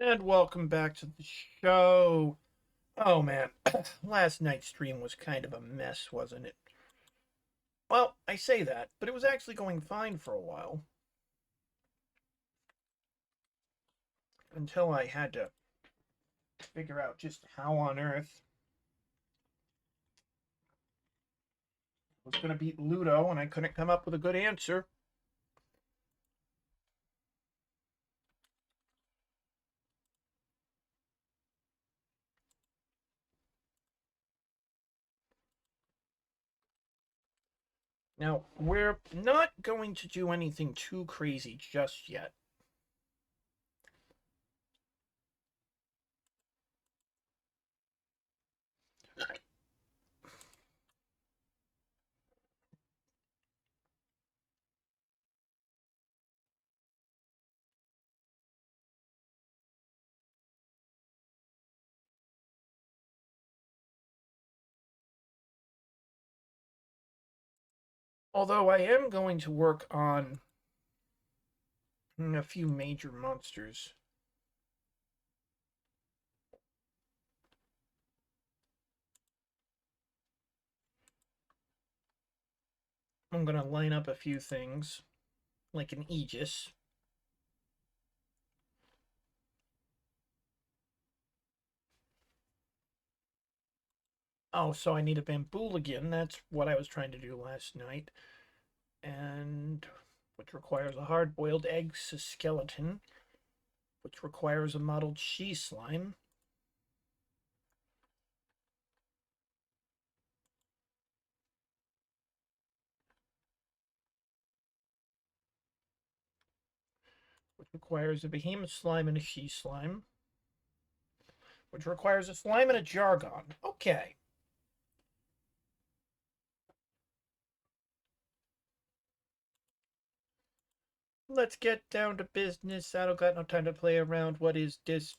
And welcome back to the show. Oh man, last night's stream was kind of a mess, wasn't it? Well, I say that, but it was actually going fine for a while. Until I had to figure out just how on earth I was going to beat Ludo, and I couldn't come up with a good answer. Now, we're not going to do anything too crazy just yet. Although I am going to work on a few major monsters. I'm going to line up a few things, like an Aegis. Oh, so I need a Bambool again. That's what I was trying to do last night. And which requires a hard-boiled egg skeleton, which requires a mottled she slime. Which requires a behemoth slime and a she slime. Which requires a slime and a Jargon. Okay. Let's get down to business. I don't got no time to play around. What is this?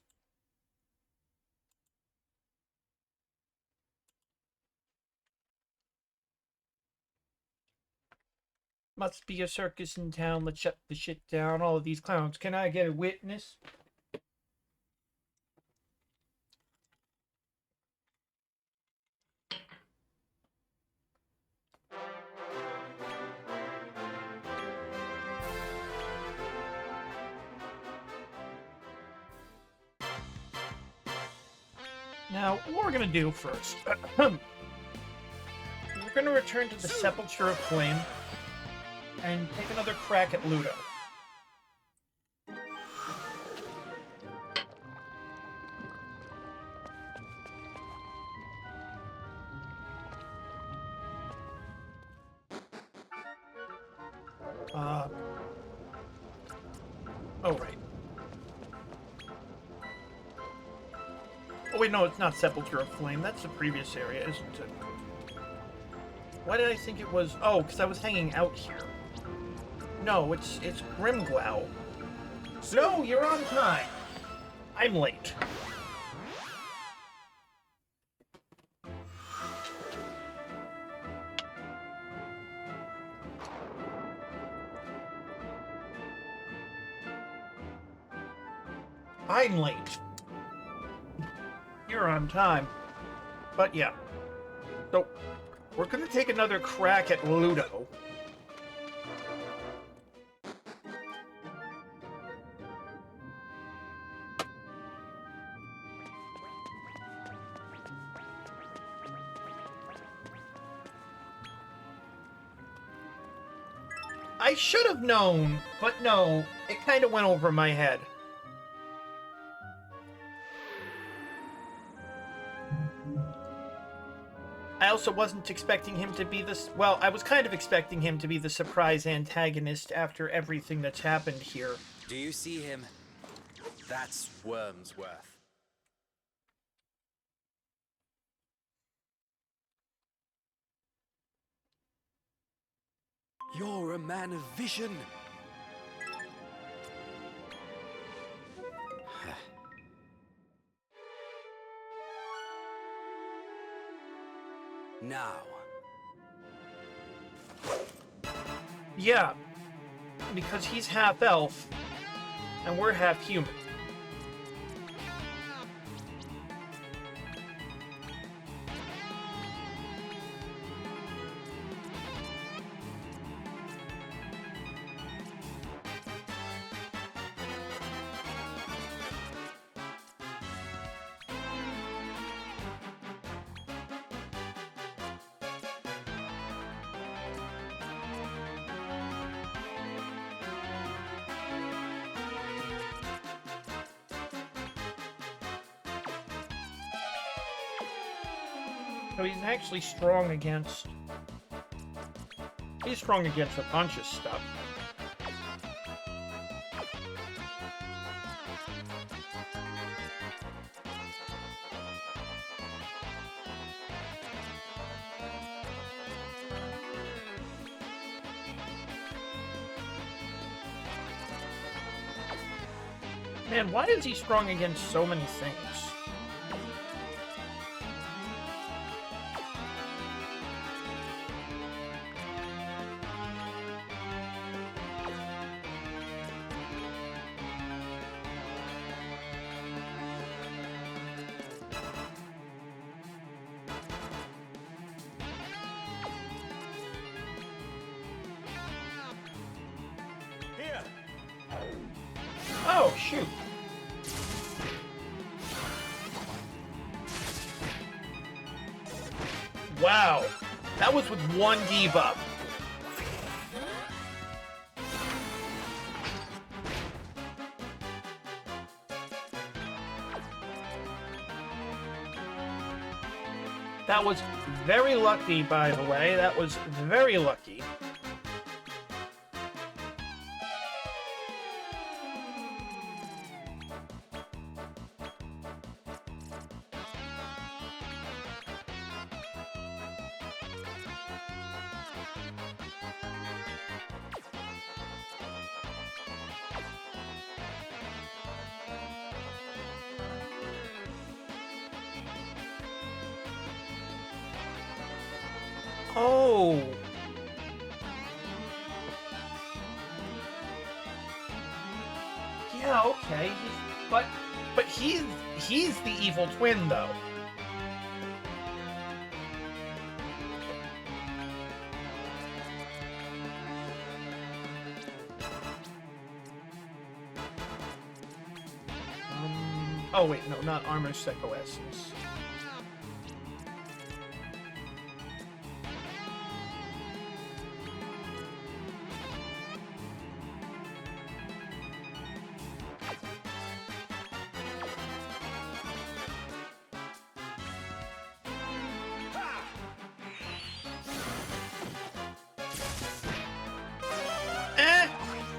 Must be a circus in town. Let's shut the shit down. All of these clowns. Can I get a witness? Now, what we're going to do first, we're going to return to the Sepulchre of Flame and take another crack at Ludo. Oh, right. Oh, wait, no, it's not Sepulchre of Flame. That's the previous area, isn't it? Why did I think it was... Oh, because I was hanging out here. No, it's Grimglow. No, you're on time. I'm late. I'm late. You're on time. But yeah. So, we're going to take another crack at Ludo. I should have known, but no, it kind of went over my head. I also wasn't expecting him to be this. Well, I was kind of expecting him to be the surprise antagonist after everything that's happened here. Do you see him? That's Wormsworth. You're a man of vision. Now. Yeah, because he's half elf, and we're half human. So he's actually strong against... He's strong against a bunch of stuff. Man, why is he strong against so many things? Here. Oh, shoot. Wow. That was with one debuff. That was very lucky, by the way. That was very lucky. Oh. Yeah, okay. But he's the evil twin though. Oh wait, no, not Armor Seco Essence.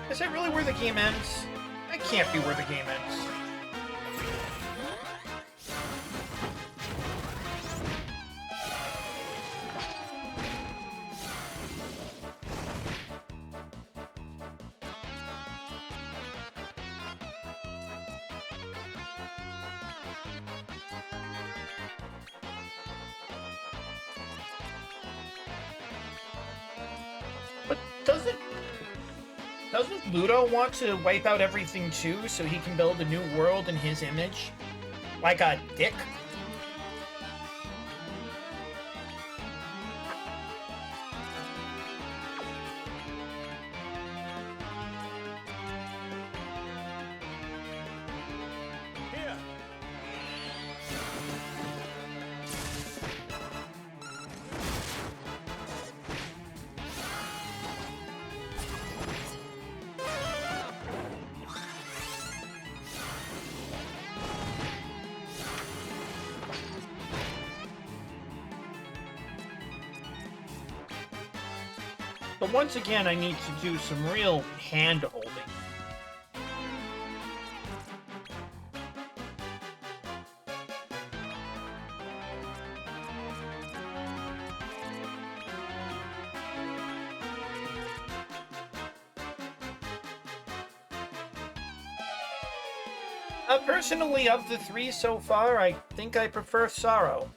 Is that really where the game ends? That can't be where the game ends. But doesn't Ludo want to wipe out everything too, so he can build a new world in his image? Like a dick? Here. But once again, I need to do some real hand-holding. Personally, of the three so far, I think I prefer Sorrow.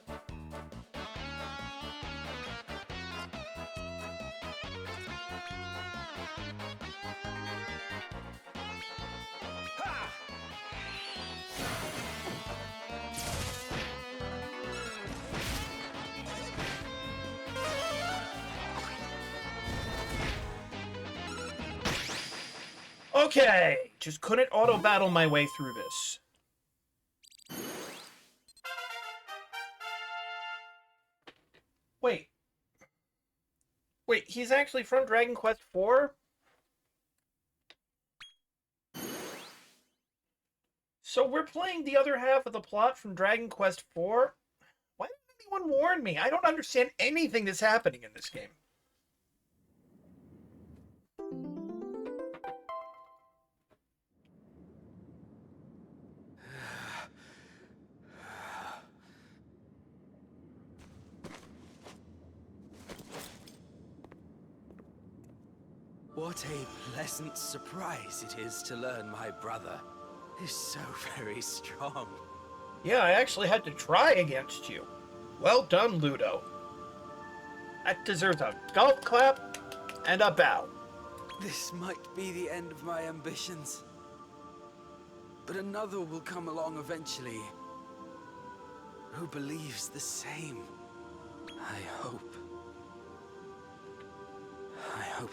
Okay, just couldn't auto-battle my way through this. Wait. Wait, he's actually from Dragon Quest IV? So we're playing the other half of the plot from Dragon Quest IV? Why did I anyone warn me? I don't understand anything that's happening in this game. What a pleasant surprise it is to learn my brother is so very strong. Yeah, I actually had to try against you. Well done, Ludo. That deserves a golf clap and a bow. This might be the end of my ambitions. But another will come along eventually, who believes the same. I hope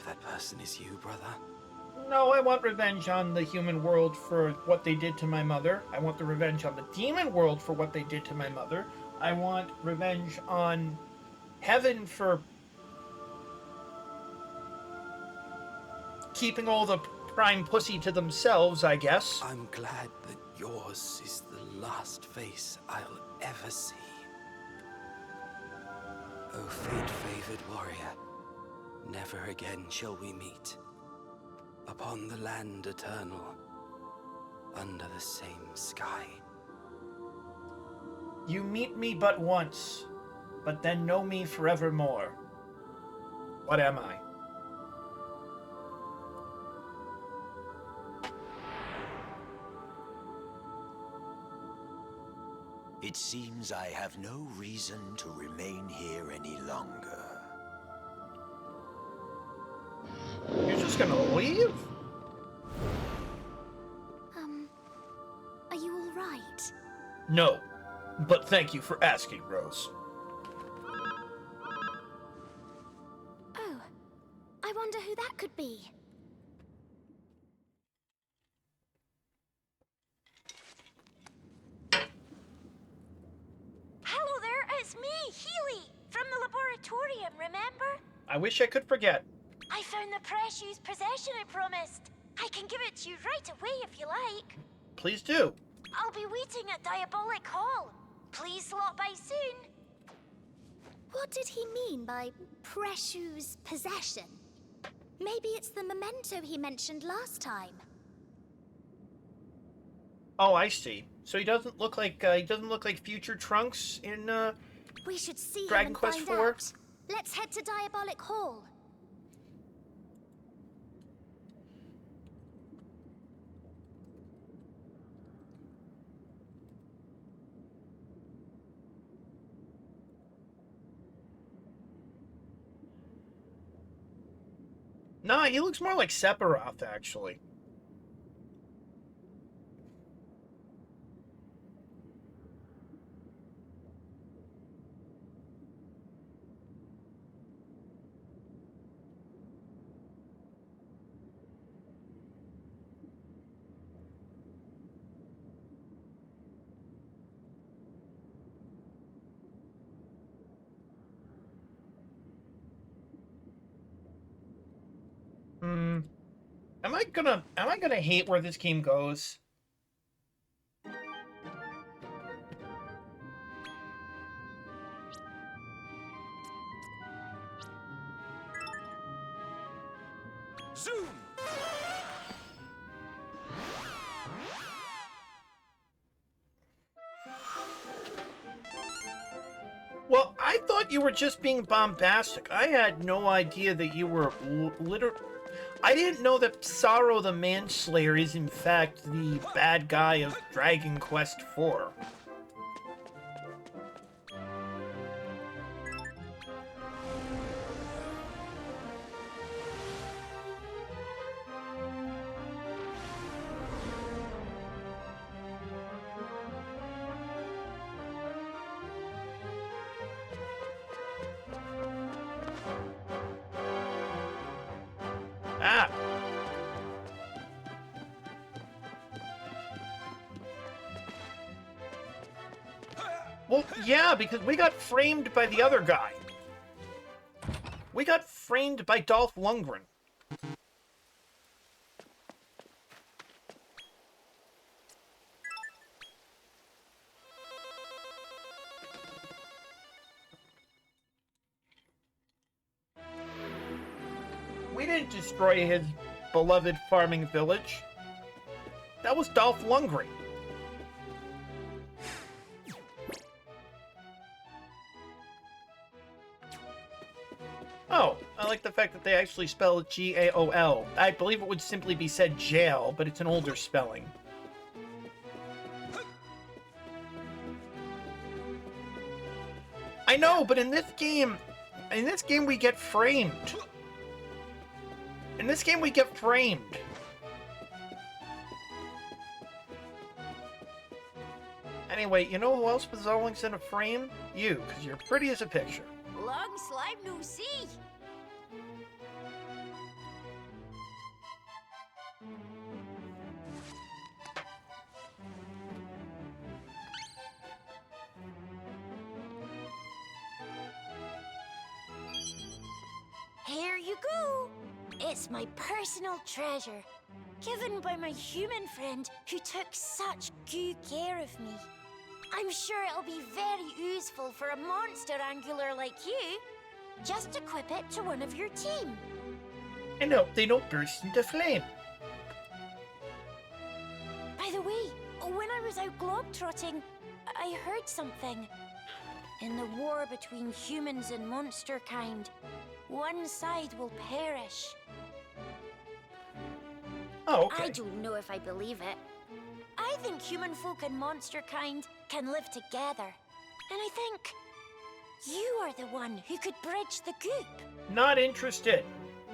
that person is you, brother. No, I want revenge on the human world for what they did to my mother. I want the revenge on the demon world for what they did to my mother. I want revenge on heaven for keeping all the prime pussy to themselves, I guess. I'm glad that yours is the last face I'll ever see. O fate-favored warrior, never again shall we meet. Upon the land eternal, under the same sky. You meet me but once, but then know me forevermore. What am I? It seems I have no reason to remain here any longer. You're just gonna leave? Are you all right? No, but thank you for asking, Rose. Oh, I wonder who that could be. Hello there, it's me, Healy, from the laboratorium, remember? I wish I could forget. I found the precious possession I promised. I can give it to you right away if you like. Please do. I'll be waiting at Diabolic Hall. Please slot by soon. What did he mean by precious possession? Maybe it's the memento he mentioned last time. Oh, I see. So he doesn't look like future Trunks in We should see Dragon him and Quest find IV? out. Let's head to Diabolic Hall. Nah, he looks more like Sephiroth, actually. Am I gonna hate where this game goes? Zoom! Well, I thought you were just being bombastic. I had no idea that you were I didn't know that Sorrow the Manslayer is in fact the bad guy of Dragon Quest IV. Ah! Well, yeah, because we got framed by the other guy. We got framed by Dolph Lundgren. didn't destroy his beloved farming village. That was Dolph Lundgren. Oh, I like the fact that they actually spell it G-A-O-L. I believe it would simply be said jail, but it's an older spelling. I know, but in this game we get framed. In this game we get framed. Anyway, you know who else was always in a frame? You, because you're pretty as a picture. Long slime no see. Here you go. It's my personal treasure, given by my human friend who took such good care of me. I'm sure it'll be very useful for a monster angler like you. Just equip it to one of your team. And hope they don't burst into flame. By the way, when I was out globetrotting, I heard something. In the war between humans and monster kind, one side will perish. Oh, okay. I don't know if I believe it. I think human folk and monster kind can live together. And I think you are the one who could bridge the goop. Not interested.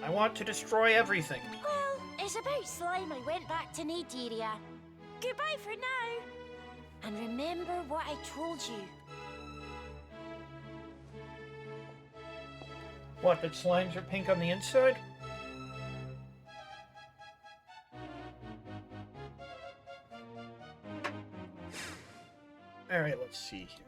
I want to destroy everything. Well, it's about slime I went back to Naderia. Goodbye for now. And remember what I told you. What, that slimes are pink on the inside? Alright, let's see here.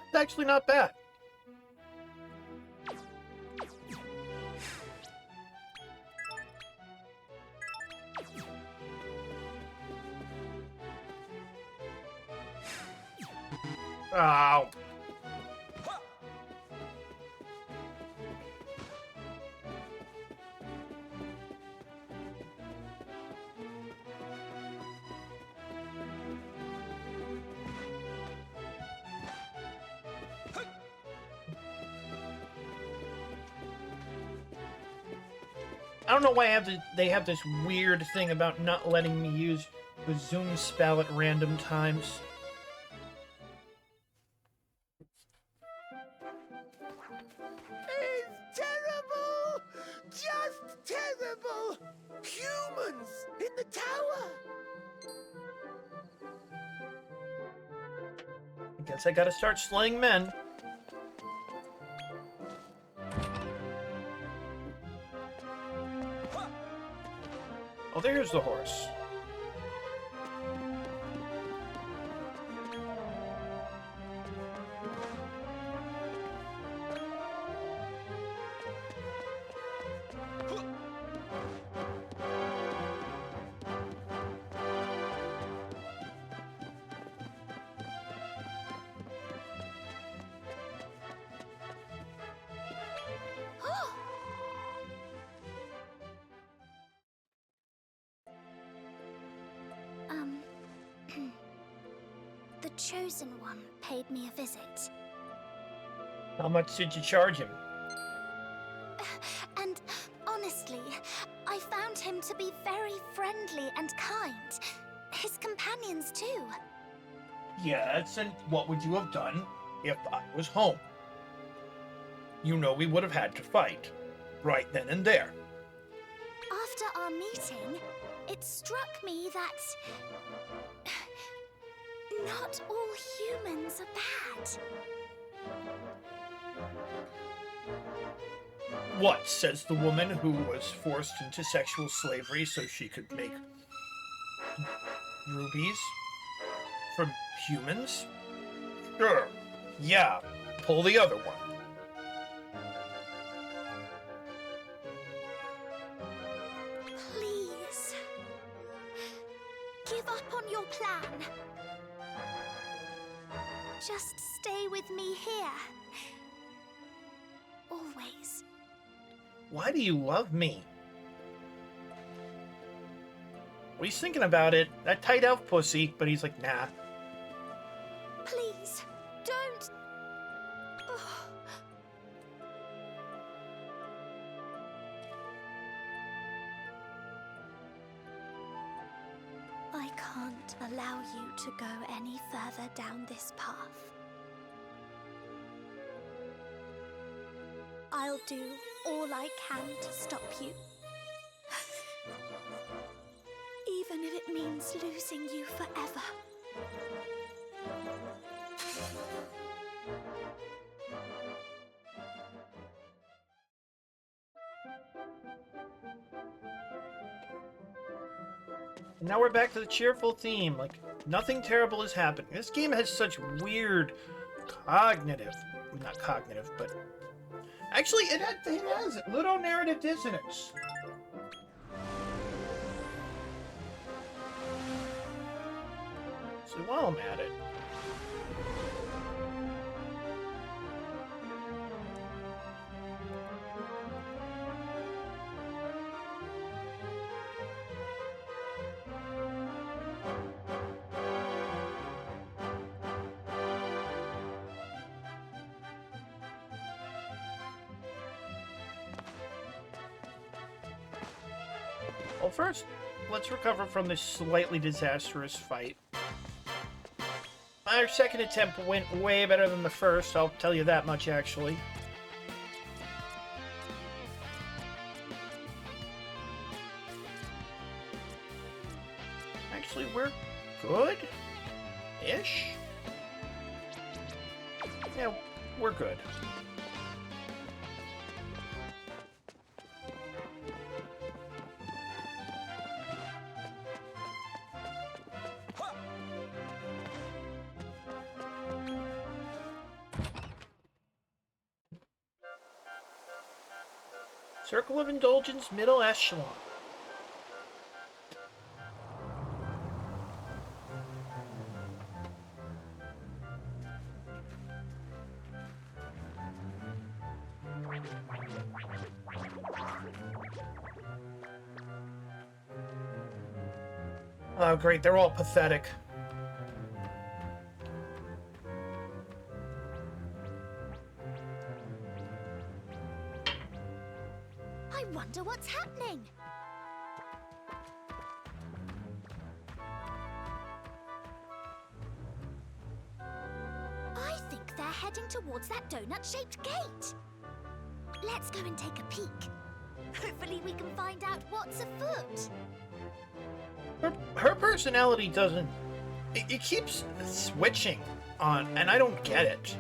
It's actually not bad. Ow. I don't know why they have this weird thing about not letting me use the zoom spell at random times. It's terrible! Just terrible! Humans in the tower! I guess I gotta start slaying men. Oh, there's the horse. The Chosen One paid me a visit. How much did you charge him? And honestly, I found him to be very friendly and kind. His companions too. Yes, and what would you have done if I was home? You know we would have had to fight. Right then and there. After our meeting, it struck me that not all humans are bad. What, says the woman who was forced into sexual slavery so she could make rubies from humans? Sure. Yeah, pull the other one. Please. Give up on your plan. Just stay with me here. Always. Why do you love me? Well, he's thinking about it. That tight elf pussy, but he's like, nah. Please, don't. Oh. I can't allow you to go any further down this path. I'll do all I can to stop you. Even if it means losing you forever. And now we're back to the cheerful theme. Like, nothing terrible has happened. This game has such weird cognitive... Not cognitive, but... Actually, it has ludonarrative dissonance. So while I'm at it... Well, first, let's recover from this slightly disastrous fight. Our second attempt went way better than the first, I'll tell you that much, actually. Actually, we're good-ish? Yeah, we're good. Circle of Indulgence, middle echelon. Oh, great, they're all pathetic. I wonder what's happening. I think they're heading towards that donut-shaped gate. Let's go and take a peek. Hopefully we can find out what's afoot. Her personality doesn't... It keeps switching on, and I don't get it.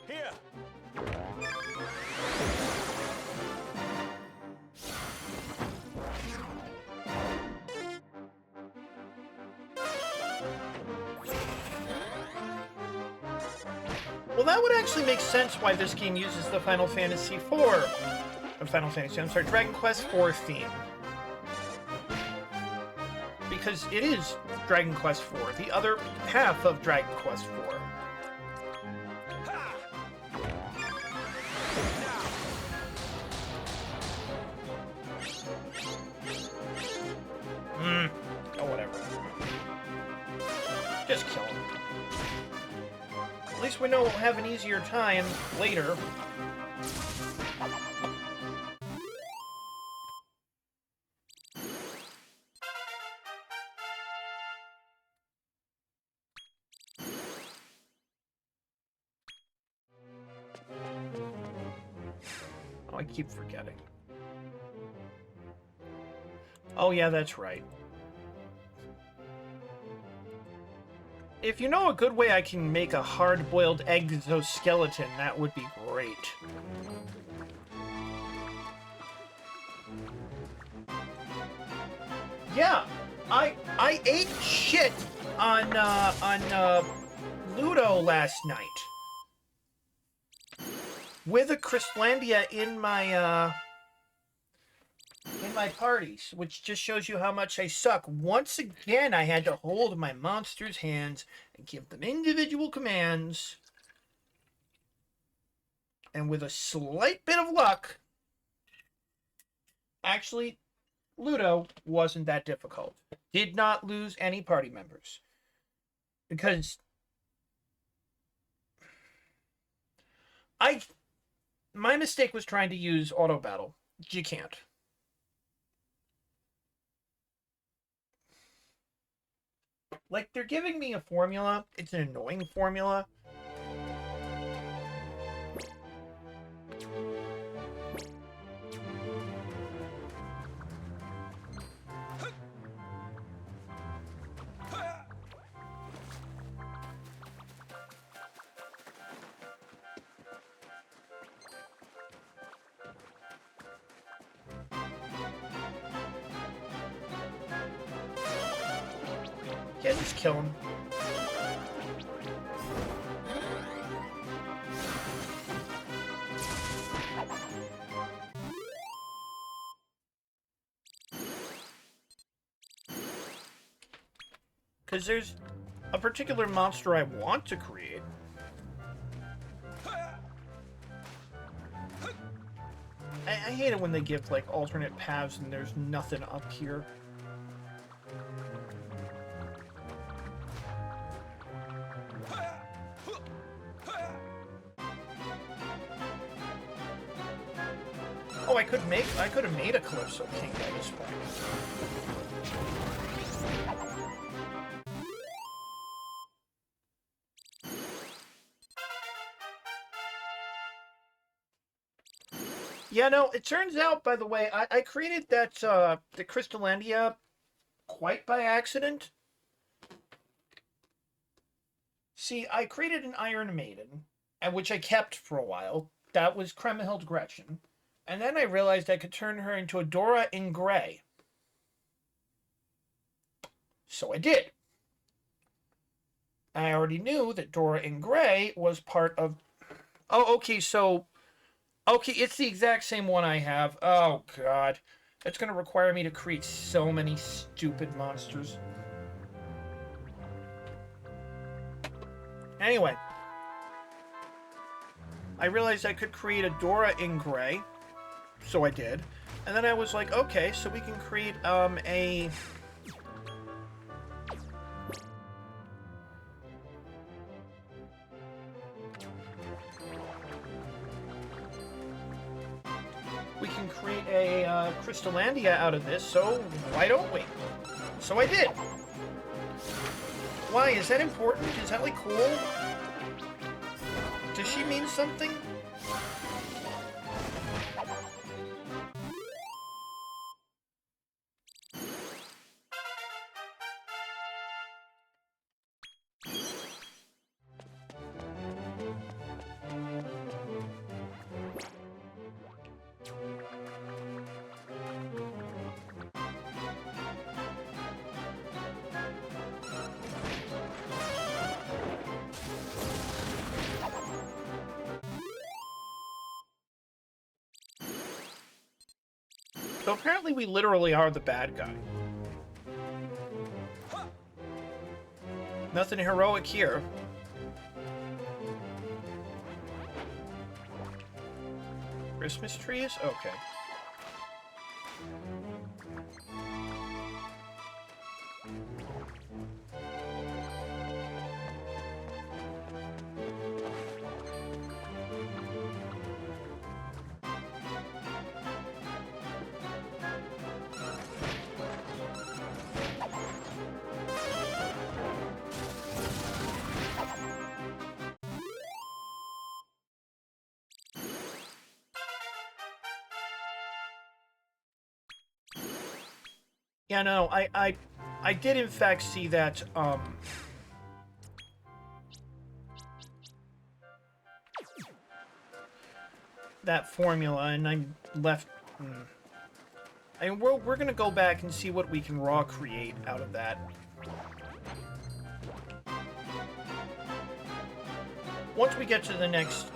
Here! Well, that would actually make sense why this game uses the Final Fantasy IV... Dragon Quest IV theme. Because it is Dragon Quest IV, the other half of Dragon Quest IV. Oh, whatever. Just kill him. At least we know we'll have an easier time later. Oh, I keep forgetting. Oh, yeah, that's right. If you know a good way I can make a hard-boiled exoskeleton, that would be great. Yeah, I ate shit on Ludo last night. With a Crystlandia in my parties, which just shows you how much I suck. Once again, I had to hold my monster's hands and give them individual commands. And with a slight bit of luck, actually, Ludo wasn't that difficult. Did not lose any party members. Because my mistake was trying to use auto battle. You can't. Like, they're giving me a formula. It's an annoying formula. Yeah, just kill him. Because there's a particular monster I want to create. I hate it when they give, like, alternate paths and there's nothing up here. Oh, I could have made a Calypso King by this point. Yeah, no, it turns out, by the way, I created that, the Crystallandia quite by accident. See, I created an Iron Maiden, and which I kept for a while. That was Kremhild Gretchen. And then I realized I could turn her into a Dora in Gray. So I did. I already knew that Dora in Gray was part of... Oh, okay, so... Okay, it's the exact same one I have. Oh, God. That's going to require me to create so many stupid monsters. Anyway. I realized I could create a Dora in Gray. So I did. And then I was like, okay, so we can create, a... We can create a, Crystallandia out of this, so why don't we? So I did. Why, is that important? Is that, like, cool? Does she mean something? So apparently we literally are the bad guy. Nothing heroic here. Christmas trees? Okay. Yeah, no, I did in fact see that, that formula, and I'm left. I mean, we're gonna go back and see what we can raw create out of that. Once we get to the next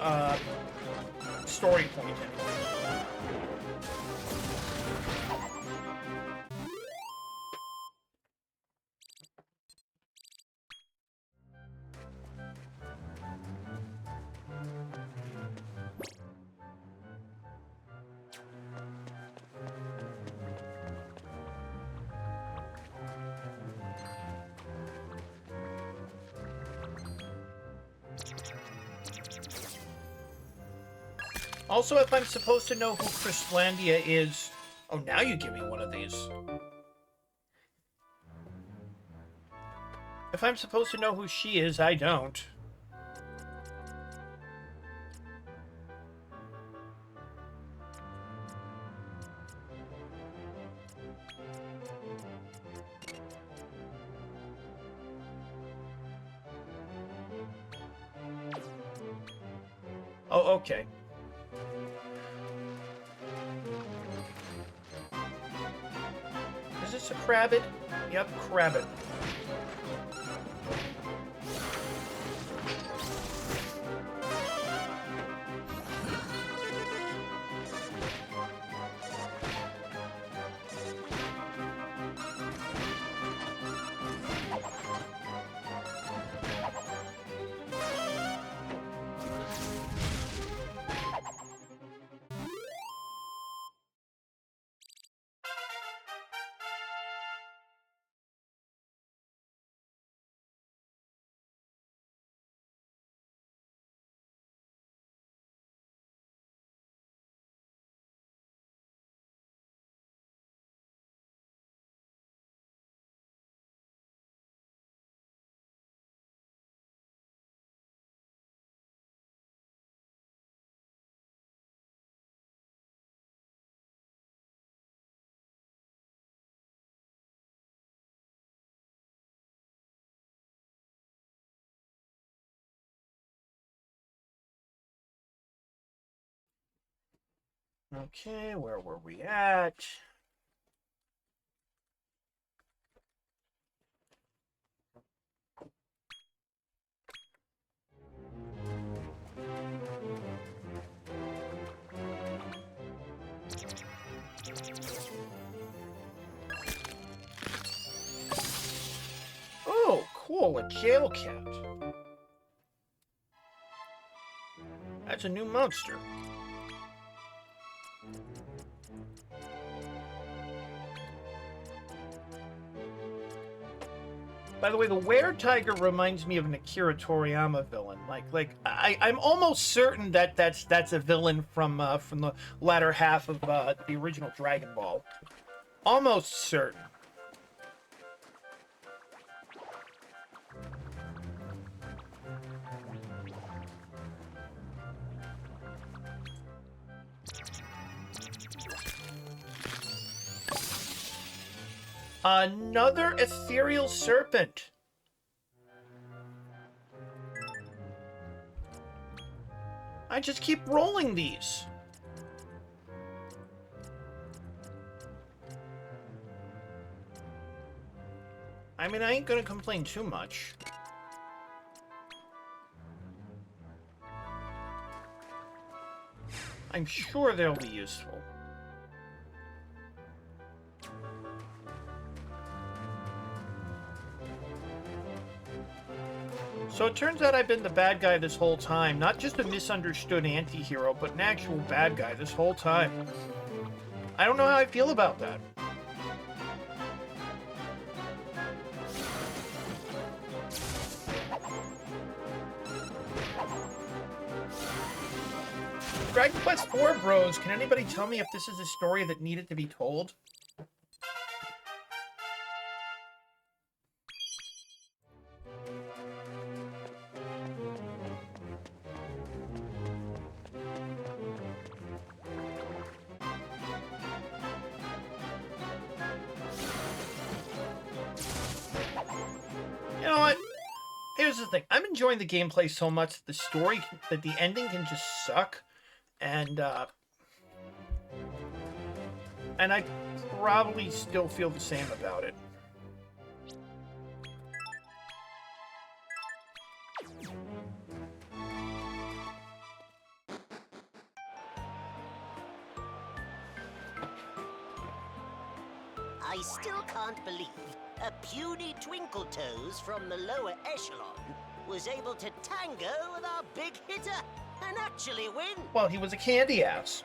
story point, anyway. Also, if I'm supposed to know who Crystlandia is... Oh, now you give me one of these. If I'm supposed to know who she is, I don't. Oh, okay. Is this a Crabbit? Yep, Crabbit. Okay, where were we at? Oh, cool, a jail cat. That's a new monster. By the way, the Were-Tiger reminds me of an Akira Toriyama villain. I'm almost certain that that's a villain from the latter half of the original Dragon Ball. Almost certain. Another ethereal serpent. I just keep rolling these. I mean, I ain't gonna complain too much. I'm sure they'll be useful. So it turns out I've been the bad guy this whole time. Not just a misunderstood anti-hero, but an actual bad guy this whole time. I don't know how I feel about that. Dragon Quest IV Bros, can anybody tell me if this is a story that needed to be told? You know what? Here's the thing. I'm enjoying the gameplay so much that the ending can just suck. And I probably still feel the same about it. I still can't believe a puny Twinkletoes from the lower echelon was able to tango with our big hitter and actually win. Well, he was a candy ass.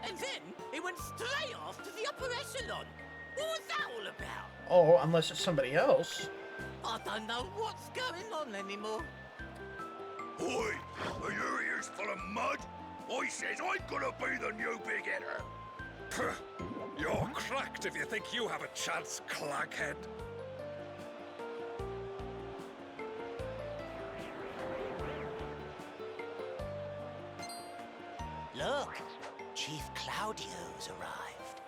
And then it went straight off to the upper echelon. What was that all about? Oh, unless it's somebody else. I don't know what's going on anymore. Oi, are your ears full of mud? I says I'm gonna be the new big hitter. Puh, you're cracked if you think you have a chance, claghead. Look, Chief Claudio's arrived.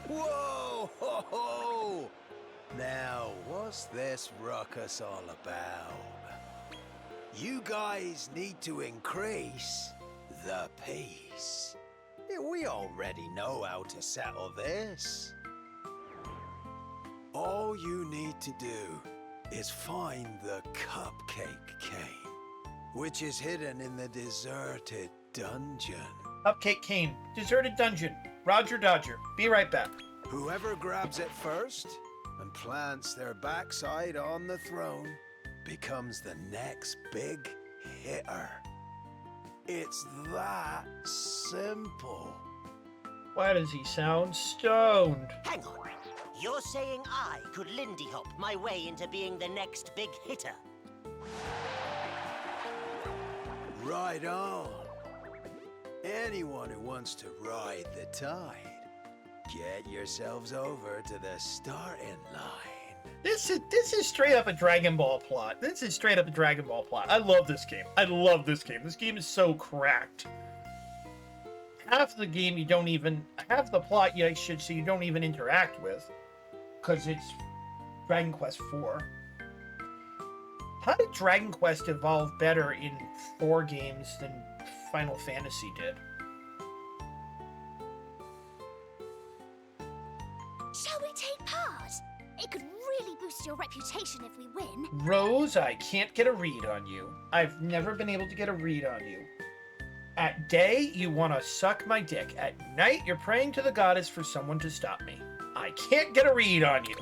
Whoa! Ho, ho. Now, what's this ruckus all about? You guys need to increase the pace. We already know how to settle this. All you need to do is find the Cupcake Cane, which is hidden in the deserted dungeon. Cupcake Cane, deserted dungeon. Roger Dodger. Be right back. Whoever grabs it first and plants their backside on the throne becomes the next big hitter. It's that simple. Why does he sound stoned? Hang on. You're saying I could Lindy Hop my way into being the next big hitter? Right on. Anyone who wants to ride the tide, get yourselves over to the starting line. This is straight up a Dragon Ball plot. This is straight up a Dragon Ball plot. I love this game. I love this game. This game is so cracked. Half the game you don't even... Half the plot, I should say, you don't even interact with. Because it's Dragon Quest IV. How did Dragon Quest evolve better in 4 games than Final Fantasy did? Shall we take part? It could really boost your reputation if we win. Rose, I can't get a read on you. I've never been able to get a read on you. At day, you want to suck my dick. At night, you're praying to the goddess for someone to stop me. I can't get a read on you.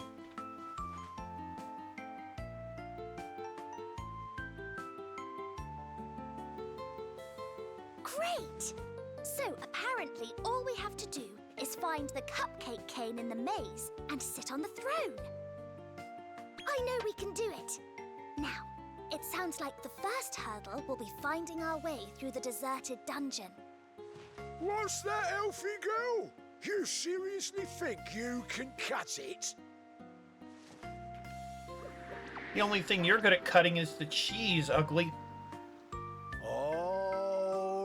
Great! So apparently all we have to do is find the Cupcake Cane in the maze and sit on the throne. I know we can do it. Now, it sounds like the first hurdle will be finding our way through the deserted dungeon. What's that, Elfie girl? You seriously think you can cut it? The only thing you're good at cutting is the cheese, ugly. Alrighty,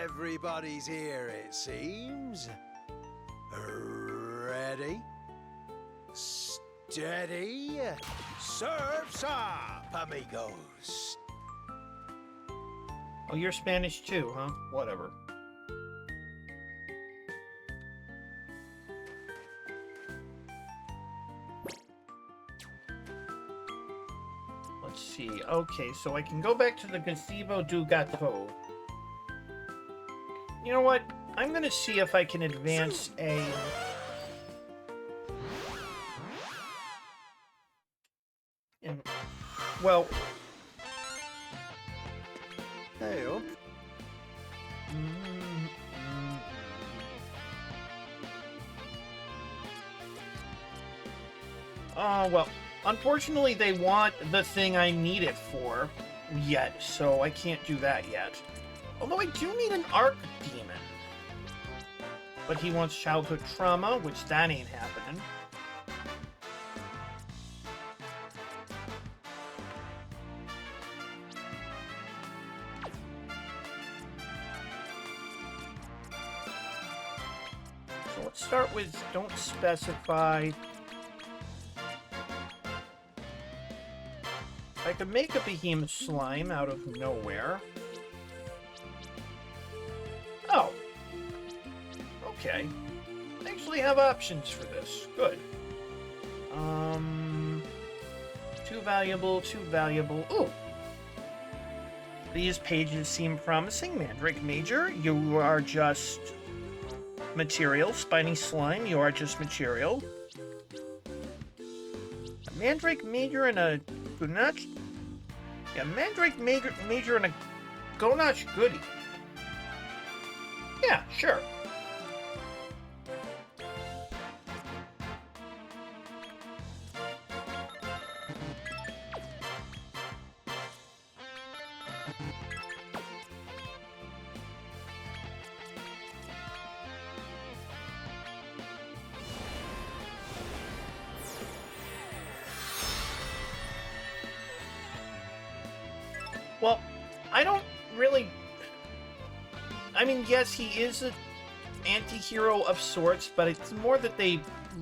everybody's here, it seems. Ready? Steady? Surf's up, amigos. Oh, you're Spanish too, huh? Whatever. Let's see. Okay, so I can go back to the Gazebo du Gateau. You know what? I'm gonna see if I can advance a... Well... Hey-o. Well, unfortunately they want the thing I need it for yet, so I can't do that yet. Although I do need an Archdemon. But he wants childhood trauma, which that ain't happening. So let's start with don't specify. I could make a behemoth slime out of nowhere. Oh. Okay. I actually have options for this. Good. Too valuable, too valuable. Ooh. These pages seem promising. Mandrake Major, you are just material. Spiny Slime, you are just material. A Mandrake Major and a Gonach... Yeah, Mandrake Major and a Gonach Goody. Yeah, sure. Well, I don't really... I mean, yes, he is an anti-hero of sorts, but it's more that they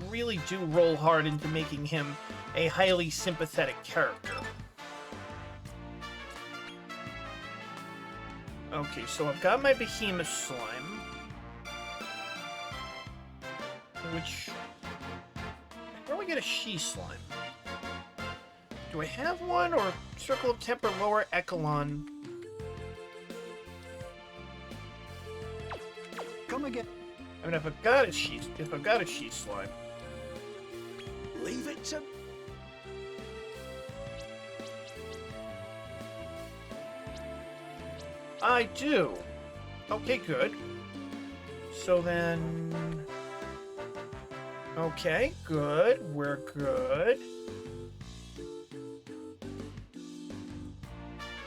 really do roll hard into making him a highly sympathetic character. Okay, so I've got my Behemoth Slime. Which... Where do we get a She Slime? Do I have one, or Circle of Temper Lower Echelon? Come again. I mean, if I've got a She Slime. Leave it to... I do. Okay, good. So then... Okay, good. We're good.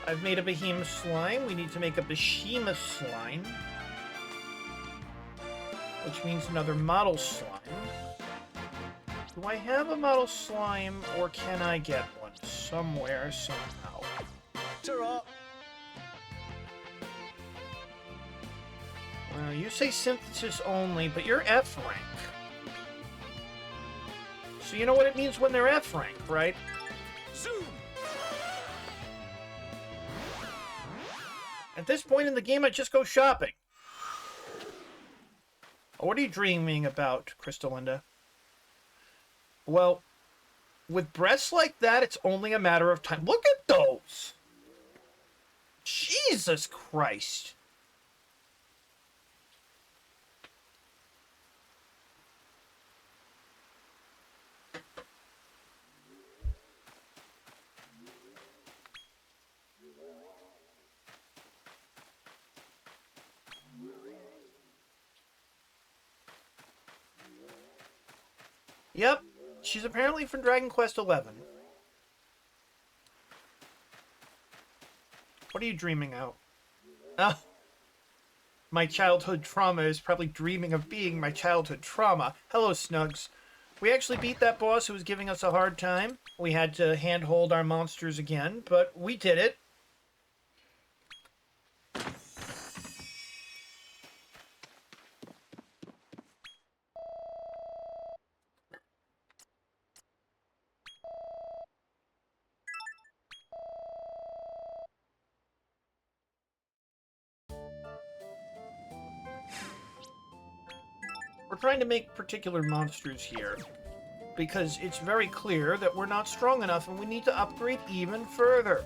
I've made a Behemoth Slime. We need to make a Behemoth Slime. Which means another model slime. Do I have a model slime, or can I get one somewhere, somehow? Ta-ra. Well, you say synthesis only, but you're F rank. So you know what it means when they're F rank, right? Zoom. At this point in the game, I just go shopping. Oh, what are you dreaming about, Crystalinda? Well, with breasts like that, it's only a matter of time. Look at those! Jesus Christ! Yep, she's apparently from Dragon Quest XI. What are you dreaming out? Oh, my childhood trauma is probably dreaming of being my childhood trauma. Hello, Snugs. We actually beat that boss who was giving us a hard time. We had to handhold our monsters again, but we did it. We're trying to make particular monsters here, because it's very clear that we're not strong enough and we need to upgrade even further.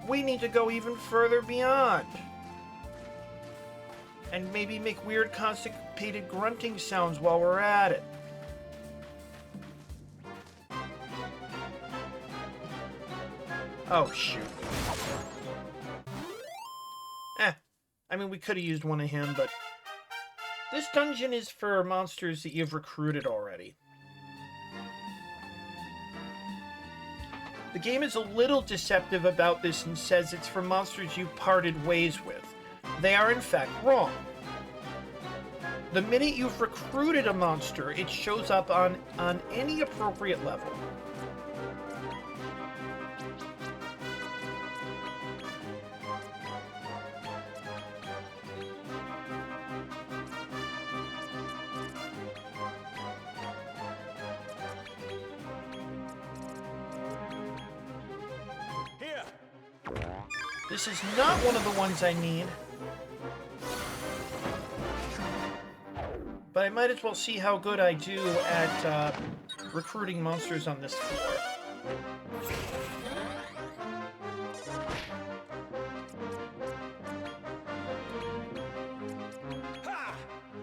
We need to go even further beyond. And maybe make weird constipated grunting sounds while we're at it. Oh, shoot. I mean, we could have used one of him, but... This dungeon is for monsters that you've recruited already. The game is a little deceptive about this and says it's for monsters you've parted ways with. They are in fact wrong. The minute you've recruited a monster, it shows up on any appropriate level. This is not one of the ones I need. But I might as well see how good I do at recruiting monsters on this floor.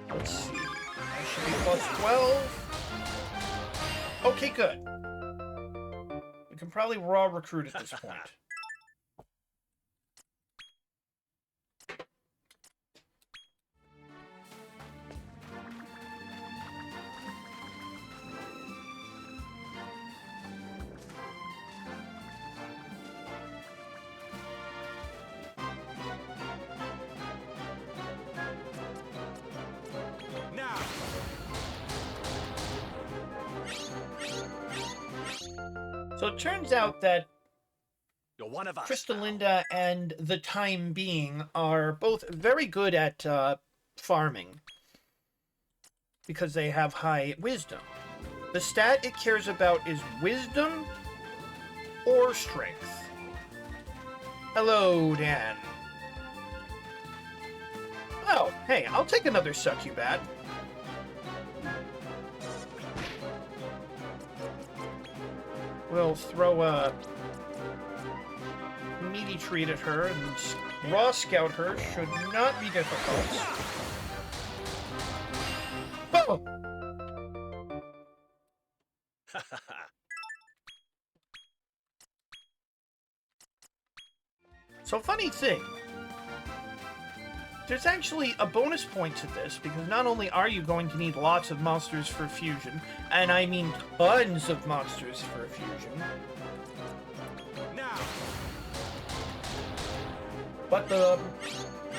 Let's see. I should be plus 12. Okay, good. We can probably raw recruit at this point. So it turns out that You're one of us. Crystalinda and the Time Being are both very good at farming because they have high wisdom. The stat it cares about is wisdom or strength. Hello, Dan. Oh, hey, I'll take another succubat. We'll throw a meaty treat at her and raw scout her should not be difficult. Oh! So funny thing, there's actually a bonus point to this, because not only are you going to need lots of monsters for fusion, and I mean tons of monsters for fusion, but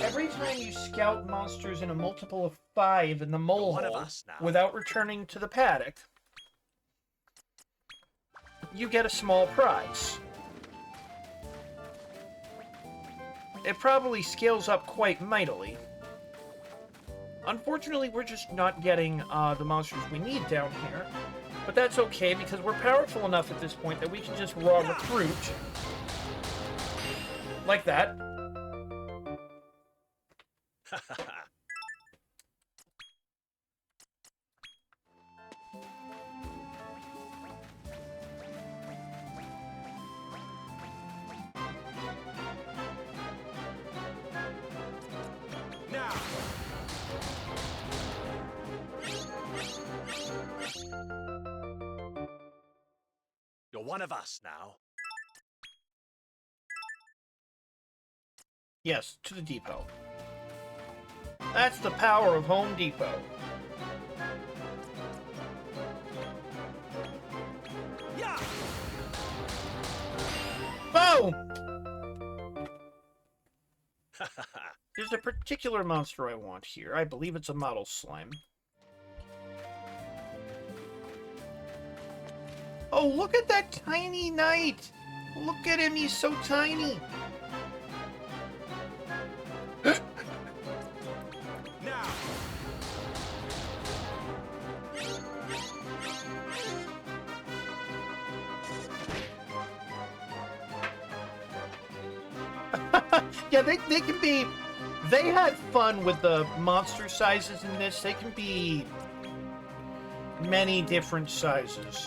every time you scout monsters in a multiple of 5 in the mole hole without returning to the paddock, you get a small prize. It probably scales up quite mightily. Unfortunately, we're just not getting the monsters we need down here. But that's okay, because we're powerful enough at this point that we can just raw recruit. Like that. You're one of us now. Yes, to the depot. That's the power of Home Depot. Yeah. Boom! There's a particular monster I want here. I believe it's a model slime. Oh, look at that tiny knight! Look at him, he's so tiny! Now. Yeah, they can be... They had fun with the monster sizes in this. They can be many different sizes.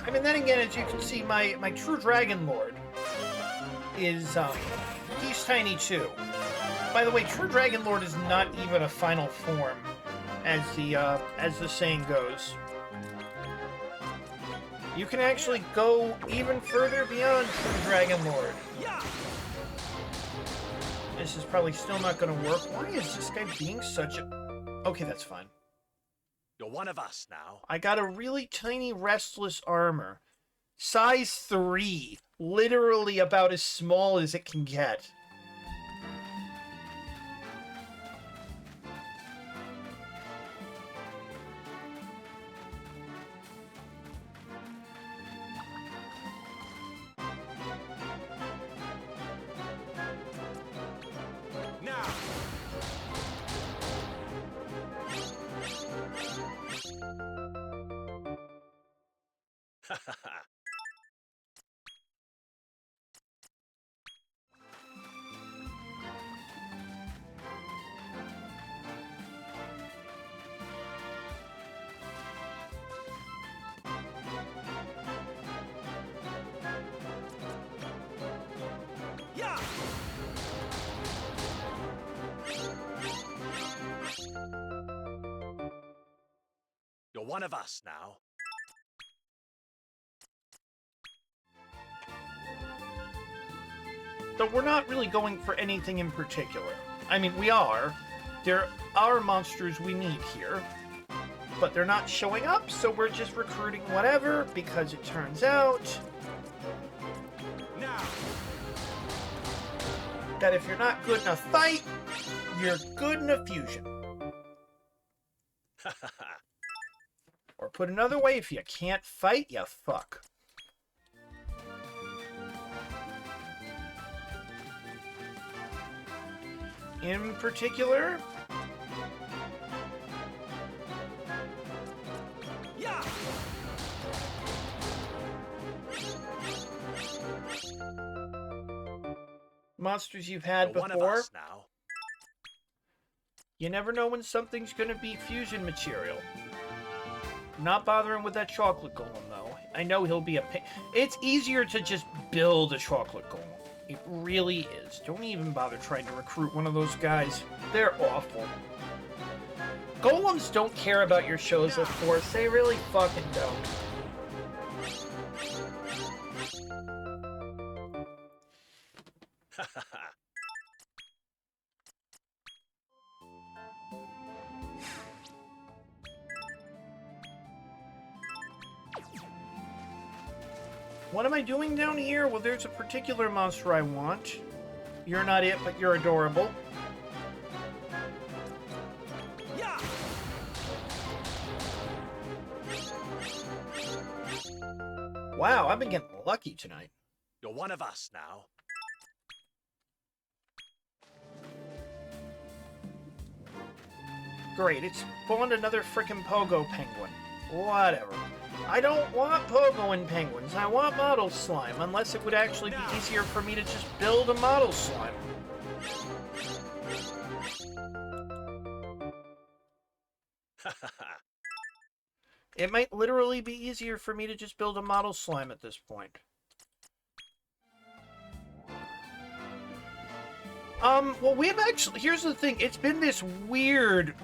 I mean, then again, as you can see, my true Dragon Lord is, he's tiny too. By the way, true Dragon Lord is not even a final form, as the saying goes. You can actually go even further beyond true Dragon Lord. This is probably still not going to work. Why is this guy being such a... Okay, that's fine. You're one of us now. I got a really tiny restless armor. Size 3. Literally about as small as it can get. one of us now. So we're not really going for anything in particular. I mean, we are. There are monsters we need here. But they're not showing up, so we're just recruiting whatever, because it turns out that if you're not good in a fight, you're good in a fusion. Or put another way, if you can't fight, you fuck. In particular, monsters you've had One of before. us now. You never know when something's gonna be fusion material. Not bothering with that chocolate golem, though. I know he'll be a pain. It's easier to just build a chocolate golem. It really is. Don't even bother trying to recruit one of those guys. They're awful. Golems don't care about your shows of force. They really fucking don't. What am I doing down here? Well, there's a particular monster I want. You're not it, but you're adorable. Yeah. Wow, I've been getting lucky tonight. You're one of us now. Great, it's spawned another frickin' Pogo Penguin. Whatever. I don't want Pogo and Penguins. I want Model Slime, unless it would actually be easier for me to just build a Model Slime. It might literally be easier for me to just build a Model Slime at this point. Well, we've actually... Here's the thing. It's been this weird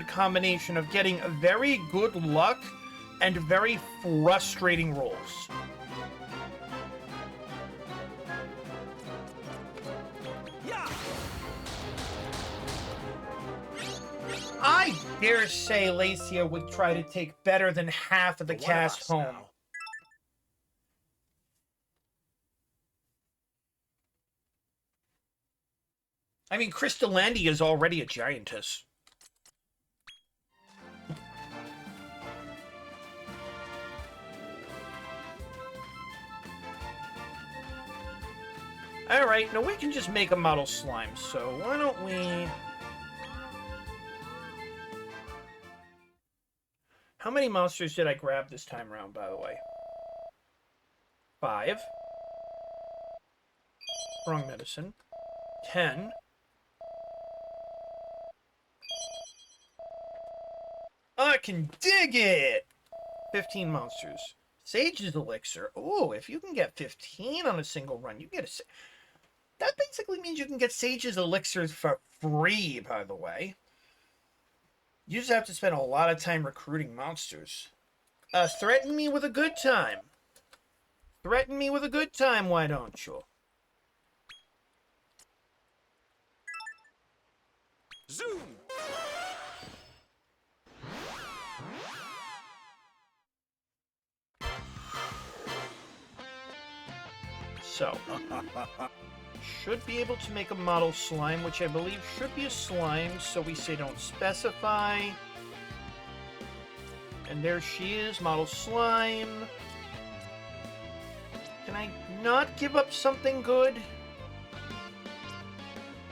combination of getting very good luck and very frustrating rolls. Yeah. I dare say Lacia would try to take better than half of the cast home. Now. I mean, Crystalandia is already a giantess. Alright, now we can just make a model slime, so why don't we... How many monsters did I grab this time around, by the way? 5. Wrong medicine. 10. I can dig it! 15 monsters. Sage's Elixir. Oh, if you can get 15 on a single run, you get a... That basically means you can get Sage's Elixirs for free, by the way. You just have to spend a lot of time recruiting monsters. Threaten me with a good time. Threaten me with a good time, why don't you? Zoom! So, should be able to make a model slime, which I believe should be a slime, so we say don't specify. And there she is, model slime. Can I not give up something good?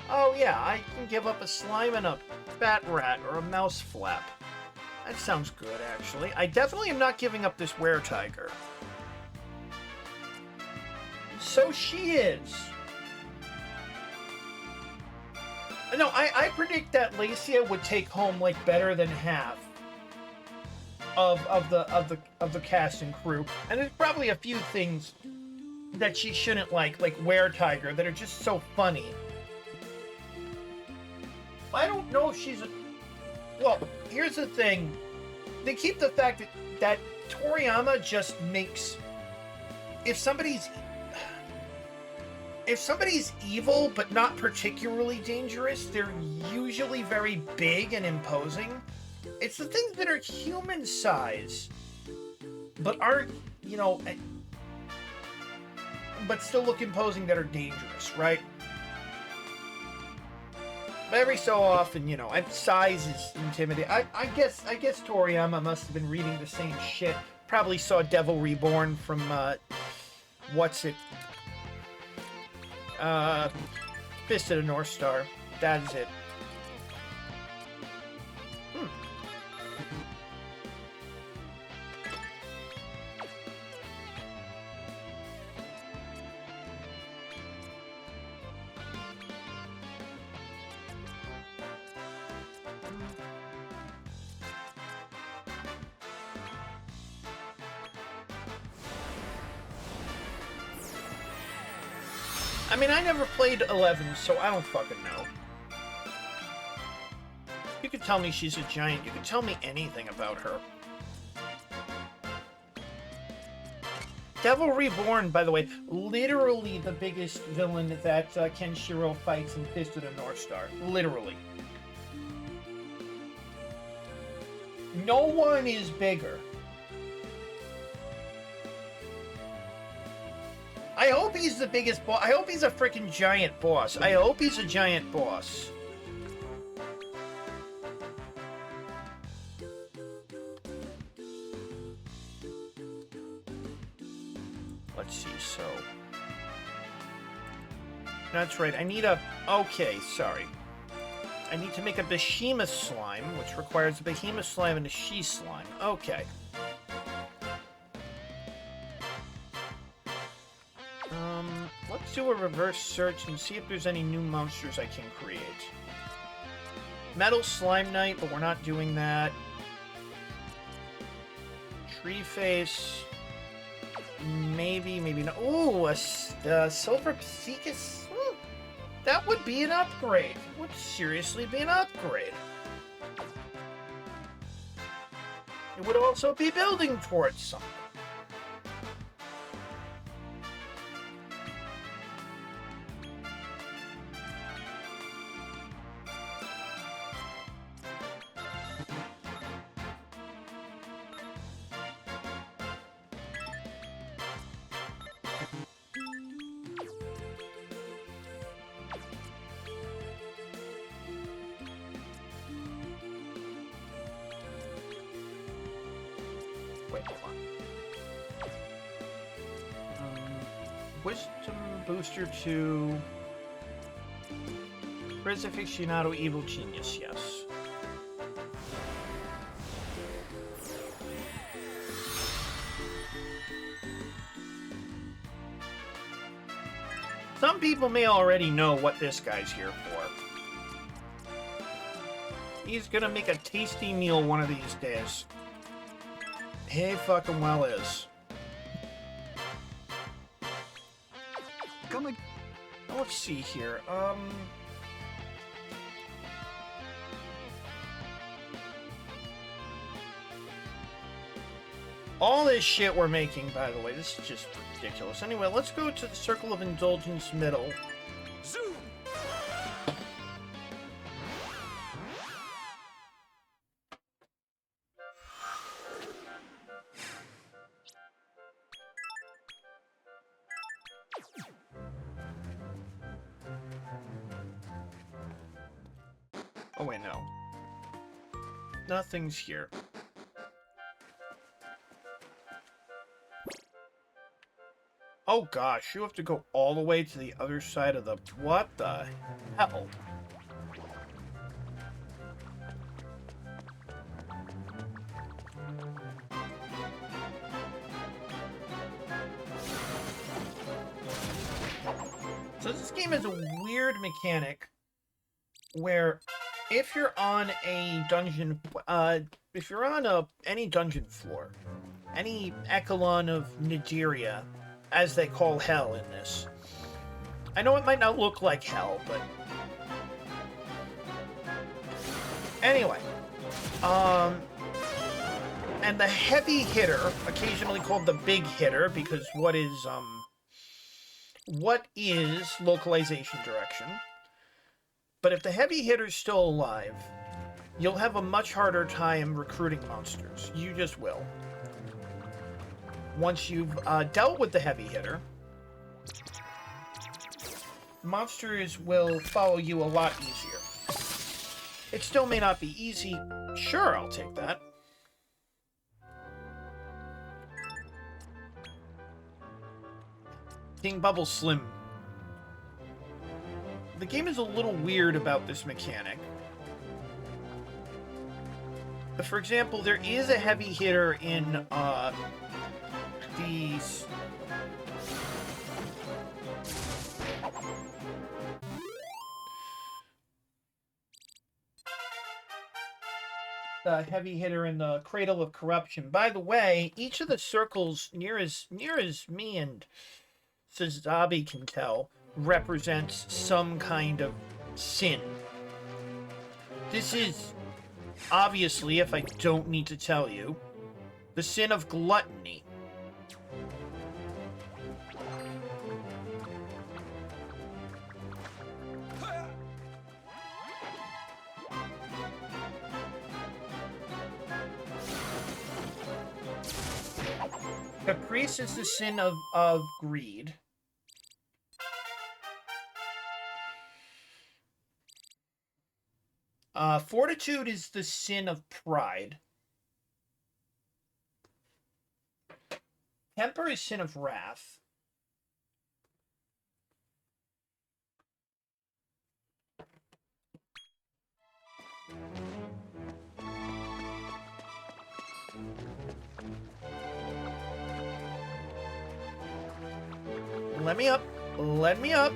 Oh yeah, I can give up a slime and a fat rat or a mouse flap. That sounds good, actually. I definitely am not giving up this were-tiger. So she is. No, I predict that Lacia would take home like better than half of the cast and crew, and there's probably a few things that she shouldn't like were-tiger, that are just so funny. I don't know if she's a... Well, here's the thing. they keep the fact that Toriyama just makes... If somebody's evil but not particularly dangerous, they're usually very big and imposing. It's the things that are human size, but aren't, you know, but still look imposing that are dangerous, right? But every so often, you know, size is intimidating. I guess Toriyama must have been reading the same shit. Probably saw Devil Reborn from, what's it? Fist of the North Star. That is it. I mean, I never played 11, so I don't fucking know. You could tell me she's a giant. You could tell me anything about her. Devil Reborn, by the way, literally the biggest villain that Kenshiro fights in Fist of the North Star. Literally. No one is bigger. I hope he's the biggest boss. I hope he's a freaking giant boss. I hope he's a giant boss. Let's see, so... That's right, I need a... Okay, sorry. I need to make a Behemoth slime, which requires a Behemoth slime and a She slime. Okay. Let's do a reverse search and see if there's any new monsters I can create. Metal Slime Knight, but we're not doing that. Tree Face. Maybe, maybe not. Ooh, a Silver Psychus. That would be an upgrade. It would seriously be an upgrade. It would also be building towards something. Wisdom booster to Riz Aficionado Evil Genius, yes. Some people may already know what this guy's here for. He's gonna make a tasty meal one of these days. He fucking well is. Let's see here. All this shit we're making, by the way, this is just ridiculous. Anyway, let's go to the Circle of Indulgence middle. Zoom! Oh wait, no. Nothing's here. Oh gosh, you have to go all the way to the other side of the... What the hell? So this game is a weird mechanic where if you're on a dungeon, if you're on any dungeon floor, any echelon of Nigeria, as they call hell in this. I know it might not look like hell, but... Anyway. And the heavy hitter, occasionally called the big hitter, because what is localization direction? But if the heavy hitter's still alive, you'll have a much harder time recruiting monsters. You just will. Once you've dealt with the heavy hitter, monsters will follow you a lot easier. It still may not be easy. Sure, I'll take that. King Bubble Slim. The game is a little weird about this mechanic. But for example, there is a heavy hitter in these... The heavy hitter in the Cradle of Corruption. By the way, each of the circles, near as me and Sazabi can tell, represents some kind of sin. This is, obviously, if I don't need to tell you, the sin of gluttony. Caprice is the sin of greed. Fortitude is the sin of pride. Temper is sin of wrath. Let me up. Let me up.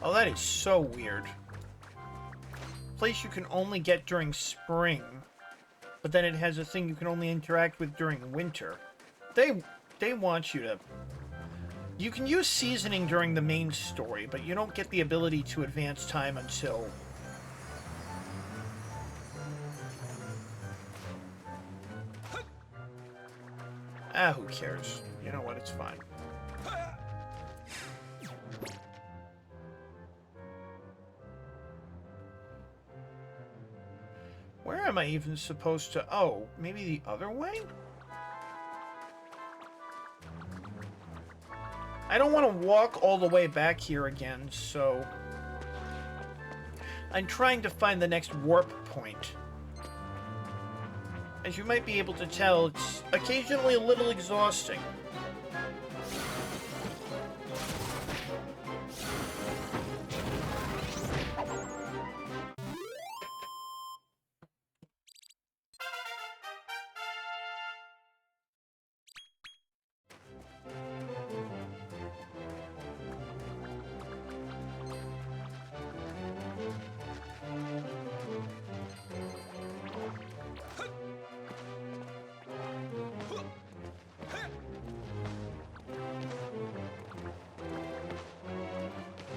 Oh, that is so weird. Place you can only get during spring, but then it has a thing you can only interact with during winter. They want you to... You can use seasoning during the main story, but you don't get the ability to advance time until... Ah, who cares? You know what, it's fine. Where am I even supposed to... Oh, maybe the other way? I don't want to walk all the way back here again, so... I'm trying to find the next warp point. As you might be able to tell, it's occasionally a little exhausting.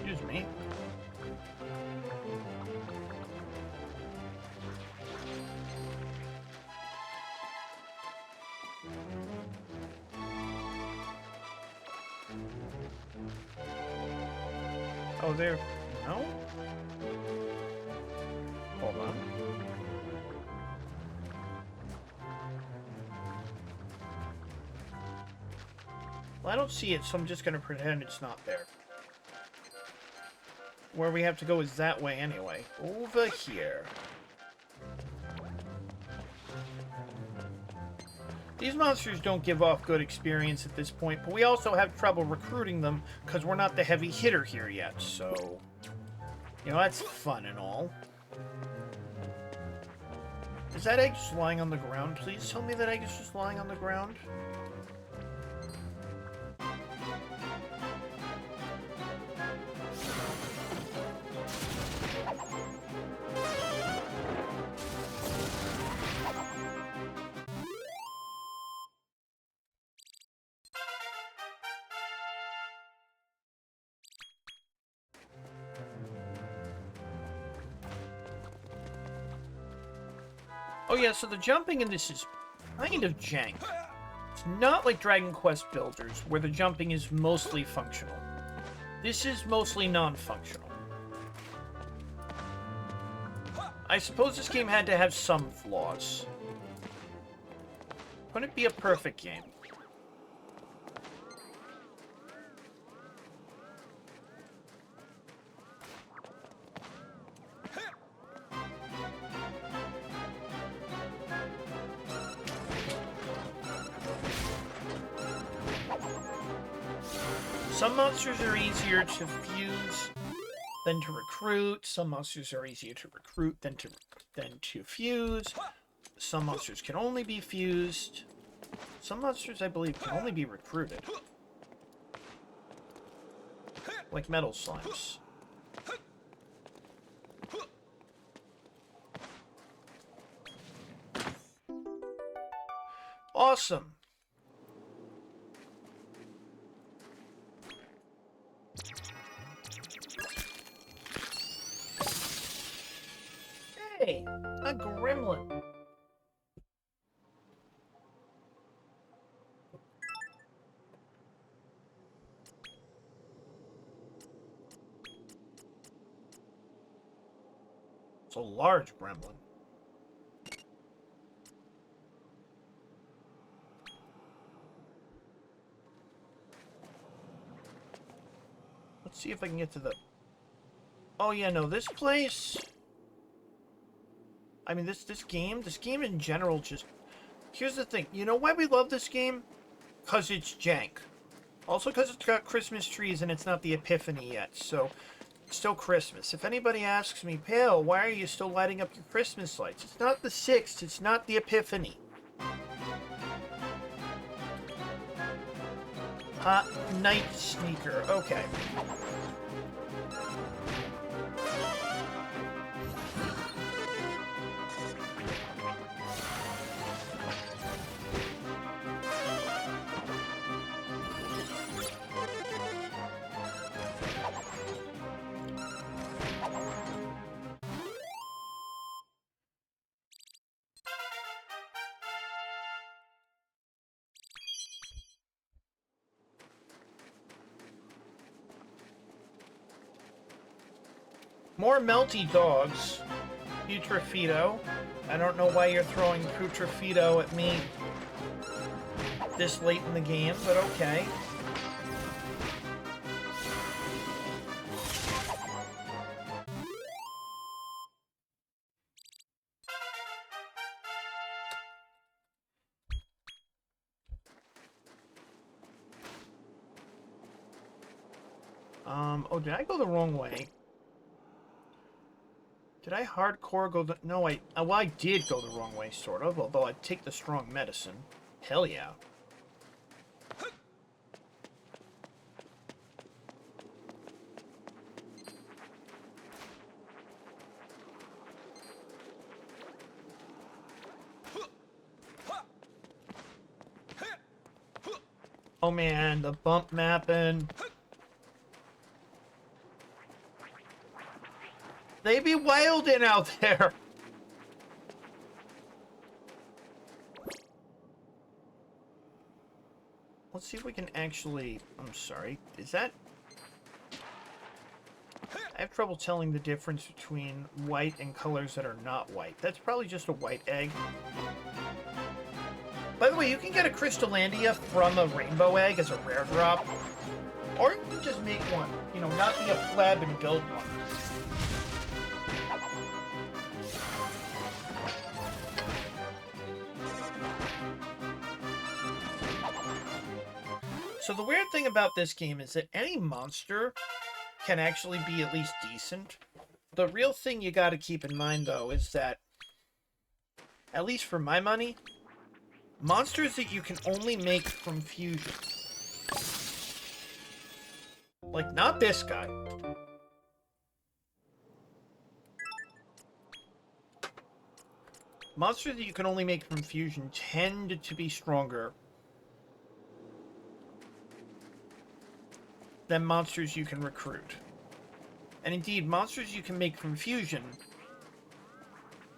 Excuse me. Oh, there. No? Hold on. Well, I don't see it, so I'm just going to pretend it's not there. Where we have to go is that way anyway. Over here. These monsters don't give off good experience at this point, but we also have trouble recruiting them because we're not the heavy hitter here yet, so... You know, that's fun and all. Is that egg just lying on the ground? Please tell me that egg is just lying on the ground. Oh yeah, so the jumping in this is kind of jank. It's not like Dragon Quest Builders, where the jumping is mostly functional. This is mostly non-functional. I suppose this game had to have some flaws. Couldn't it be a perfect game? Some monsters are easier to fuse than to recruit. Some monsters are easier to recruit than to fuse. Some monsters can only be fused. Some monsters, I believe, can only be recruited. Like metal slimes. Awesome. Hey, a gremlin. It's a large gremlin. Let's see if I can get to the... Oh yeah, no, this place... I mean, this game in general just... Here's the thing. You know why we love this game? Because it's jank. Also because it's got Christmas trees and it's not the Epiphany yet, so... It's still Christmas. If anybody asks me, Pale, why are you still lighting up your Christmas lights? It's not the 6th. It's not the Epiphany. Night Sneaker. Okay. More melty dogs. Putrefido. I don't know why you're throwing Putrefido at me this late in the game, but okay. Oh, did I go the wrong way? Did I hardcore go the... No, well, I did go the wrong way, sort of, although I'd take the strong medicine. Hell yeah. Oh man, the bump mapping. They be wildin' out there. Let's see if we can actually... I'm sorry. Is that... I have trouble telling the difference between white and colors that are not white. That's probably just a white egg. By the way, you can get a Crystallandia from a rainbow egg as a rare drop. Or you can just make one. You know, not be a flab and build one. So the weird thing about this game is that any monster can actually be at least decent. The real thing you gotta keep in mind, though, is that, at least for my money, monsters that you can only make from fusion. Like, not this guy. Monsters that you can only make from fusion tend to be stronger than monsters you can recruit. And indeed, monsters you can make from fusion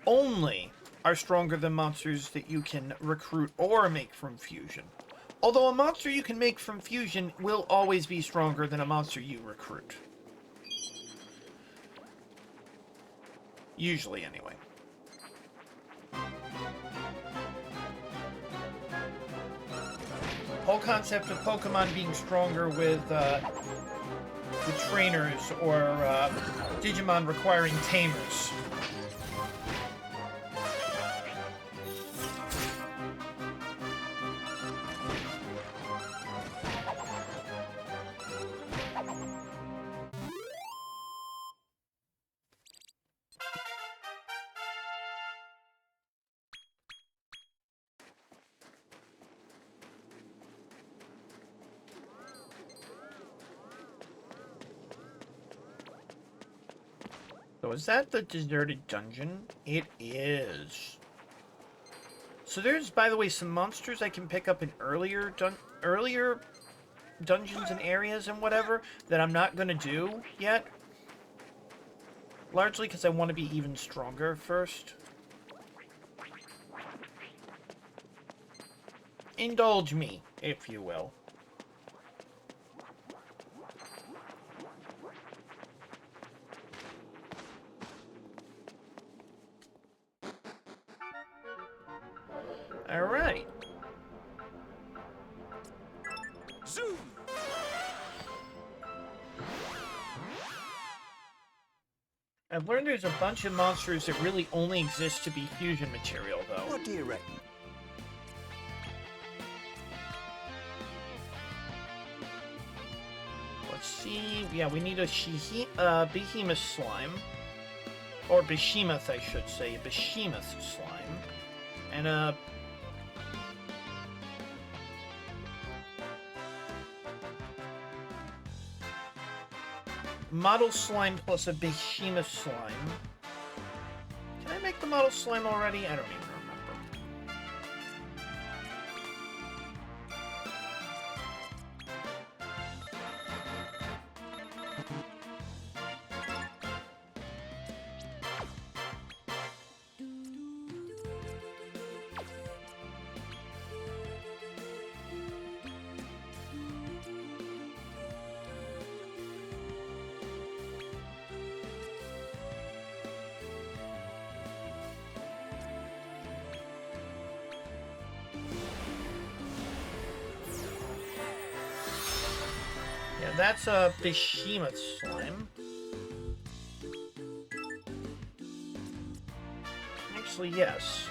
only are stronger than monsters that you can recruit or make from fusion. Although a monster you can make from fusion will always be stronger than a monster you recruit. Usually, anyway. Whole concept of Pokemon being stronger with trainers or Digimon requiring tamers. So is that the deserted dungeon? It is. So there's, by the way, some monsters I can pick up in earlier dungeons and areas and whatever that I'm not going to do yet. Largely because I want to be even stronger first. Indulge me, if you will. Alright. Zoom! I've learned there's a bunch of monsters that really only exist to be fusion material, though. What do you reckon? Let's see. Yeah, we need a behemoth slime. Or behemoth, I should say. A behemoth slime. And a... model slime plus a behemoth slime. Can I make the model slime already? I don't even remember. Yeah, that's a behemoth slime. Actually, yes.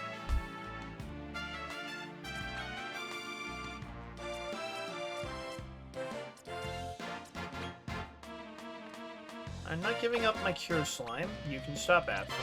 I'm not giving up my cure slime. You can stop asking.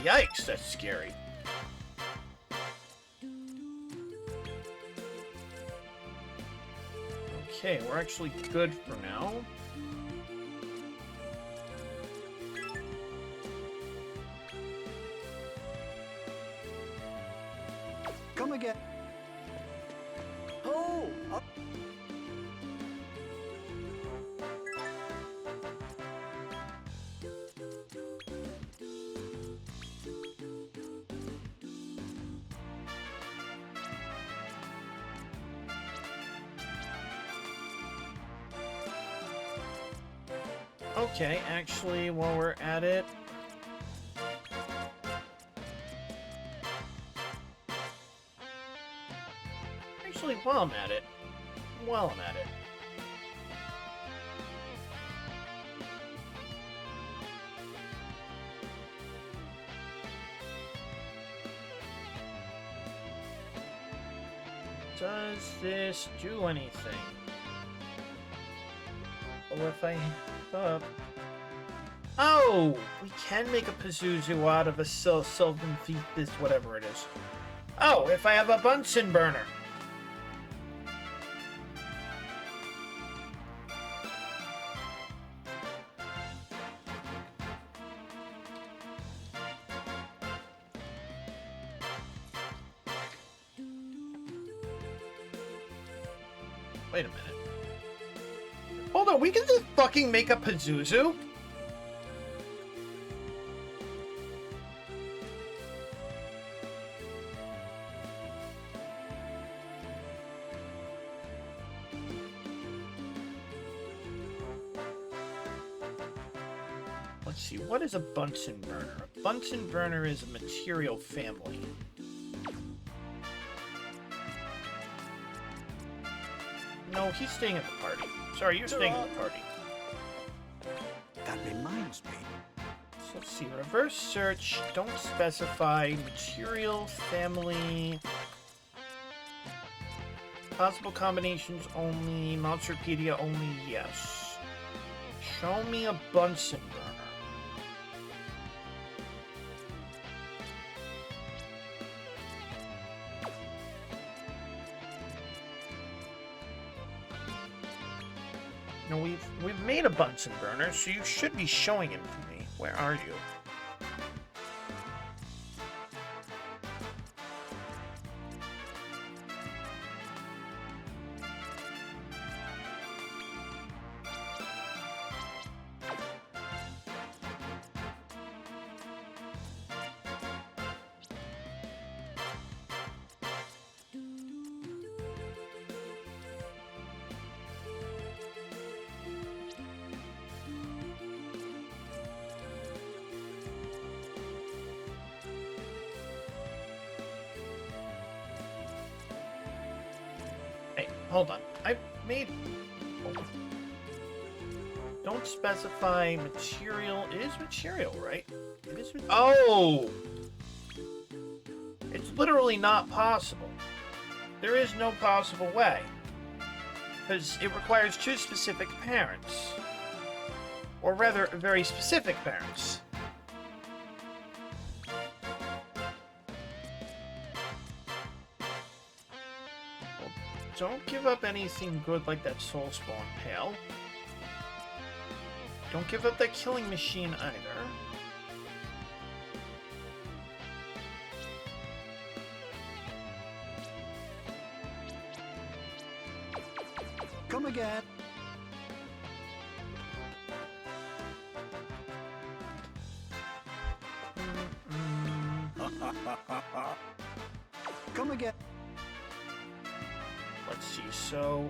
Yikes, that's scary. Okay, we're actually good for now. Come again. Oh! Up. Okay, actually, while we're at it... Actually, while I'm at it... Does this do anything? Or if I... Oh! We can make a Pazuzu out of a Sylvan Fetus, whatever it is. Oh, if I have a Bunsen burner. Wait a minute. Hold on, we can just fucking make a Pazuzu? Let's see, what is a Bunsen burner? A Bunsen burner is a material family. No, he's staying at the party. Sorry, you're staying at the party. That reminds me. So let's see, reverse search, don't specify, material, family, possible combinations only, Monsterpedia only, yes. Show me a Bunsen burner. No, we've made a Bunsen burner, so you should be showing it to me. Where are you? Hey, hold on. I made... Don't specify material. It is material, right? It is... Oh! It's literally not possible. There is no possible way. Because it requires two specific parents. Or rather, very specific parents. Don't give up anything good like that Soul Spawn Pail. Don't give up that Killing Machine either. Come again. Come again. Let's see, so...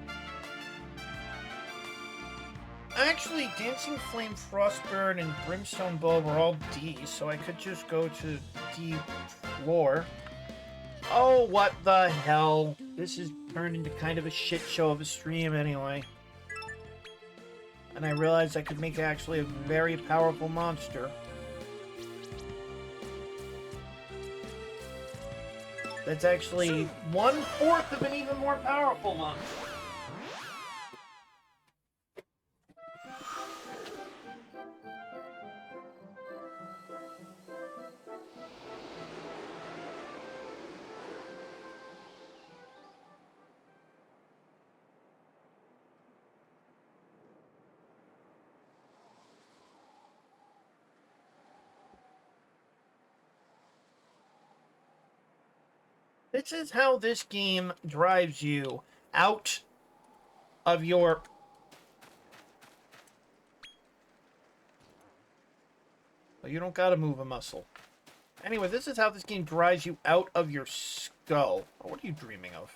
Actually, Dancing Flame, Frostburn, and Brimstone Bulb are all D, so I could just go to D floor. Oh, what the hell? This has turned into kind of a shit show of a stream anyway. And I realized I could make actually a very powerful monster. That's actually 1/4 of an even more powerful monster. This is how this game drives you out of your... Well, you don't gotta move a muscle. Anyway, this is how this game drives you out of your skull. Oh, what are you dreaming of?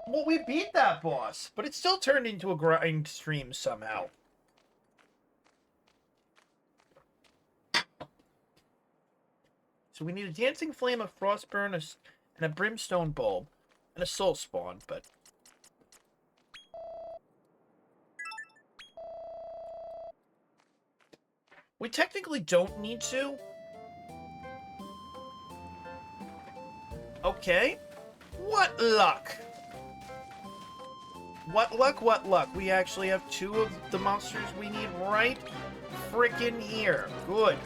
Well, we beat that boss, but it still turned into a grind stream somehow. So we need a Dancing Flame, a Frostburn, and a Brimstone Bulb, and a Soul Spawn, but... We technically don't need to. Okay. What luck? What luck, what luck? We actually have 2 of the monsters we need right frickin' here. Good.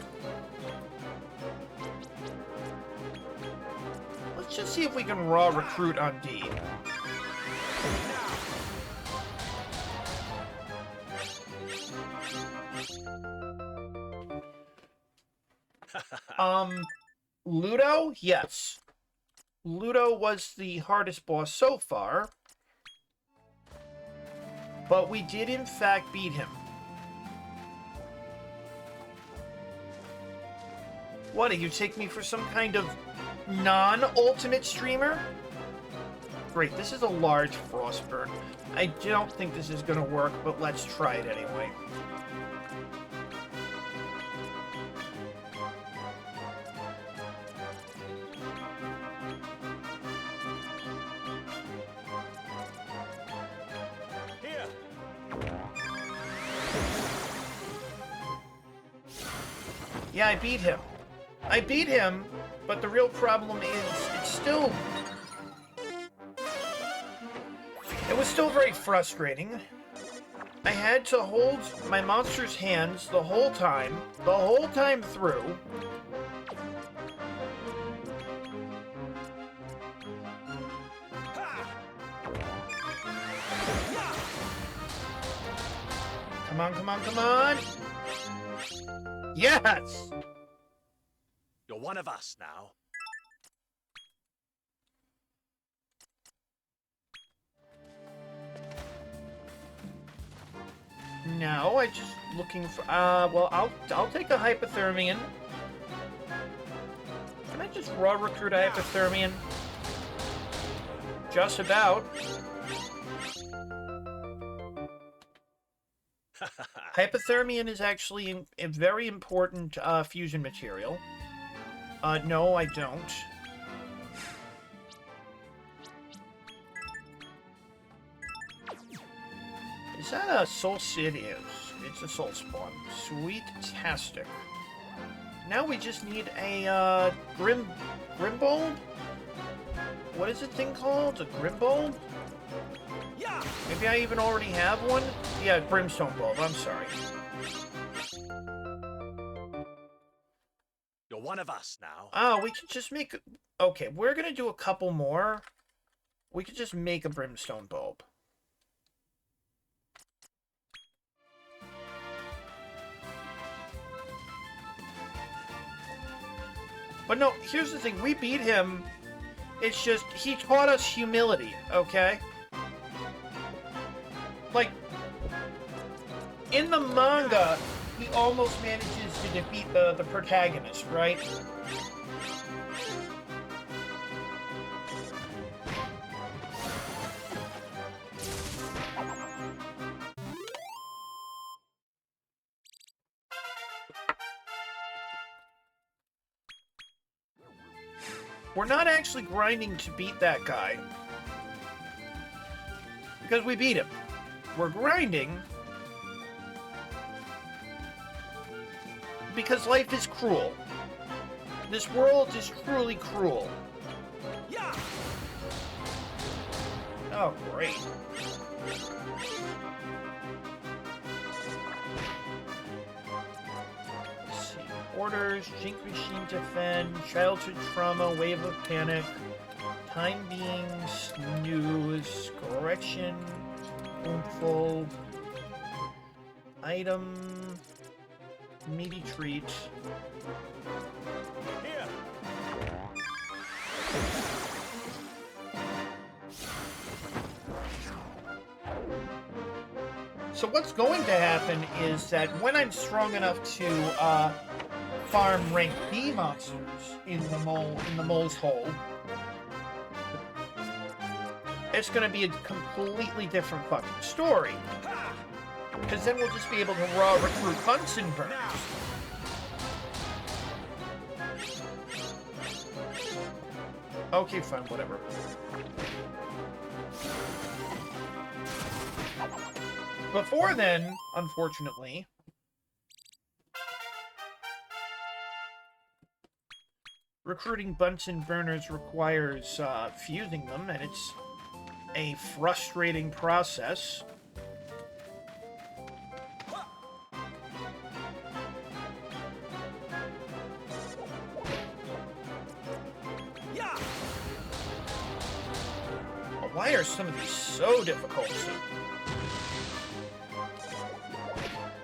Let's just see if we can raw recruit on D. Ludo? Yes. Ludo was the hardest boss so far. But we did in fact beat him. What, do you take me for some kind of non-ultimate streamer? Great, this is a large Frostburn. I don't think this is gonna work, but let's try it anyway. Yeah, I beat him. I beat him, but the real problem is it's still... It was still very frustrating. I had to hold my monster's hands the whole time through. Come on, come on, come on! Yes! You're one of us now. No, I just looking for, well, I'll take a Hypothermian. Can I just raw recruit a Hypothermian? Just about. Hypothermian is actually a very important fusion material. No, I don't. Is that a soul? It is. It's a soul spawn. Sweet-tastic. Now we just need a Grimbulb? What is the thing called? A Grimbulb? Yeah. Maybe I even already have one? Yeah, Brimstone Bulb, I'm sorry. You're one of us now. Oh, we could just make... Okay, we're gonna do a couple more. We could just make a Brimstone Bulb. But no, here's the thing. We beat him. It's just, he taught us humility, okay? Like, in the manga, he almost manages to defeat the protagonist, right? We're not actually grinding to beat that guy. Because we beat him. We're grinding because life is cruel. This world is truly cruel. Yeah. Oh, great. Let's see. Orders, Jink Machine Defend, Childhood Trauma, Wave of Panic, Time Being, Snooze, Correction, Full, Item, Meaty Treat. Here. So what's going to happen is that when I'm strong enough to farm rank B monsters in the mole's hole, it's going to be a completely different fucking story. Because then we'll just be able to raw recruit Bunsen Burns. Okay, fine, whatever. Before then, unfortunately, recruiting Bunsen burners requires fusing them, and it's a frustrating process. Yeah! Why are some of these so difficult?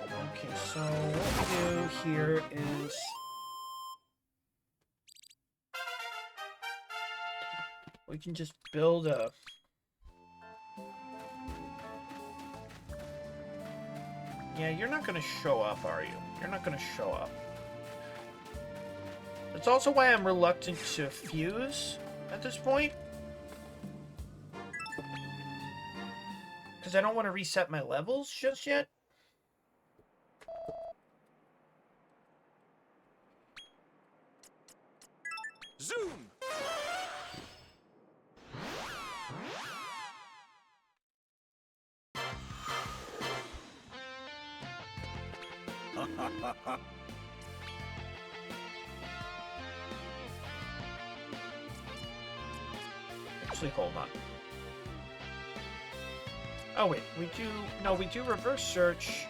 Okay, so what we do here is... we can just build a... yeah, you're not going to show up, are you? You're not going to show up. That's also why I'm reluctant to fuse at this point. Because I don't want to reset my levels just yet. Zoom! Actually, hold on. Oh wait, we do... no, we do reverse search.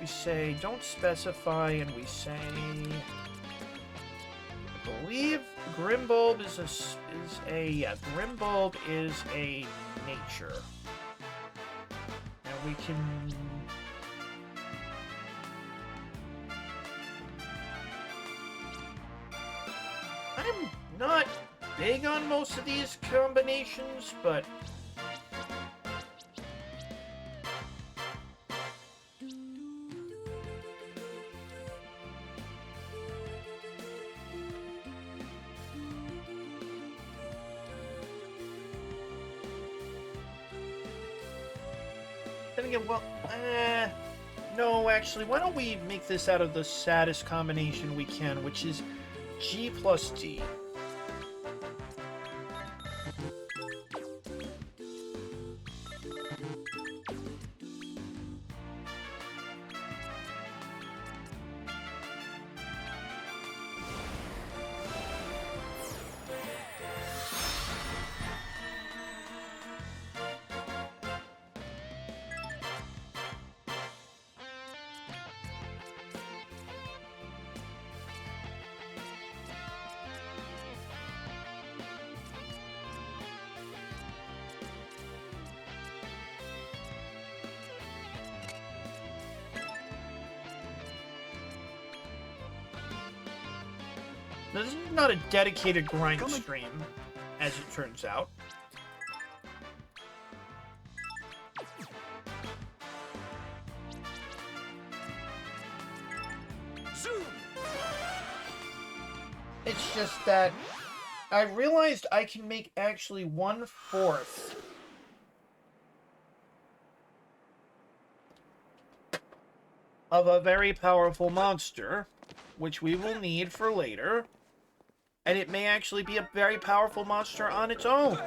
We say don't specify, and we say... I believe Grimbulb is a yeah, Grimbulb is a nature. And we can... I'm not big on most of these combinations, but... then again, well, no, actually, why don't we make this out of the saddest combination we can, which is G plus D. This is not a dedicated grind stream, as it turns out. Zoom! It's just that I realized I can make actually 1/4 of a very powerful monster, which we will need for later. And it may actually be a very powerful monster on its own.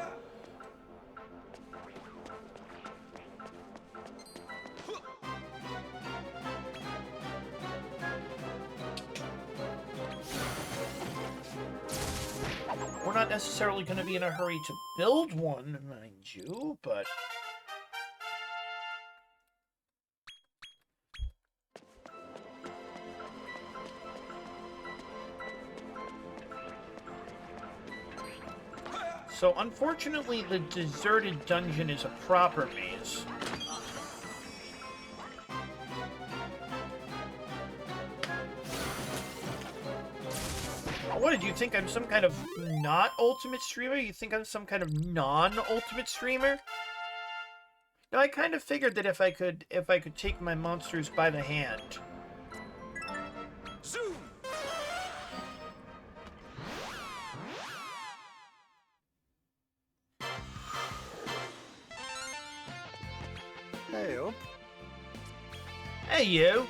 We're not necessarily going to be in a hurry to build one, mind you, but... so, unfortunately, the deserted dungeon is a proper maze. What did you think? I'm some kind of not ultimate streamer? You think I'm some kind of non-ultimate streamer? No, I kind of figured that if I could take my monsters by the hand. Zoom! Hey up. Hey, you!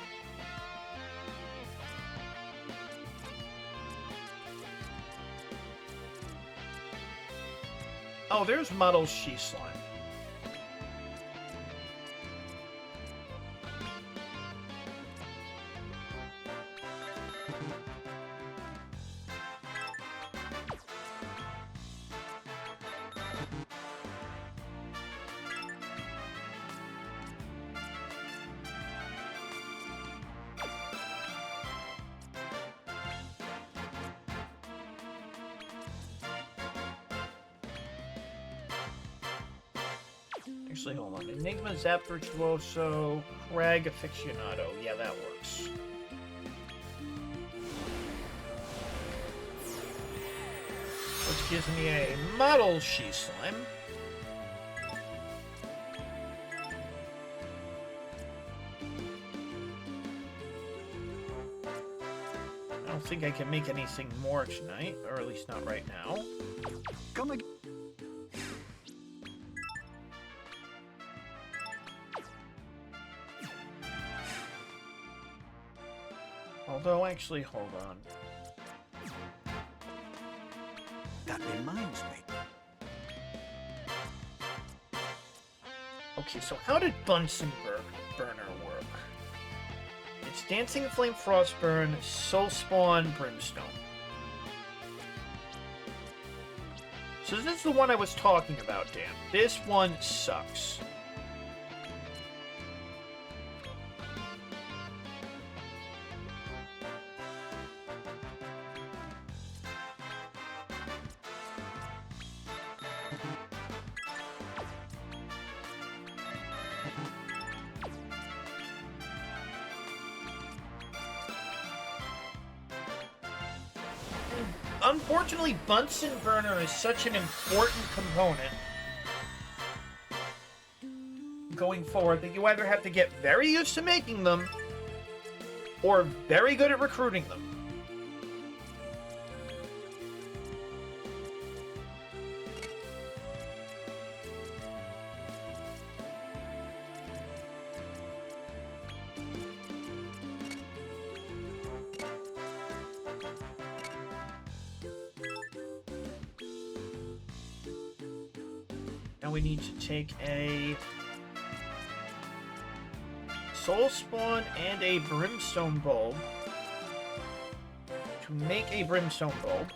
Oh, there's Muddle's She-Slime. Actually, hold on. Enigma, Zap Virtuoso, Crag Aficionado. Yeah, that works. Which gives me a Model She-Slime. I don't think I can make anything more tonight, or at least not right now. Come again. Although, actually, hold on. That reminds me. Okay, so how did Bunsen Burner work? It's Dancing Flame Frostburn, Soulspawn, Brimstone. So this is the one I was talking about, Dan. This one sucks. Unfortunately, Bunsen Burner is such an important component going forward that you either have to get very used to making them or very good at recruiting them. Now we need to take a Soulspawn and a Brimstone Bulb to make a Brimstone Bulb.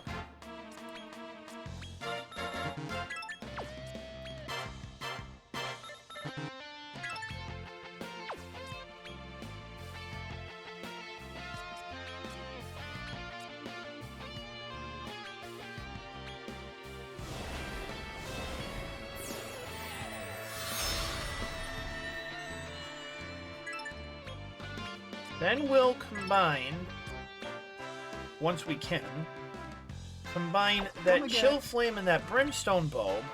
Then we'll combine, once we can, combine that Chill Flame and that Brimstone Bulb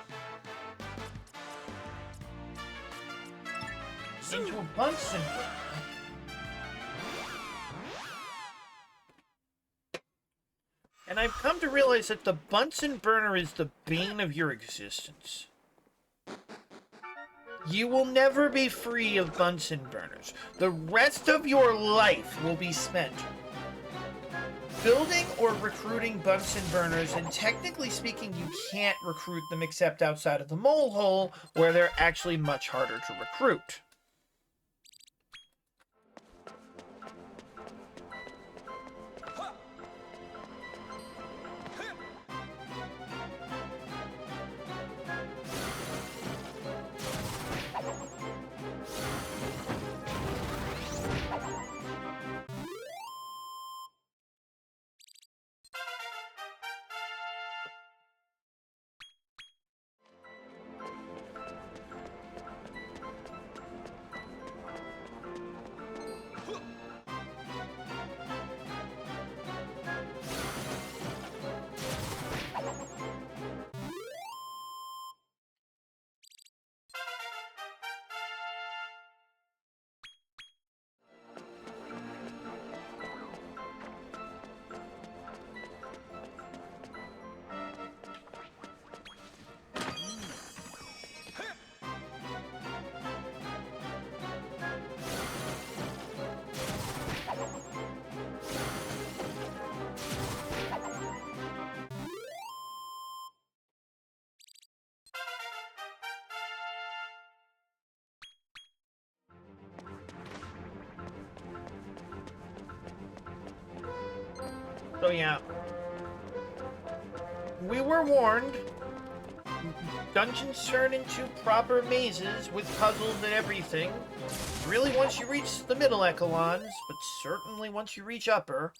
into a Bunsen Burner. And I've come to realize that the Bunsen Burner is the bane of your existence. You will never be free of Bunsen Burners. The rest of your life will be spent building or recruiting Bunsen Burners, and technically speaking, you can't recruit them except outside of the mole hole, where they're actually much harder to recruit. So yeah, we were warned. Dungeons turn into proper mazes with puzzles and everything. Really once you reach the middle echelons, but certainly once you reach upper.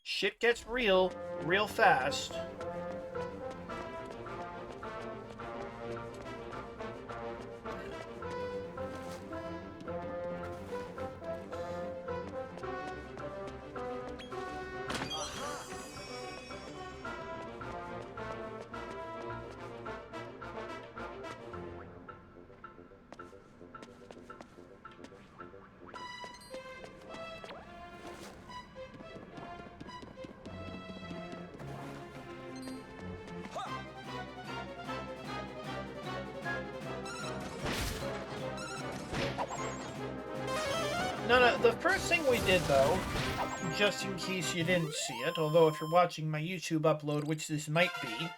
Shit gets real fast. No, the first thing we did, though, just in case you didn't see it, although if you're watching my YouTube upload, which this might be,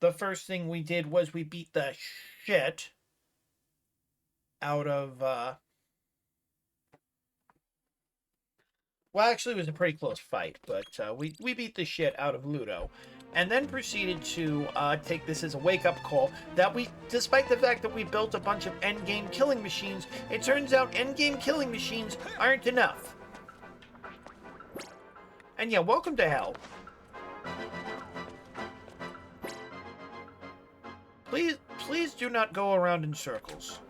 the first thing we did was we beat the shit out of, well, actually, it was a pretty close fight, but we beat the shit out of Ludo, and then proceeded to take this as a wake-up call that we, despite the fact that we built a bunch of endgame killing machines, it turns out endgame killing machines aren't enough. And yeah, welcome to hell. Please do not go around in circles.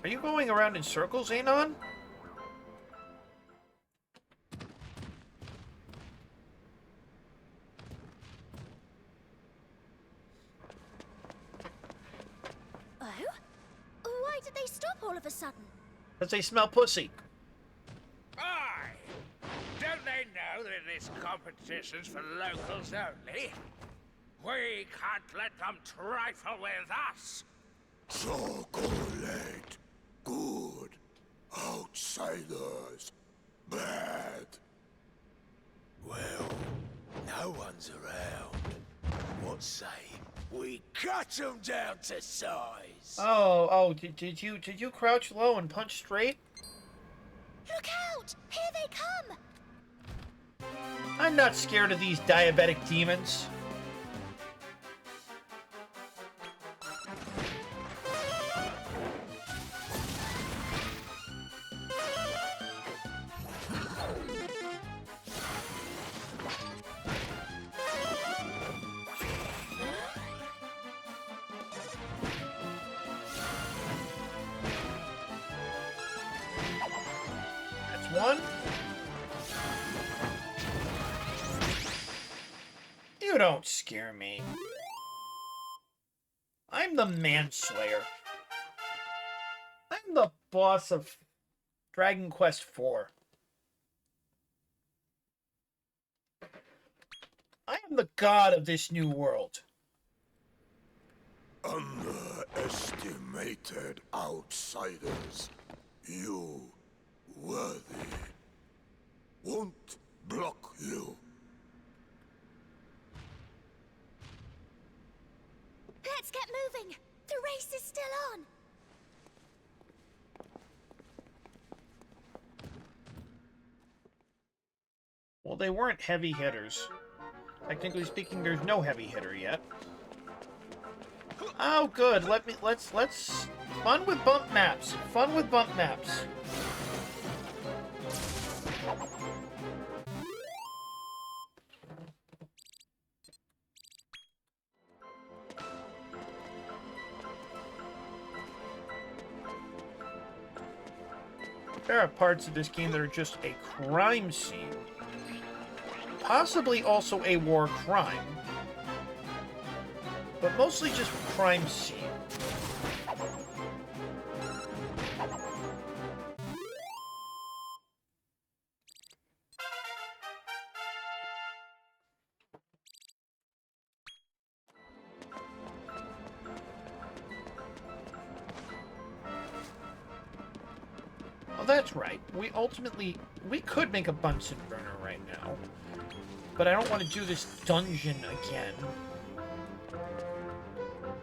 Are you going around in circles, Anon? Why did they stop all of a sudden? Because they smell pussy. Aye! Don't they know that this competition's for locals only? We can't let them trifle with us! Chocolate. Good. Outsiders. Bad. Well, no one's around. What say we cut them down to size? Oh, did you crouch low and punch straight? Look out! Here they come! I'm not scared of these diabetic demons. One. You don't scare me. I'm the Manslayer. I'm the boss of Dragon Quest IV. I am the god of this new world. Underestimated outsiders. You worthy. Won't block you. Let's get moving! The race is still on! Well, they weren't heavy hitters. Technically speaking, there's no heavy hitter yet. Oh, good. Let's fun with bump maps. Fun with bump maps. There are parts of this game that are just a crime scene. Possibly also a war crime. But mostly just crime scene. Oh, that's right. We could make a Bunsen burner right now. But I don't want to do this dungeon again.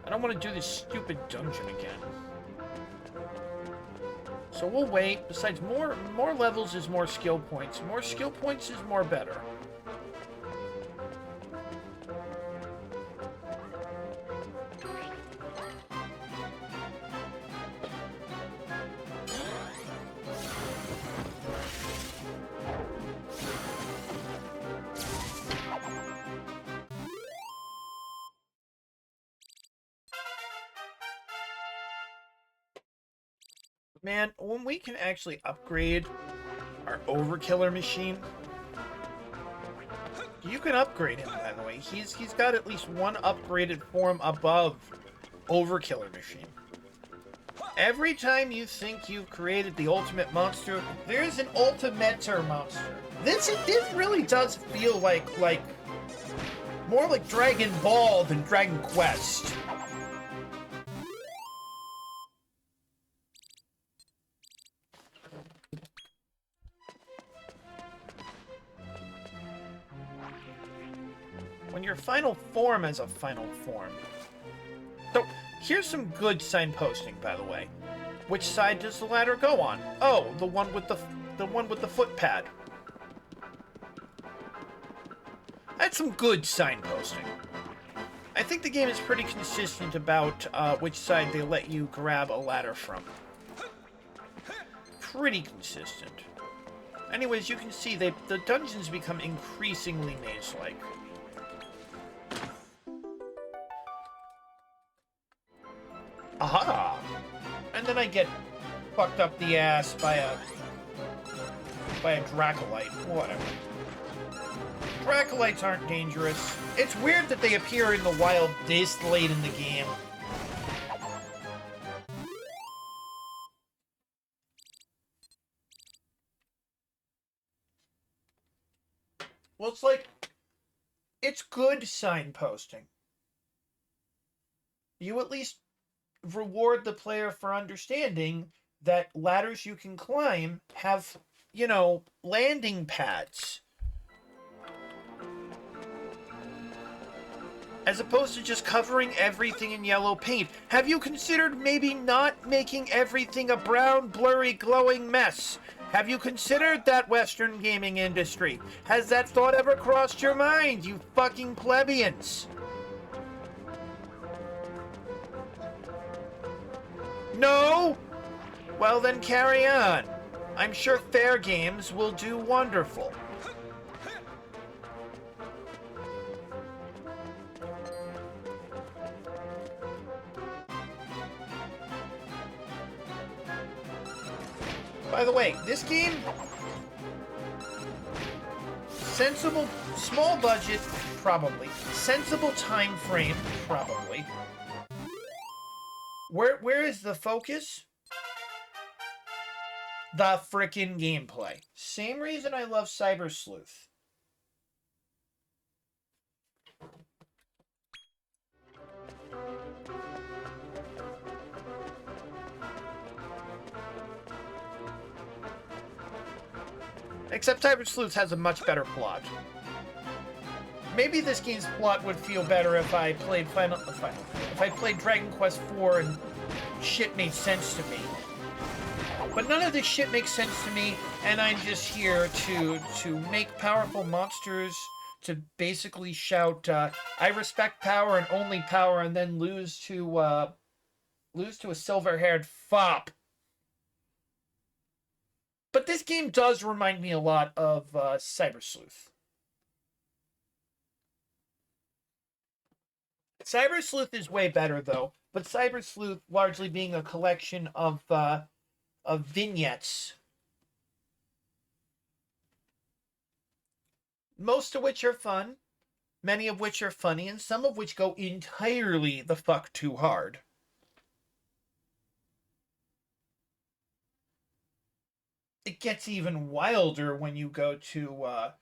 I don't want to do this stupid dungeon again. So we'll wait. Besides, more levels is more skill points. More skill points is more better. Man, when we can actually upgrade our Overkiller machine, you can upgrade him, by the way. He's got at least one upgraded form above Overkiller machine. Every time you think you've created the ultimate monster, there's an Ultimator monster. This really does feel like more like Dragon Ball than Dragon Quest. When your final form has a final form. So, here's some good signposting, by the way. Which side does the ladder go on? Oh, the one with the footpad. That's some good signposting. I think the game is pretty consistent about which side they let you grab a ladder from. Pretty consistent. Anyways, you can see the dungeons become increasingly maze-like. Aha! And then I get fucked up the ass by a Dracolite. Whatever. Dracolites aren't dangerous. It's weird that they appear in the wild this late in the game. Well, it's like, it's good signposting. You at least reward the player for understanding that ladders you can climb have, you know, landing pads. As opposed to just covering everything in yellow paint. Have you considered maybe not making everything a brown, blurry, glowing mess? Have you considered that Western gaming industry? Has that thought ever crossed your mind, you fucking plebeians? No? Well then carry on. I'm sure Fair Games will do wonderful. By the way, this game, sensible, small budget, probably. Sensible time frame, probably. Where is the focus? The frickin' gameplay. Same reason I love Cyber Sleuth. Except Cyber Sleuth has a much better plot. Maybe this game's plot would feel better if I played if I played Dragon Quest IV and shit made sense to me. But none of this shit makes sense to me, and I'm just here to make powerful monsters, to basically shout, I respect power and only power, and then lose to a silver-haired fop. But this game does remind me a lot of Cyber Sleuth. Cyber Sleuth is way better, though. But Cyber Sleuth largely being a collection of vignettes. Most of which are fun, many of which are funny, and some of which go entirely the fuck too hard. It gets even wilder when you go to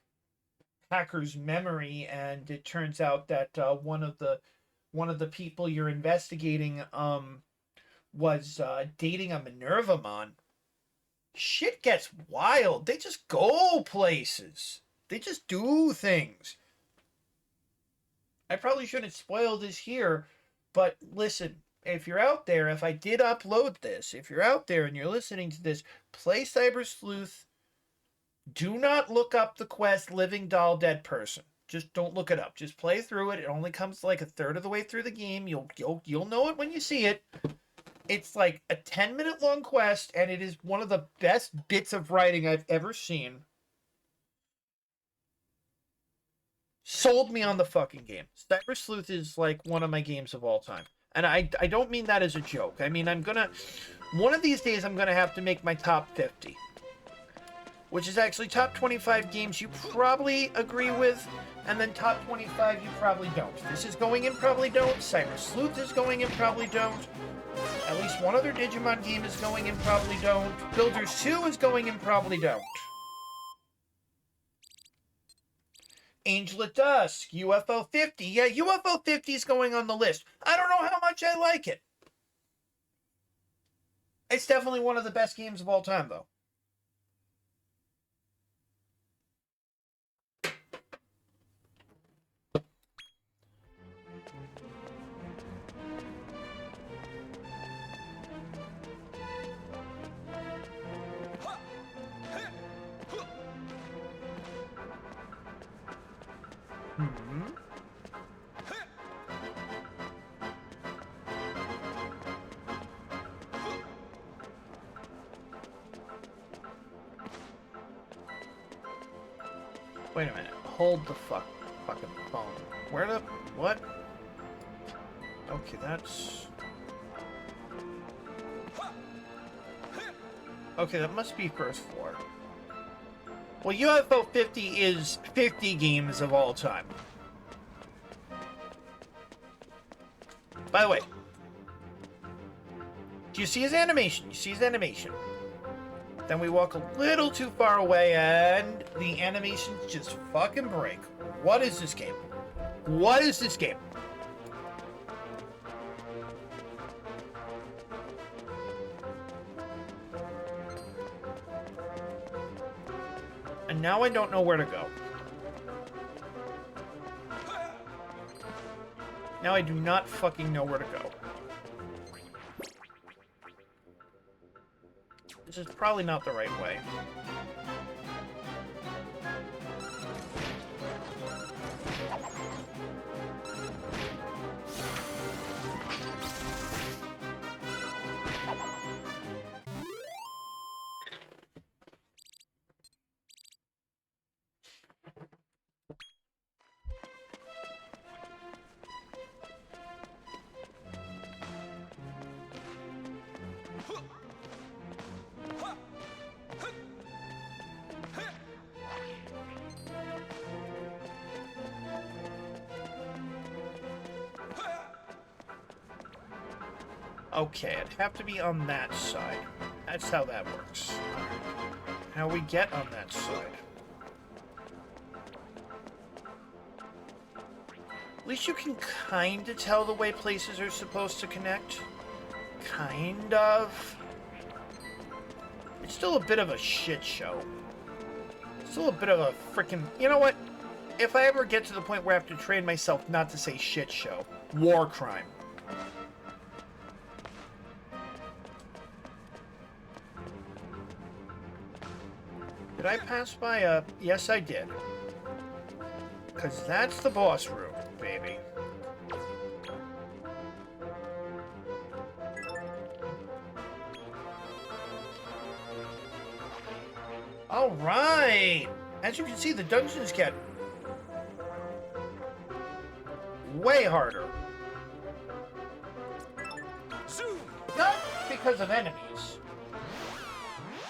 Hacker's Memory, and it turns out that one of the people you're investigating was dating a Minervamon. Shit gets wild. They just go places. They just do things. I probably shouldn't spoil this here, but listen, if you're out there, if I did upload this, if you're out there and you're listening to this, play Cyber Sleuth. Do not look up the quest Living Doll Dead Person. Just don't look it up. Just play through it. It only comes like a third of the way through the game. You'll know it when you see it. It's like a 10-minute long quest, and it is one of the best bits of writing I've ever seen. Sold me on the fucking game. Cyber Sleuth is like one of my games of all time. And I don't mean that as a joke. I mean, one of these days I'm gonna have to make my top 50. Which is actually top 25 games you probably agree with, and then top 25 you probably don't. This is going in probably don't. Cyber Sleuth is going in probably don't. At least one other Digimon game is going in probably don't. Builders 2 is going in probably don't. Angel at Dusk, UFO 50. Yeah, UFO 50 is going on the list. I don't know how much I like it. It's definitely one of the best games of all time, though. Hmm. Wait a minute. Hold the fucking phone. Where the what? Okay, that's okay. That must be first floor. Well, UFO 50 is 50 games of all time. By the way, do you see his animation? You see his animation. Then we walk a little too far away and the animations just fucking break. What is this game? What is this game? And now I don't know where to go. Now I do not fucking know where to go. This is probably not the right way. Okay, it'd have to be on that side. That's how that works. How we get on that side. At least you can kind of tell the way places are supposed to connect. Kind of. It's still a bit of a shit show. Still a bit of a freaking... You know what? If I ever get to the point where I have to train myself not to say shit show, war crime. Did I pass by a... Yes, I did. Because that's the boss room, baby. Alright! As you can see, the dungeons get... way harder. Not because of enemies.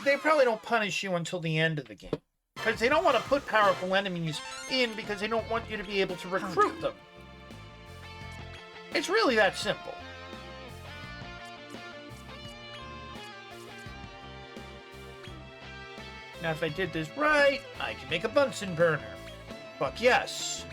They probably don't punish you until the end of the game. Because they don't want to put powerful enemies in because they don't want you to be able to recruit them. It's really that simple. Now if I did this right, I can make a Bunsen burner. Fuck yes.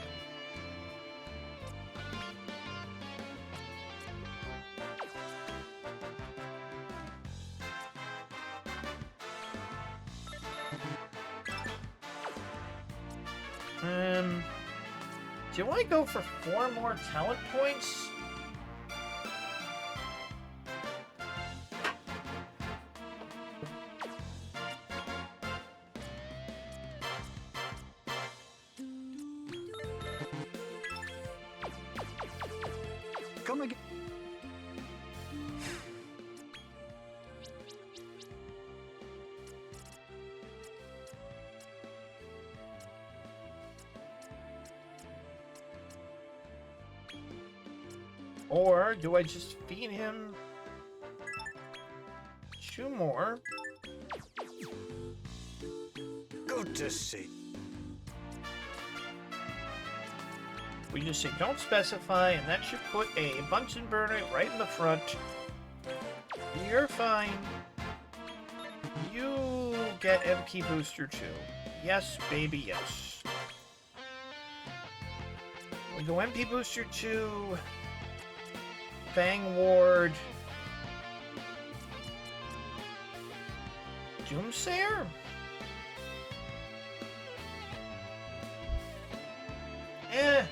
Do I go for 4 more talent points? Come again. Or do I just feed him 2 more? Good to see. We just say don't specify, and that should put a Bunsen burner right in the front. You're fine. You get MP Booster 2. Yes, baby, yes. We go MP Booster 2. Fang Ward. Doomsayer? Eh.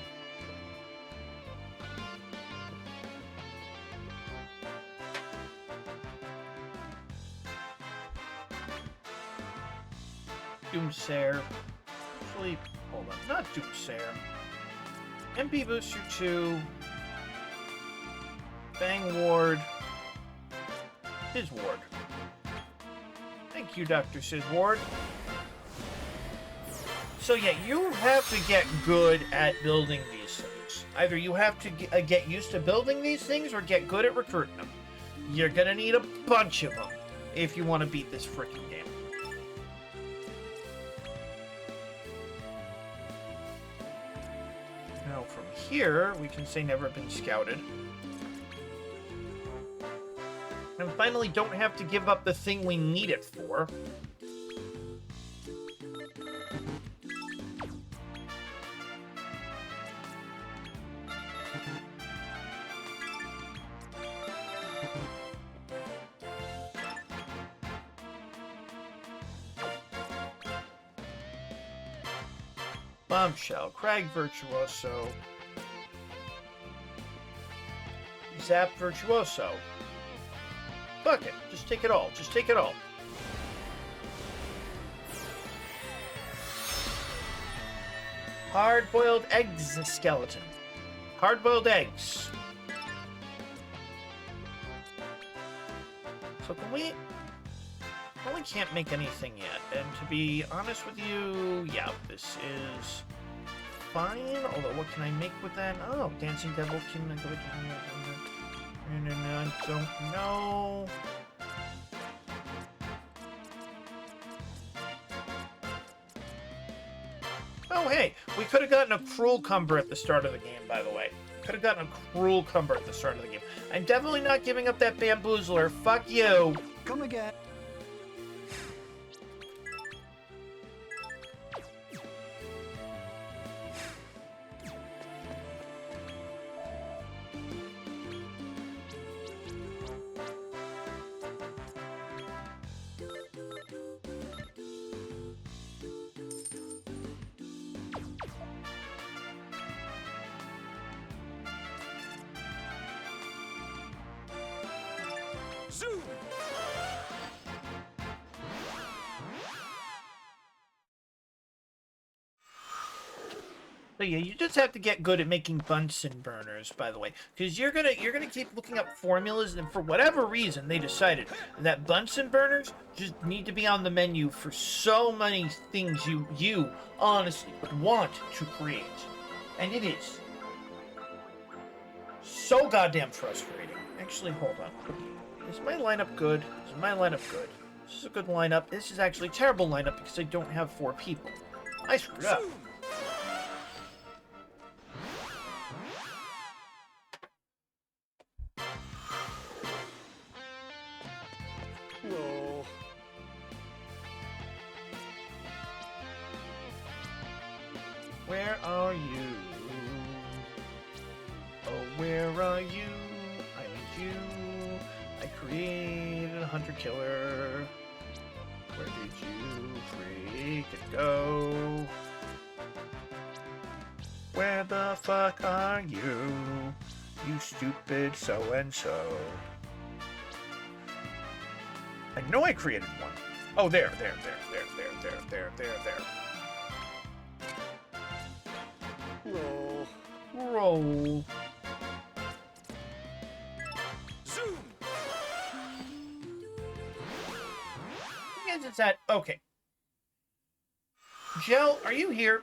Doomsayer. Actually, hold on. Not Doomsayer. MP Booster 2. Bang Ward. His Ward. Thank you, Dr. Sid Ward. So yeah, you have to get good at building these things. Either you have to get used to building these things or get good at recruiting them. You're gonna need a bunch of them if you want to beat this freaking game. Now from here, we can say never been scouted. And finally don't have to give up the thing we need it for. Bombshell, Crag Virtuoso, Zap Virtuoso. Fuck it, just take it all, just take it all. Hard-boiled eggs skeleton. Hard-boiled eggs. So can we... Well, we can't make anything yet, and to be honest with you, yeah, this is fine. Although, what can I make with that? Oh, Dancing Devil can go with... I don't know. Oh, hey, we could have gotten a Cruel Cumber at the start of the game, by the way. Could have gotten a Cruel Cumber at the start of the game. I'm definitely not giving up that Bamboozler. Fuck you. Come again. Zoom! So yeah, you just have to get good at making Bunsen burners, by the way, because you're gonna keep looking up formulas, and for whatever reason, they decided that Bunsen burners just need to be on the menu for so many things you honestly would want to create, and it is so goddamn frustrating. Actually, hold on. Is my lineup good? Is my lineup good? This is a good lineup. This is actually a terrible lineup because I don't have 4 people. I screwed up. No. Where are you? Oh, where are you? I need you. I created a hunter-killer. Where did you freaking go? Where the fuck are you? You stupid so-and-so. I know I created one. Oh, there. No. Roll. Zoom! Yes, it's that. Okay. Gel, are you here?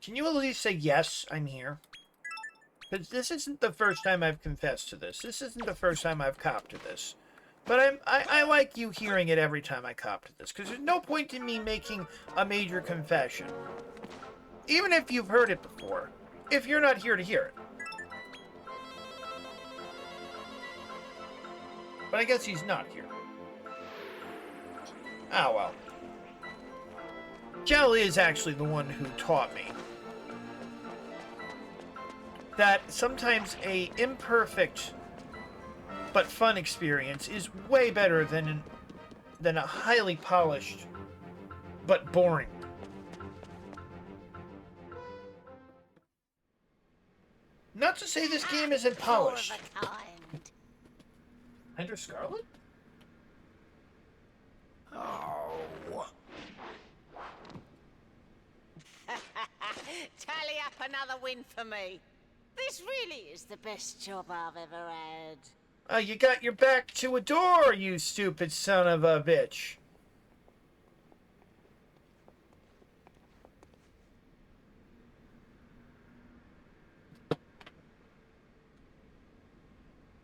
Can you at least say yes, I'm here? Because this isn't the first time I've confessed to this. This isn't the first time I've copped to this. But I like you hearing it every time I cop to this, because there's no point in me making a major confession. Even if you've heard it before, if you're not here to hear it. But I guess he's not here. Oh well. Gel is actually the one who taught me that sometimes a imperfect but fun experience is way better than a highly polished but boring. Not to say this game isn't polished. Ender Scarlet? Oh. tally up another win for me. This really is the best job I've ever had. You got your back to a door, you stupid son of a bitch.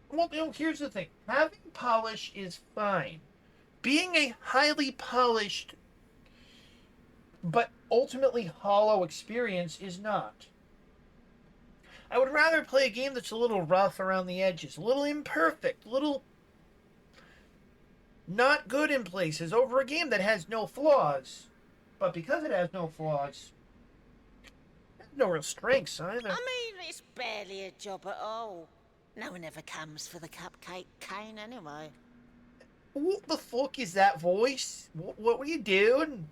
Well, you know, here's the thing. Having polish is fine. Being a highly polished but ultimately hollow experience is not. I would rather play a game that's a little rough around the edges, a little imperfect, a little not good in places, over a game that has no flaws. But because it has no flaws, no real strengths either. I mean, it's barely a job at all. No one ever comes for the cupcake cane anyway. What the fuck is that voice? What were you doing?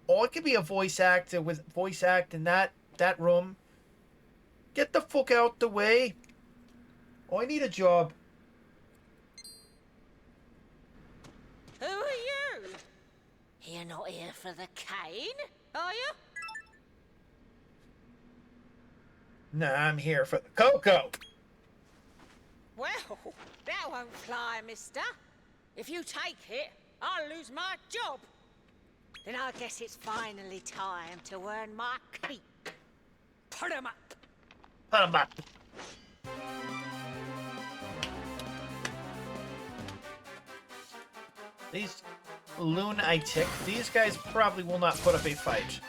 Oh, I could be a voice actor with voice act in that room. Get the fuck out the way. Oh, I need a job. Who are you? You're not here for the cane, are you? Nah, I'm here for the cocoa. Well, that won't fly, mister. If you take it, I'll lose my job. Then I guess it's finally time to earn my keep. Put 'em up. Put 'em up. These lunatic, these guys probably will not put up a fight.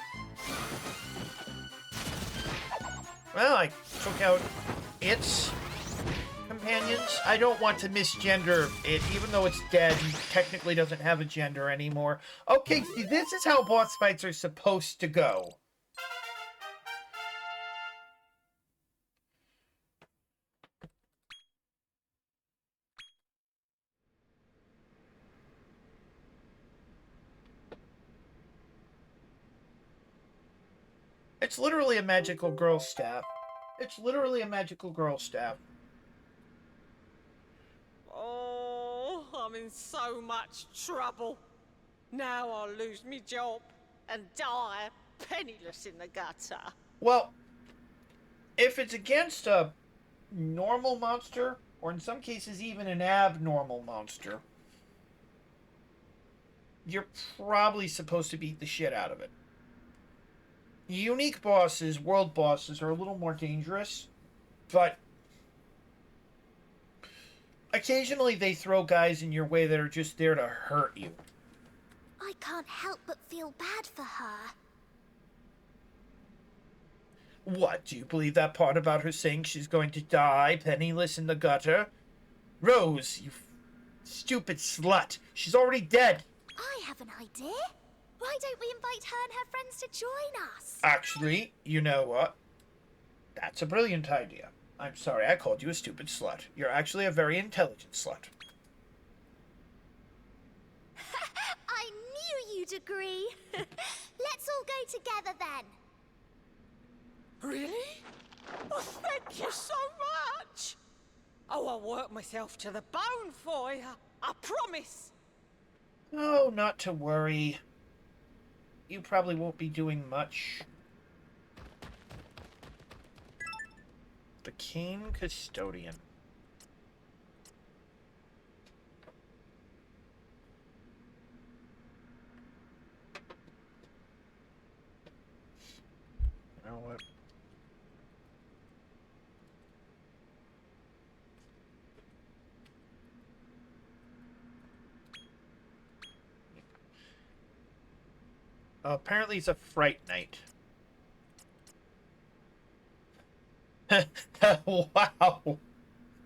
Well, I took out its companions. I don't want to misgender it, even though it's dead and technically doesn't have a gender anymore. Okay, see, this is how boss fights are supposed to go. It's literally a magical girl staff. It's literally a magical girl staff. Oh, I'm in so much trouble. Now I'll lose me job and die penniless in the gutter. Well, if it's against a normal monster, or in some cases even an abnormal monster, you're probably supposed to beat the shit out of it. Unique bosses, world bosses, are a little more dangerous, but occasionally they throw guys in your way that are just there to hurt you. I can't help but feel bad for her. What, do you believe that part about her saying she's going to die penniless in the gutter? Rose, you stupid slut. She's already dead. I have an idea. Why don't we invite her and her friends to join us? Actually, you know what? That's a brilliant idea. I'm sorry I called you a stupid slut. You're actually a very intelligent slut. I knew you'd agree. Let's all go together then. Really? Oh, thank you so much. Oh, I'll work myself to the bone for you. I promise. Oh, not to worry. You probably won't be doing much. The Cane Custodian. You know what? Oh, apparently it's a Fright Night. Wow.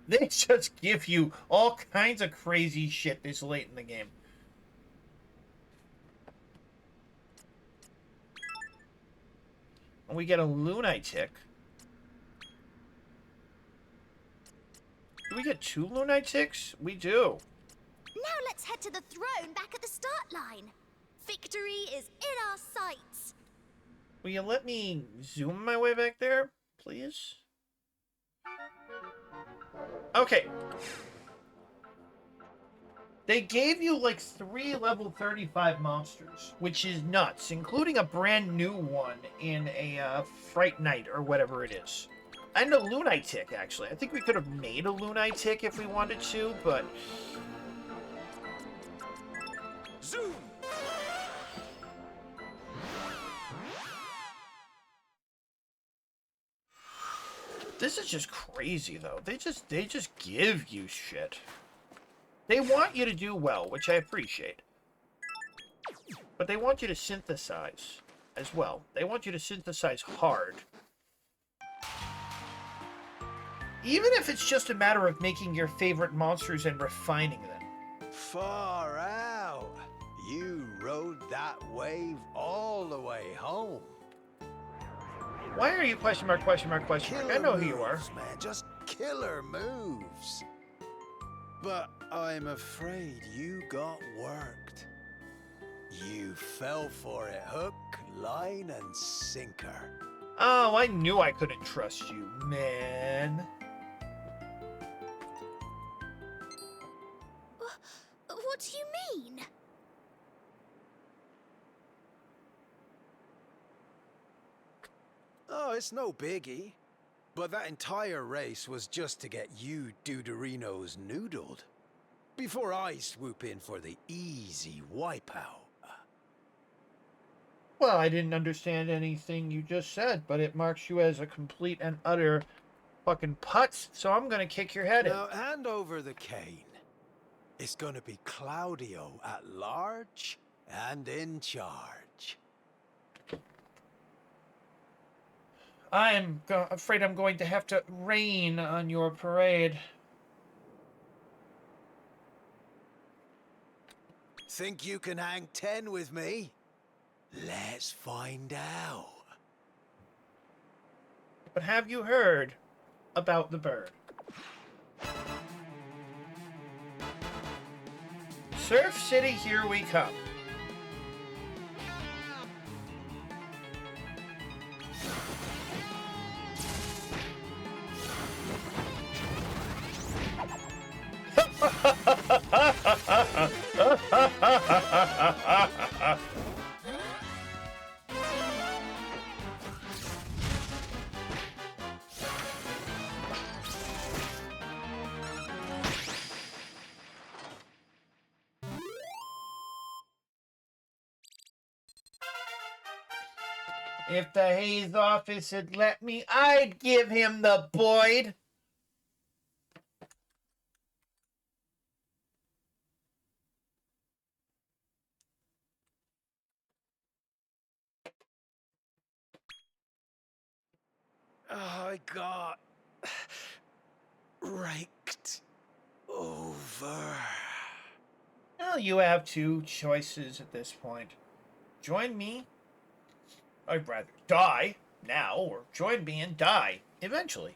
They just give you all kinds of crazy shit this late in the game. And we get a Lunatic. Do we get 2 Lunatics? We do. Now let's head to the throne back at the start line. Victory is in our sights. Will you let me zoom my way back there, please? Okay. They gave you like 3 level 35 monsters, which is nuts, including a brand new one in a Fright Night or whatever it is. And a Lunatic, actually. I think we could have made a Lunatic if we wanted to, but... Zoom! This is just crazy, though. They just give you shit. They want you to do well, which I appreciate. But they want you to synthesize as well. They want you to synthesize hard. Even if it's just a matter of making your favorite monsters and refining them. Far out. You rode that wave all the way home. Why are you question mark, question mark, question mark? I know who you are. Moves, man, just killer moves. But I'm afraid you got worked. You fell for it hook, line, and sinker. Oh, I knew I couldn't trust you, man. What do you mean? Oh, it's no biggie. But that entire race was just to get you Duderinos noodled. Before I swoop in for the easy wipeout. Well, I didn't understand anything you just said, but it marks you as a complete and utter fucking putz, so I'm gonna kick your head in. Now, hand over the cane. It's gonna be Claudio at large and in charge. I'm afraid I'm going to have to rain on your parade. Think you can hang 10 with me? Let's find out. But have you heard about the bird? Surf City, here we come. If the Hayes office had let me, I'd give him the Boyd. I got raked over. Well, you have two choices at this point. Join me. I'd rather die now, or join me and die eventually.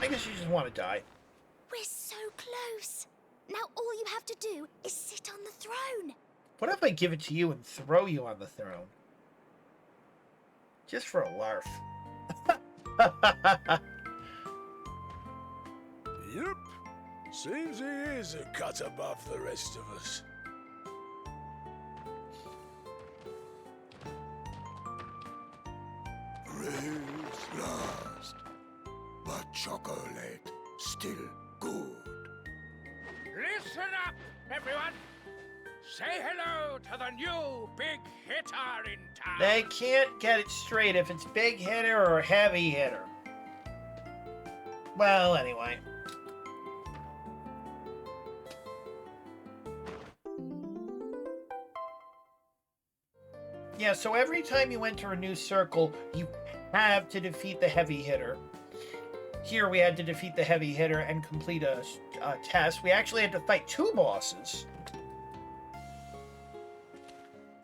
I guess you just want to die. We're so close. Now all you have to do is sit on the throne. What if I give it to you and throw you on the throne? Just for a larf. Yep. Seems he is a cut above the rest of us. Race last, but chocolate still good. Listen up, everyone! Say hello to the new big hitter in town! They can't get it straight if it's big hitter or heavy hitter. Well, anyway. Yeah, so every time you enter a new circle, you have to defeat the heavy hitter. Here we had to defeat the heavy hitter and complete a test. We actually had to fight 2 bosses.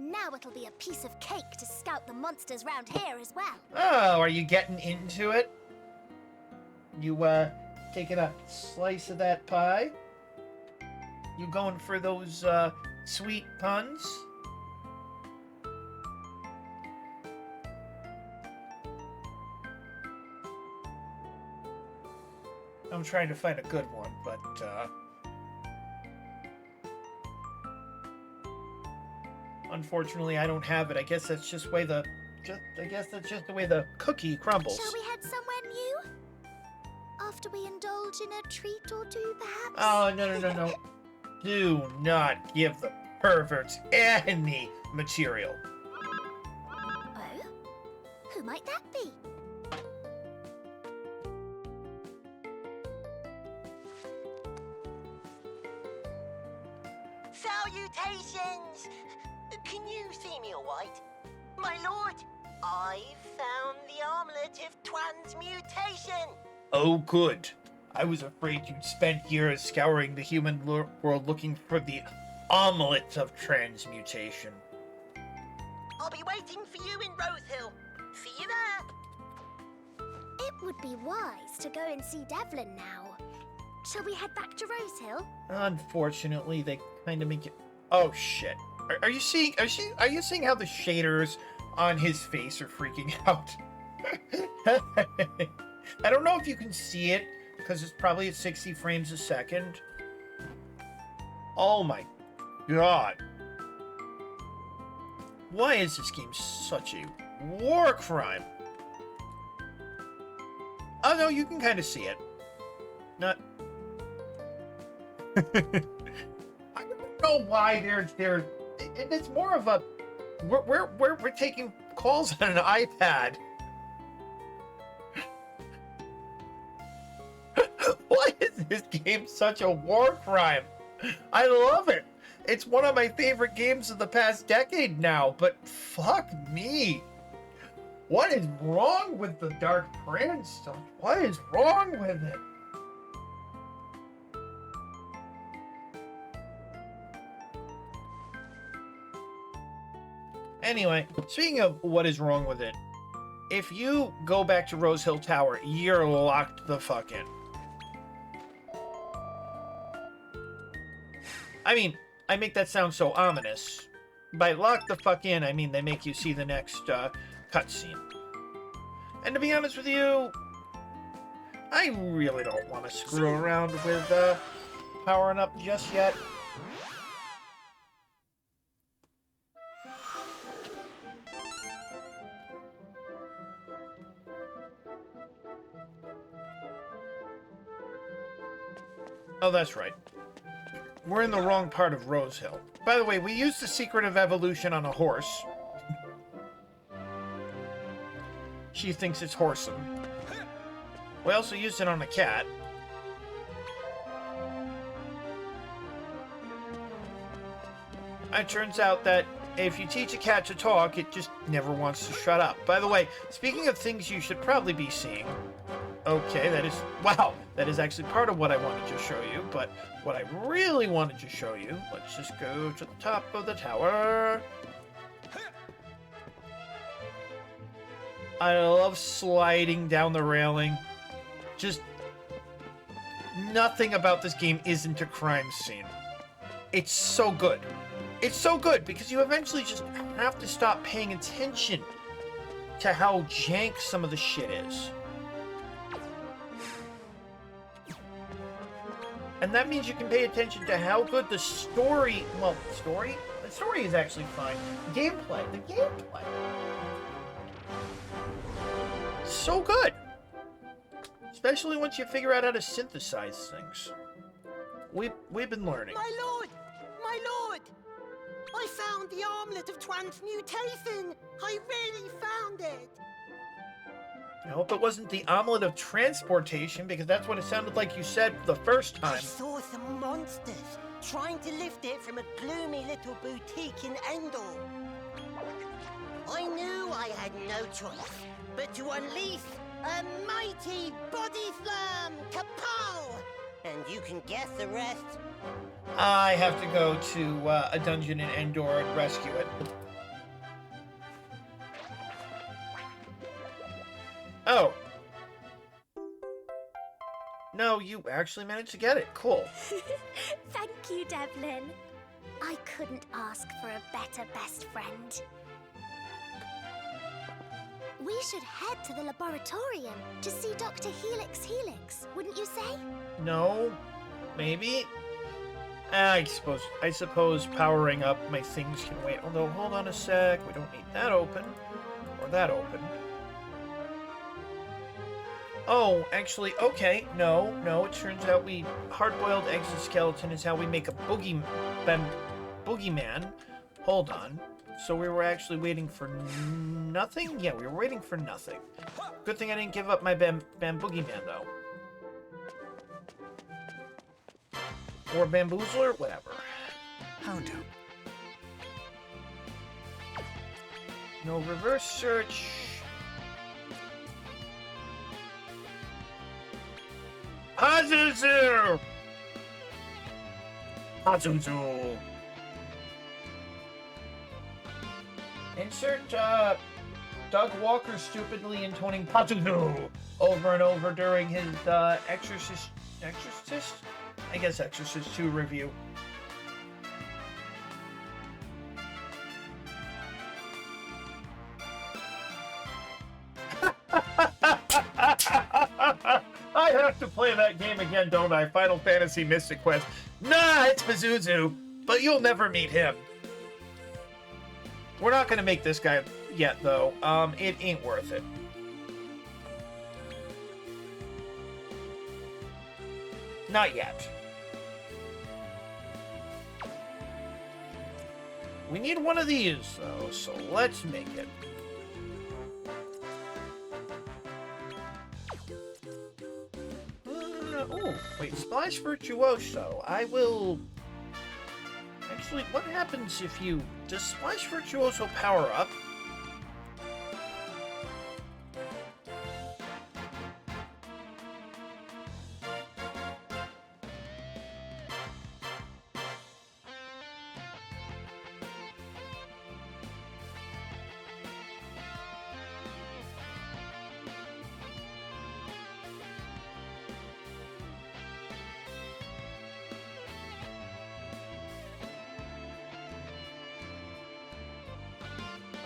Now it'll be a piece of cake to scout the monsters round here as well. Oh, are you getting into it? You, taking a slice of that pie? You going for those, sweet puns? I'm trying to find a good one, but, unfortunately, I don't have it. I guess that's just way the way the cookie crumbles. Shall we head somewhere new? After we indulge in a treat or two, perhaps? Oh, no. Do not give the perverts any material. Oh? Who might that be? Salutations! Can you see me all right? My lord, I've found the Armlet of Transmutation! Oh, good. I was afraid you'd spent years scouring the human world looking for the Omelet of Transmutation. I'll be waiting for you in Rosehill. See you there! It would be wise to go and see Devlin now. Shall we head back to Rosehill? Unfortunately, they kind of make it. Oh shit! Are you seeing? Are you seeing how the shaders on his face are freaking out? I don't know if you can see it because it's probably at 60 frames a second. Oh my god! Why is this game such a war crime? Oh no, you can kind of see it. Not. I don't know why they're. It's more of a. We're taking calls on an iPad. Why is this game such a war crime? I love it. It's one of my favorite games of the past decade now, but fuck me. What is wrong with the Dark Prince? What is wrong with it? Anyway, speaking of what is wrong with it, if you go back to Rosehill Tower, you're locked the fuck in. I mean, I make that sound so ominous. By lock the fuck in, I mean they make you see the next cutscene. And to be honest with you, I really don't want to screw around with powering up just yet. Oh, that's right. We're in the wrong part of Rosehill. By the way, we used the Secret of Evolution on a horse. She thinks it's wholesome. We also used it on a cat. It turns out that if you teach a cat to talk, it just never wants to shut up. By the way, speaking of things you should probably be seeing... Okay, wow, that is actually part of what I wanted to show you, but what I really wanted to show you, let's just go to the top of the tower. I love sliding down the railing. Just nothing about this game isn't a crime scene. It's so good. It's so good because you eventually just have to stop paying attention to how jank some of the shit is. And that means you can pay attention to how good the story... Well, story? The story is actually fine. Gameplay. The gameplay. So good. Especially once you figure out how to synthesize things. We've been learning. My lord! My lord! I found the Armlet of Transmutation! I really found it! I hope it wasn't the Omelet of Transportation, because that's what it sounded like you said the first I time. saw some monsters trying to lift it from a gloomy little boutique in Endor. I knew I had no choice but to unleash a mighty body slam! Kapow! And you can guess the rest. I have to go to a dungeon in Endor and rescue it. Oh. No, you actually managed to get it. Cool. Thank you, Devlin. I couldn't ask for a better best friend. We should head to the laboratorium to see Dr. Helix, wouldn't you say? No. Maybe. I suppose powering up my things can wait. Although, hold on a sec. We don't need that open. Or that open. Oh, actually, okay. No. It turns out hard-boiled exoskeleton is how we make a boogeyman. Hold on. So we were actually waiting for nothing? Yeah, we were waiting for nothing. Good thing I didn't give up my boogeyman, though. Or bamboozler, whatever. Hound. No reverse search. Pazuzu! Pazuzu! Insert, Doug Walker stupidly intoning Pazuzu over and over during his, Exorcist? I guess Exorcist 2 review. I have to play that game again, don't I? Final Fantasy Mystic Quest. Nah, it's Pazuzu, but you'll never meet him. We're not gonna make this guy yet, though. It ain't worth it. Not yet. We need one of these, though, so let's make it. Oh, wait, Splash Virtuoso. I will... Actually, what happens if you... Does Splash Virtuoso power up?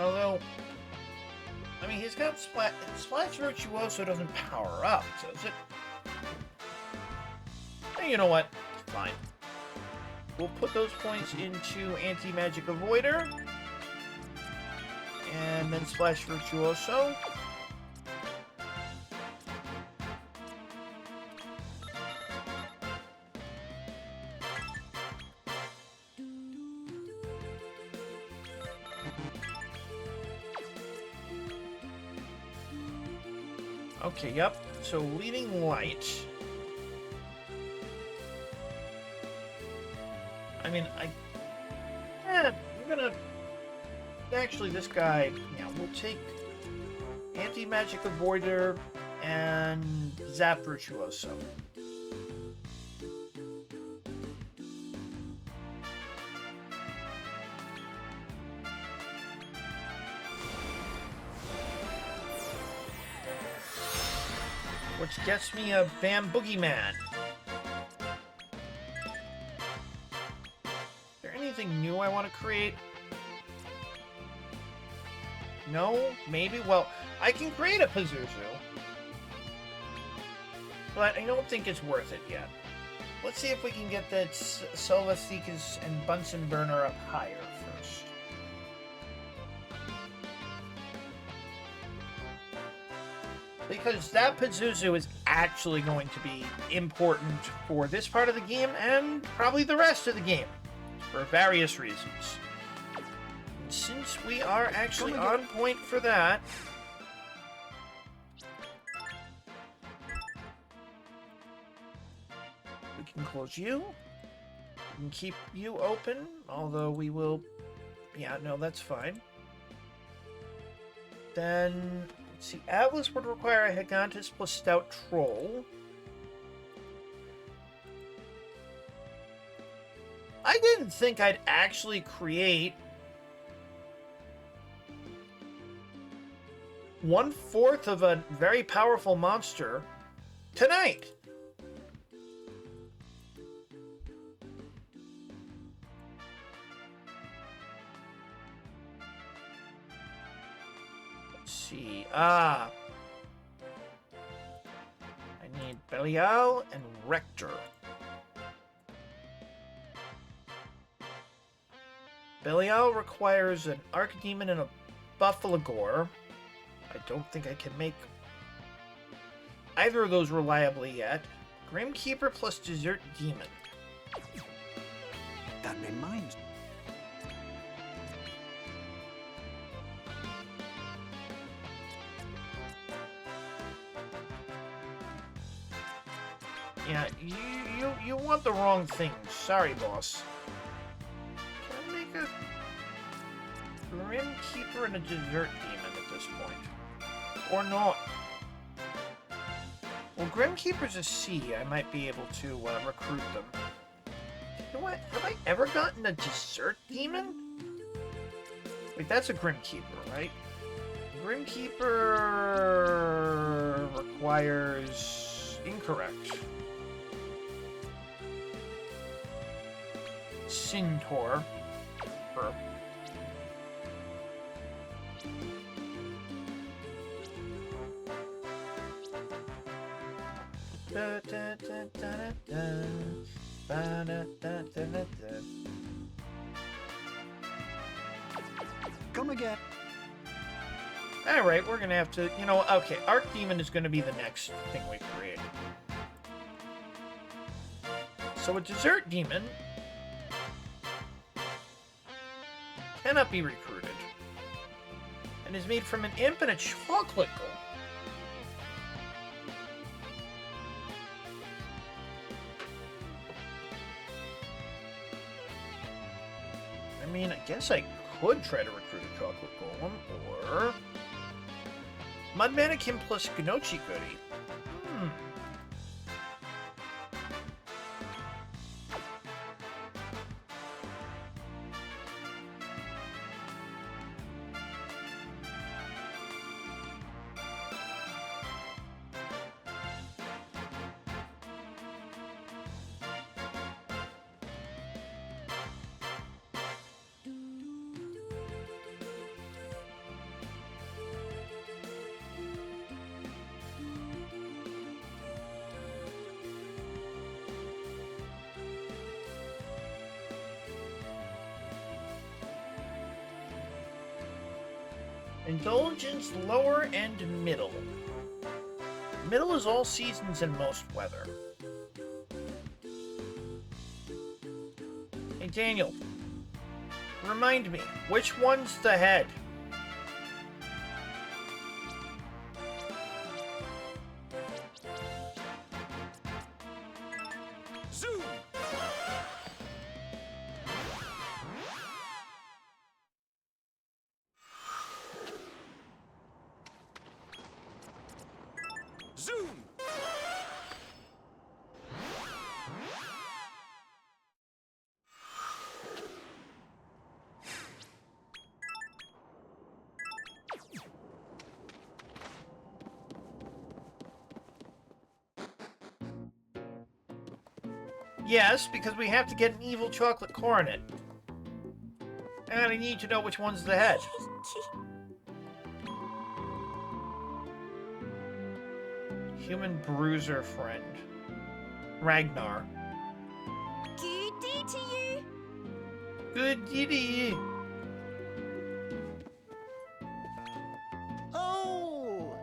Although, I mean, he's got Splash Virtuoso doesn't power up, does it? Hey, you know what? Fine. We'll put those points into Anti-Magic Avoider. And then Splash Virtuoso. Okay, yep. So, leading light. I mean, I'm gonna... Actually, this guy... Yeah, we'll take Anti-Magic Avoider and Zap Virtuoso. Which gets me a Bam Boogeyman. Is there anything new I want to create? No? Maybe? Well, I can create a Pazuzu. But I don't think it's worth it yet. Let's see if we can get that Solvathicus and Bunsen burner up higher first. Because that Pazuzu is actually going to be important for this part of the game and probably the rest of the game for various reasons. And since we are actually on point for that, we can close you. We can keep you open, although we will... Yeah, no, that's fine. Then... See, Atlas would require a Gigantus plus Stout Troll. I didn't think I'd actually create 1/4 of a very powerful monster tonight. I need Belial and Rector. Belial requires an Archdemon and a Buffalo Gore. I don't think I can make either of those reliably yet. Grimkeeper plus Desert Demon. That reminds me. Yeah, you want the wrong things. Sorry, boss. Can I make a Grimkeeper and a Desert Demon at this point? Or not? Well, Grimkeeper's a C. I might be able to recruit them. You know what? Have I ever gotten a Desert Demon? Wait, that's a Grimkeeper, right? Grimkeeper requires... Incorrect. Centaur. Come again. Alright, we're gonna have to, you know, okay, Archdemon is gonna be the next thing we create. So a Desert Demon cannot be recruited and is made from an imp and a chocolate gold. I mean, I guess I could try to recruit a chocolate golem, or Mud Mannequin plus Gnocchi Goody. Indulgence lower and middle. Middle is all seasons and most weather. Hey Daniel, remind me, which one's the head? Zoom! Zoom! Yes, because we have to get an evil chocolate coronet. And I need to know which one's the head. Human bruiser friend. Ragnar. Good day to you. Good day to you. Oh!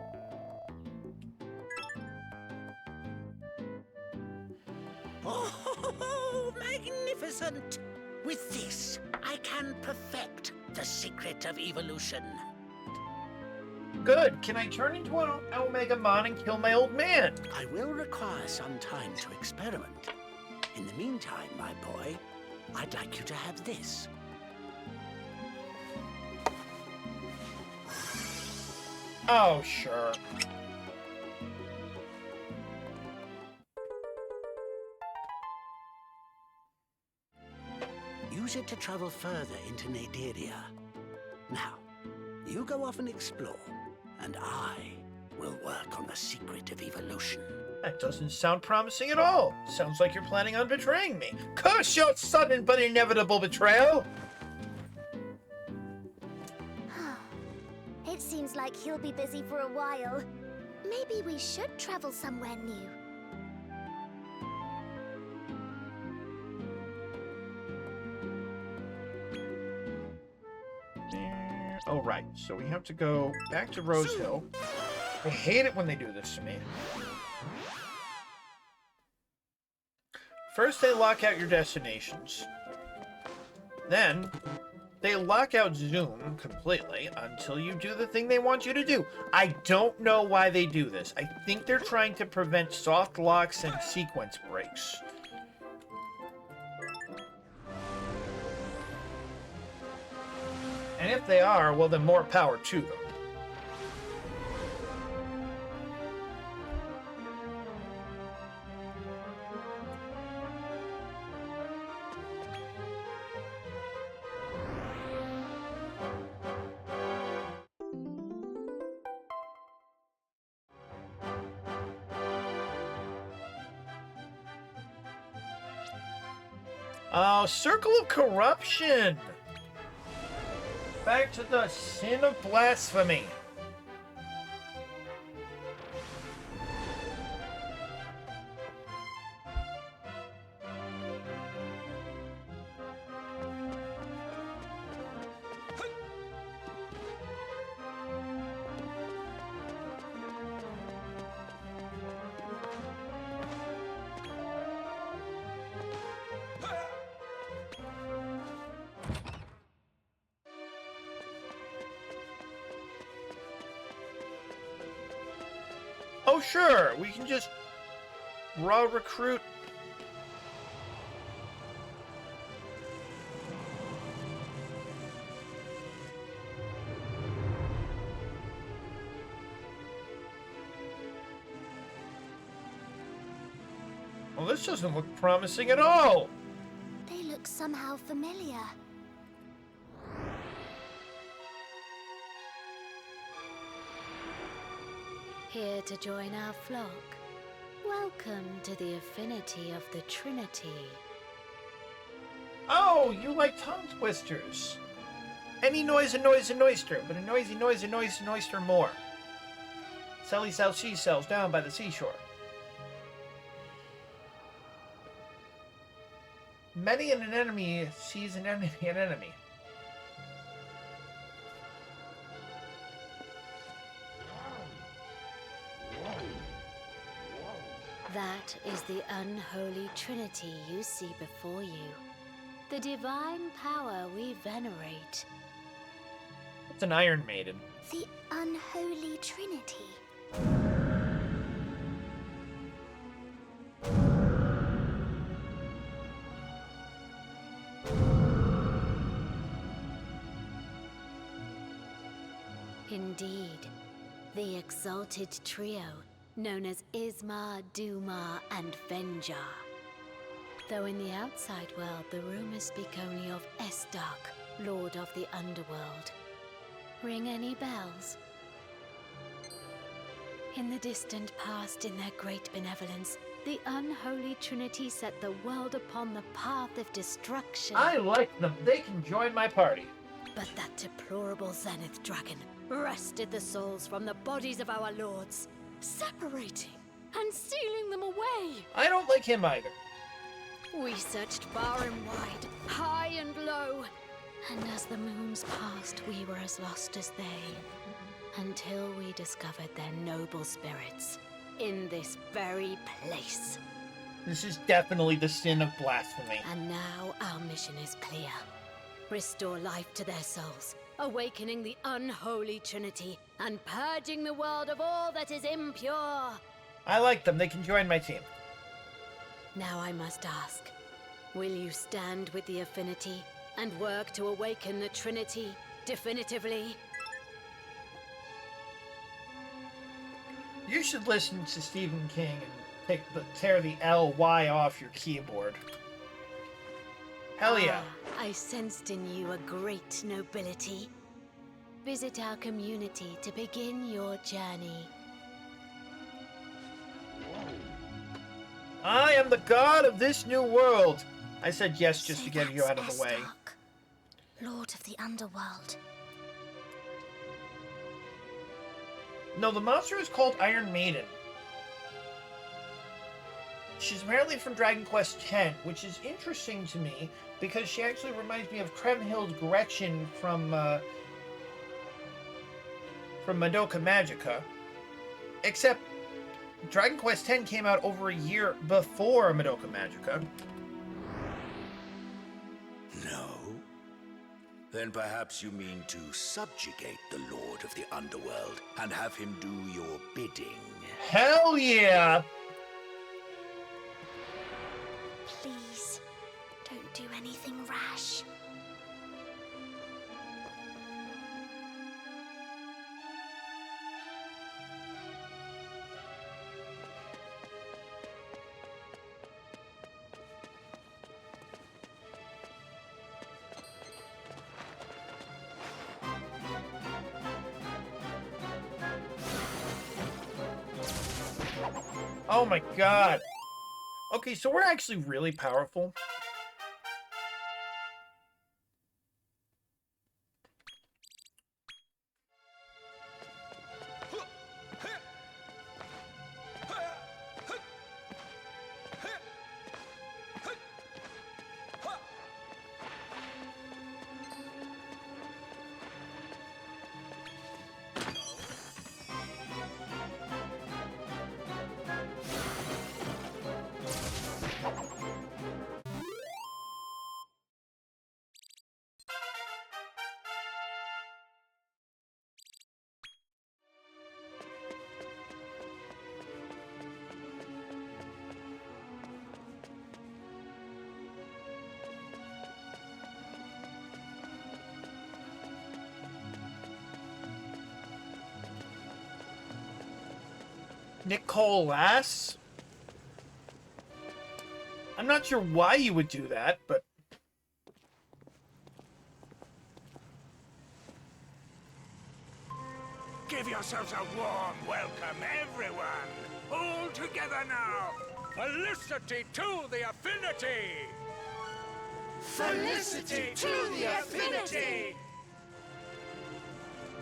Oh, magnificent! With this, I can perfect the secret of evolution. Good. Can I turn into an Omega Mon and kill my old man? I will require some time to experiment. In the meantime, my boy, I'd like you to have this. Oh, sure. Use it to travel further into Naderia. Now, you go off and explore, and I will work on the secret of evolution. That doesn't sound promising at all. Sounds like you're planning on betraying me. Curse your sudden but inevitable betrayal! It seems like he'll be busy for a while. Maybe we should travel somewhere new. Oh, right. So we have to go back to Rose Hill. I hate it when they do this to me. First, they lock out your destinations. Then, they lock out Zoom completely until you do the thing they want you to do. I don't know why they do this. I think they're trying to prevent soft locks and sequence breaks. And if they are, well, then more power to them. Oh, Circle of Corruption! Back to the sin of blasphemy. Oh, sure, we can just raw recruit. Well, this doesn't look promising at all. They look somehow familiar. Here to join our flock. Welcome to the affinity of the Trinity. Oh, you like tongue twisters. Any noise an oyster, but a noisy noise an oyster more. Sally sells she sells down by the seashore. Many an enemy sees an enemy an enemy. That is the unholy Trinity you see before you. The divine power we venerate. It's an Iron Maiden. The unholy Trinity. Indeed, the exalted trio, known as Ismar, Dumar, and Venjar. Though in the outside world, the rumors speak only of Estark, Lord of the Underworld. Ring any bells? In the distant past, in their great benevolence, the unholy Trinity set the world upon the path of destruction. I like them. They can join my party. But that deplorable Zenith Dragon wrested the souls from the bodies of our lords, separating and sealing them away. I don't like him either. We searched far and wide, high and low, and as the moons passed, we were as lost as they, until we discovered their noble spirits in this very place. This is definitely the sin of blasphemy. And now our mission is clear. Restore life to their souls, awakening the unholy Trinity, and purging the world of all that is impure. I like them. They can join my team. Now I must ask, will you stand with the Affinity and work to awaken the Trinity definitively? You should listen to Stephen King and tear the L-Y off your keyboard. Hell yeah. I sensed in you a great nobility. Visit our community to begin your journey. I am the god of this new world. I said yes just to get you out of the way. Estark, Lord of the Underworld. No, the monster is called Iron Maiden. She's apparently from Dragon Quest X, which is interesting to me because she actually reminds me of Kremhild Gretchen from from Madoka Magica. Except Dragon Quest X came out over a year before Madoka Magica. No? Then perhaps you mean to subjugate the Lord of the Underworld and have him do your bidding. Hell yeah! Please, don't do anything rash. Oh my god. Okay, so we're actually really powerful. Nicolas? I'm not sure why you would do that, but... Give yourselves a warm welcome, everyone! All together now! Felicity to the Affinity! Felicity to the Affinity!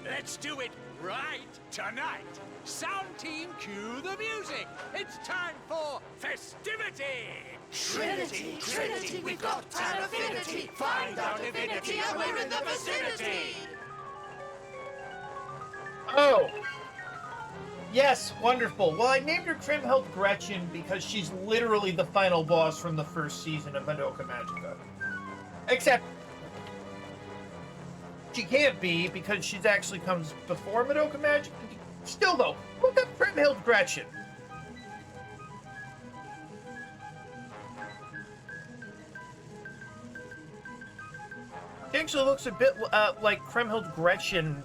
Let's do it right tonight! Sound team, cue the music! It's time for festivity! Trinity, Trinity, we've got an affinity! Find our divinity and we're in the vicinity! Oh! Yes, wonderful. Well, I named her Trimhild Gretchen because she's literally the final boss from the first season of Madoka Magica. Except... she can't be because she's actually comes before Madoka Magica. Still though, look up Trimhild Gretchen. She actually looks a bit like Trimhild Gretchen.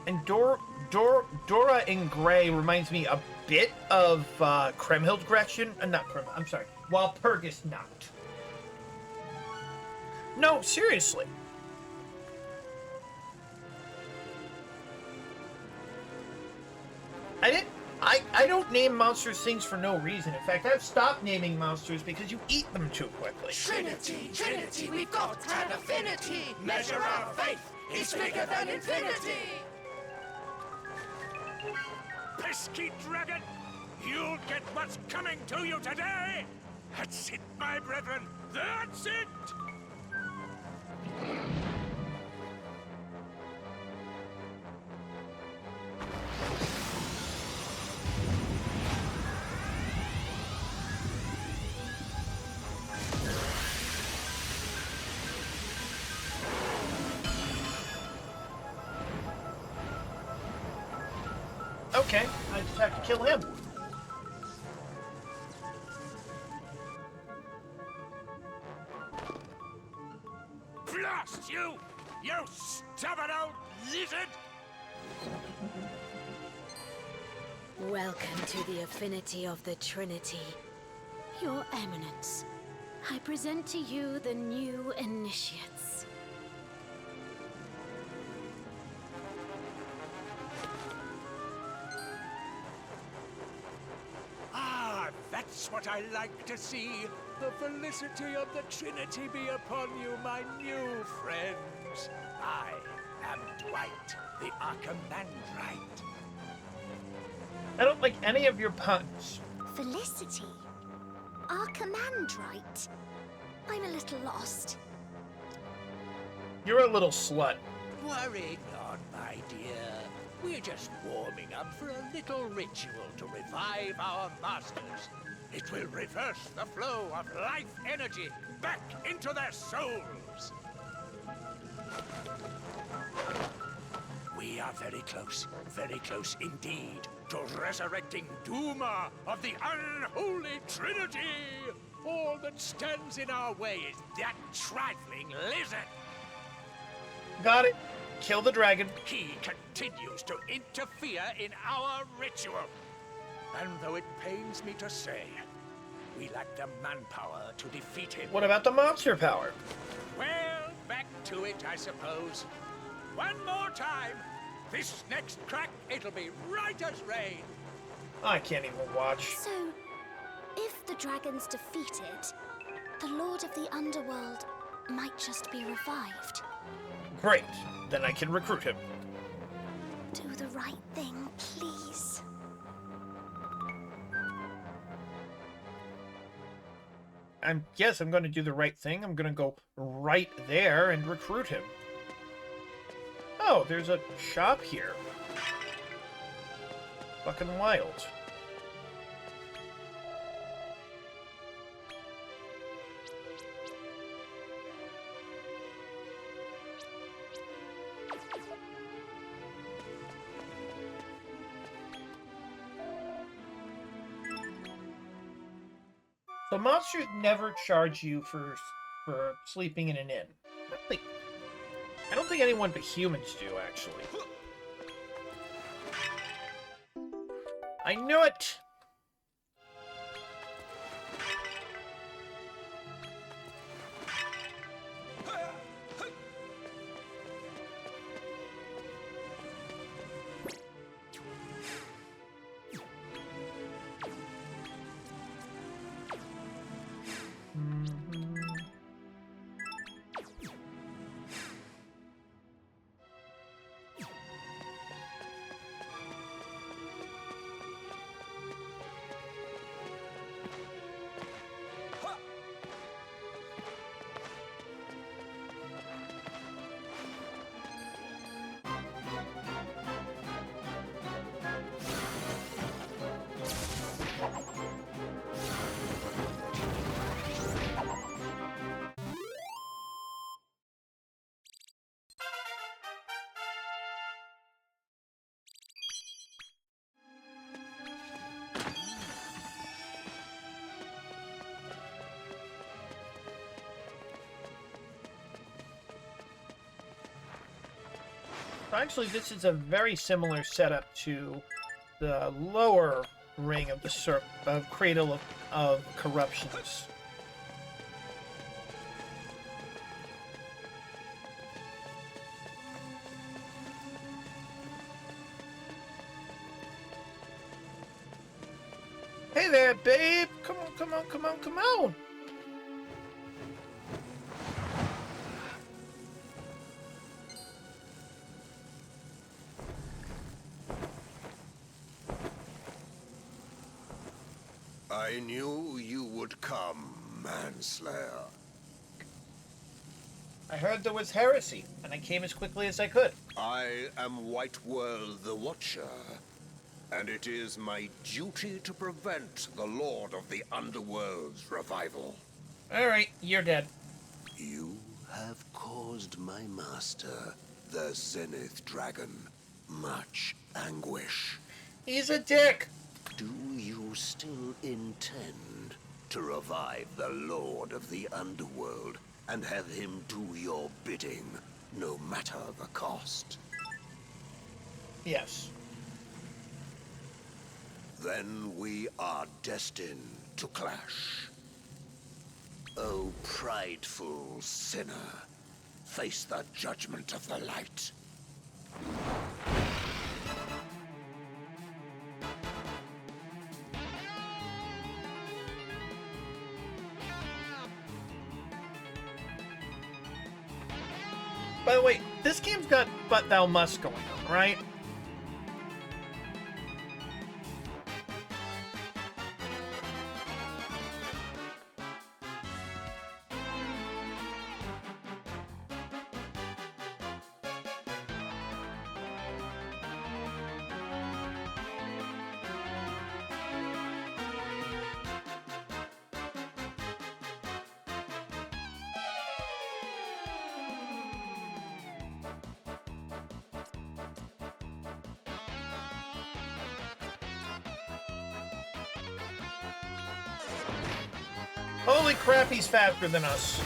And Dora in Gray reminds me a bit of Kremhild Gretchen. Not Kremhild, I'm sorry. Walpurgis Nacht. No, seriously. I don't name monsters things for no reason. In fact, I've stopped naming monsters because you eat them too quickly. Trinity, Trinity, we've got an affinity! Measure our faith, it's bigger than infinity! Pesky dragon! You'll get what's coming to you today! That's it, my brethren! That's it! Okay, I just have to kill him. Blast you! You stubborn old lizard! Welcome to the Affinity of the Trinity. Your Eminence, I present to you the new initiates. Ah, that's what I like to see. The felicity of the Trinity be upon you, my new friends. I am Dwight, the Archimandrite. I don't like any of your puns. Felicity? Our command right? I'm a little lost. You're a little slut. Worry not, my dear. We're just warming up for a little ritual to revive our masters. It will reverse the flow of life energy back into their souls. We are very close indeed to resurrecting Duma of the Unholy Trinity. All that stands in our way is that trifling lizard. Got it. Kill the dragon. He continues to interfere in our ritual. And though it pains me to say, we lack the manpower to defeat him. What about the monster power? Well, back to it, I suppose. One more time. This next crack, it'll be right as rain. I can't even watch. So, if the dragon's defeated, the Lord of the Underworld might just be revived. Great. Then I can recruit him. Do the right thing, please. Yes, I'm going to do the right thing. I'm going to go right there and recruit him. Oh, there's a shop here. Fucking wild. So monsters never charge you for sleeping in an inn. I don't think anyone but humans do, actually. I knew it! Actually, this is a very similar setup to the lower ring of the Cradle of Corruptions. Hey there, babe! Come on, come on, come on, come on! I knew you would come, Manslayer. I heard there was heresy, and I came as quickly as I could. I am Whiteworld the Watcher, and it is my duty to prevent the Lord of the Underworld's revival. Alright, you're dead. You have caused my master, the Zenith Dragon, much anguish. He's a dick! Do you still intend to revive the Lord of the Underworld and have him do your bidding, no matter the cost? Yes. Then we are destined to clash. O prideful sinner, face the judgment of the light. By the way, this game's got But Thou Must going on, right? Holy crap, he's faster than us.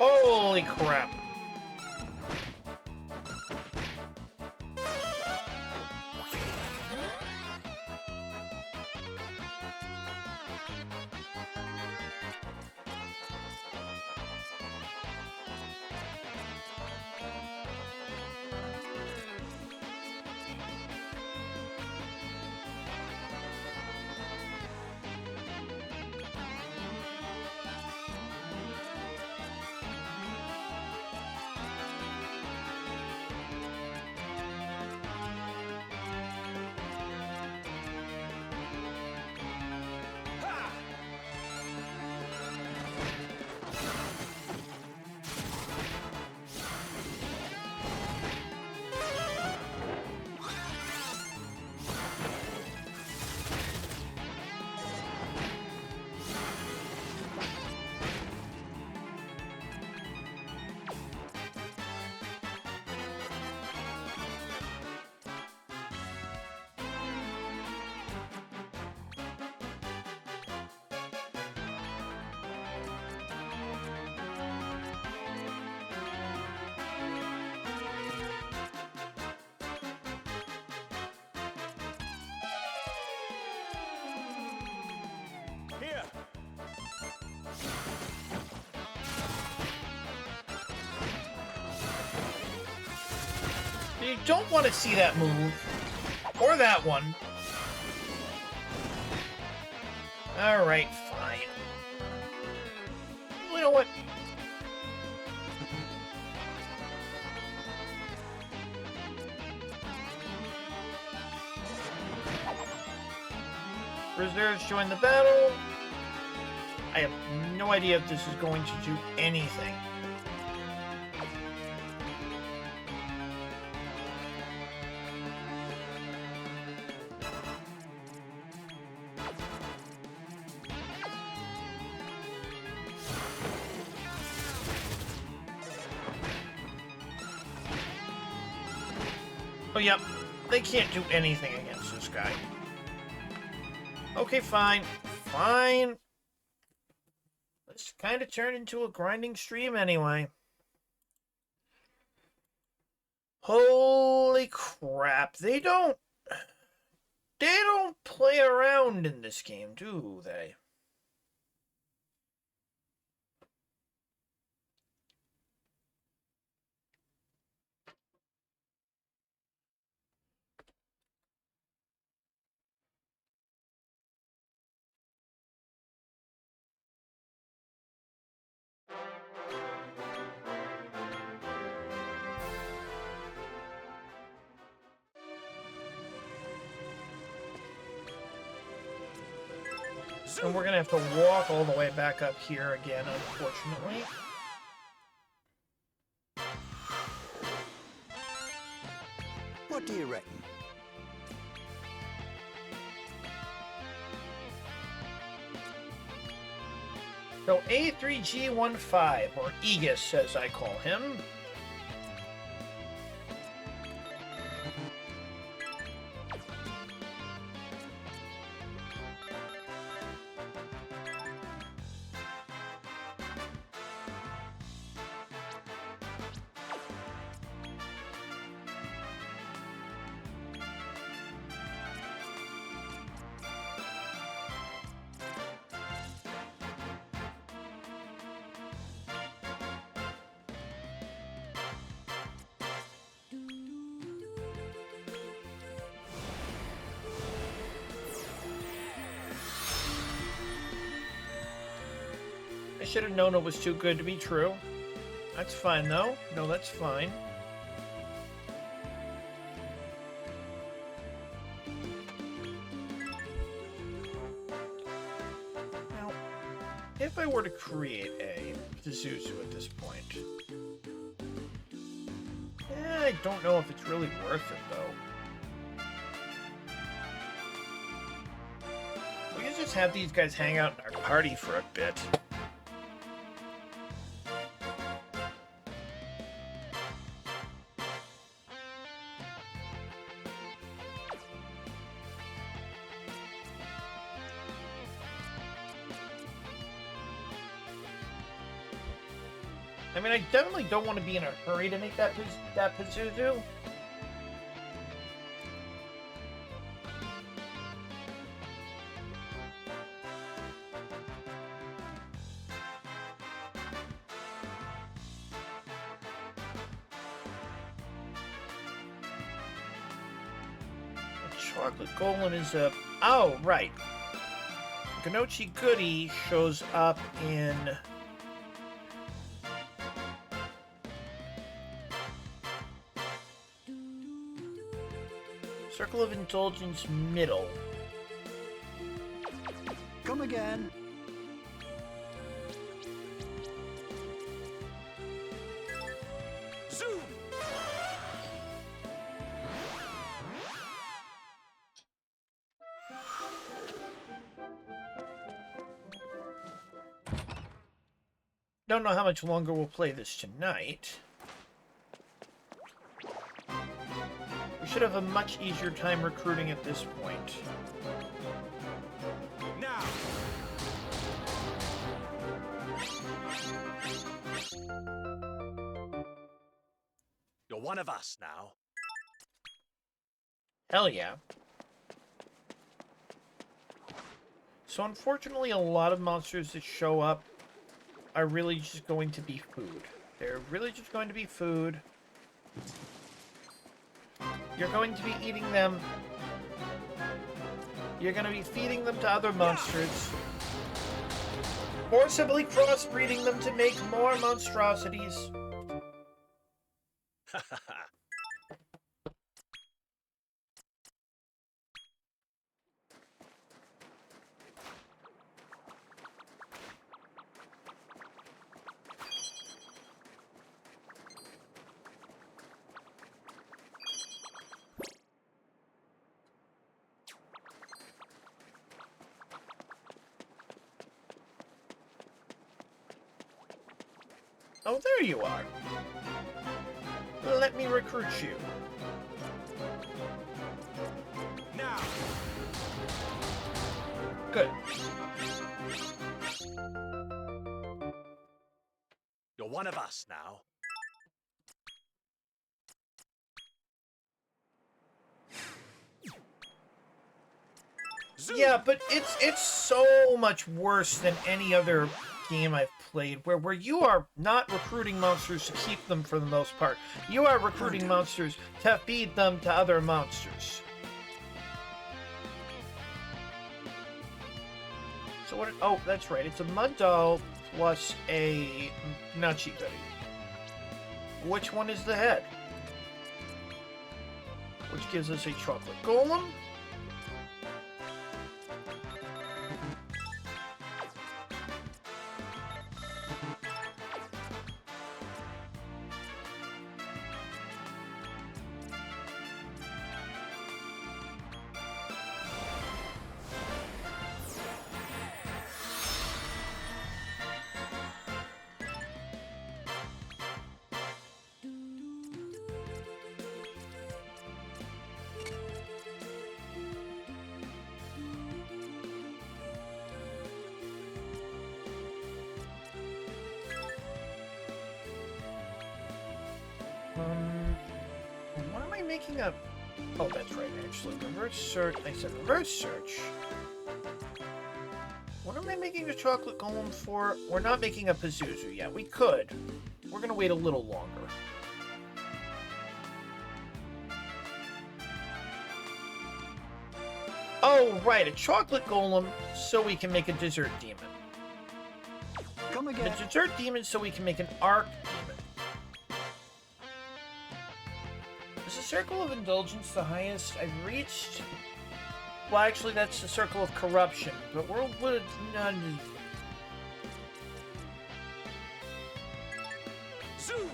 Holy crap. Here. You don't want to see that move. Or that one. Alright, fine. You know what? Reserves join the battle. I have no idea if this is going to do anything. Oh, yep. They can't do anything against this guy. Okay, fine. Fine. This kind of turned into a grinding stream anyway. Holy crap. They don't play around in this game, do they? And we're gonna have to walk all the way back up here again, unfortunately. What do you reckon? So A3G15, or Aegis as I call him. I should have known it was too good to be true. That's fine, though. No, that's fine. Now, if I were to create a Pazuzu at this point... I don't know if it's really worth it, though. We can just have these guys hang out in our party for a bit. I mean, I definitely don't want to be in a hurry to make that Pazuzu. A chocolate golem is a... Oh, right. Ganochi Goody shows up in... Circle of Indulgence middle. Come again. Zoom! Don't know how much longer we'll play this tonight. We should have a much easier time recruiting at this point. Now! You're one of us now. Hell yeah. So unfortunately, a lot of monsters that show up are really just going to be food. They're really just going to be food. You're going to be eating them. You're going to be feeding them to other monsters. Or simply crossbreeding them to make more monstrosities. Oh, there you are. Let me recruit you. Now! Good. You're one of us now. Zoom! Yeah, but it's so much worse than any other game I've played where you are not recruiting monsters to keep them for the most part. You are recruiting monsters to feed them to other monsters. So what... Oh, that's right. It's a mud doll plus a Nachi Goody. Which one is the head? Which gives us a chocolate golem. What am I making a... Oh, that's right, actually. Reverse search. I said reverse search. What am I making a chocolate golem for? We're not making a Pazuzu yet. We could. We're gonna wait a little longer. Oh, right, a chocolate golem so we can make a dessert demon. Come The again. Desert Demon so we can make an Arc Demon. Is the Circle of Indulgence the highest I've reached? Well, actually, that's the Circle of Corruption, but World would none. Zoom!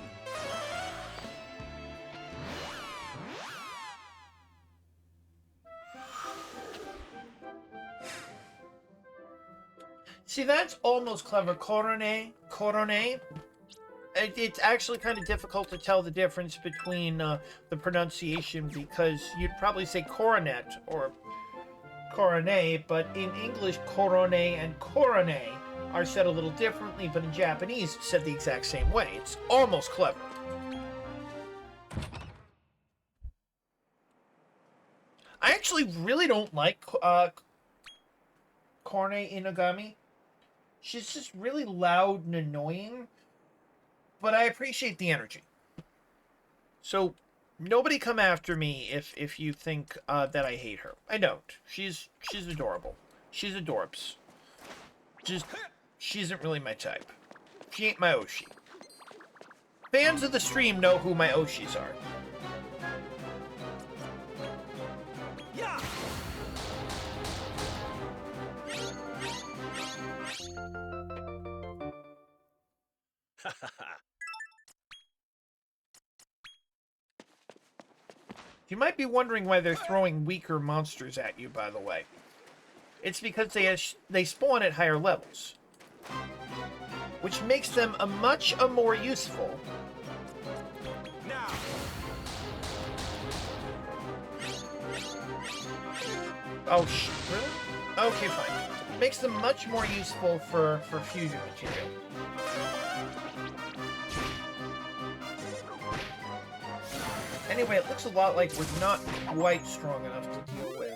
See, that's almost clever. Coronet. It's actually kind of difficult to tell the difference between the pronunciation because you'd probably say coronet or coronet, but in English, coronet and coronet are said a little differently, but in Japanese, it's said the exact same way. It's almost clever. I actually really don't like Korone Inagami. She's just really loud and annoying, but I appreciate the energy. So, nobody come after me if you think that I hate her. I don't. She's adorable. She's adorbs. Just, she isn't really my type. She ain't my Oshi. Fans of the stream know who my Oshis are. Yeah! You might be wondering why they're throwing weaker monsters at you, by the way. It's because they spawn at higher levels, which makes them a much more useful. Now! Oh, really? Okay, fine. Makes them much more useful for fusion material. Anyway, it looks a lot like we're not quite strong enough to deal with,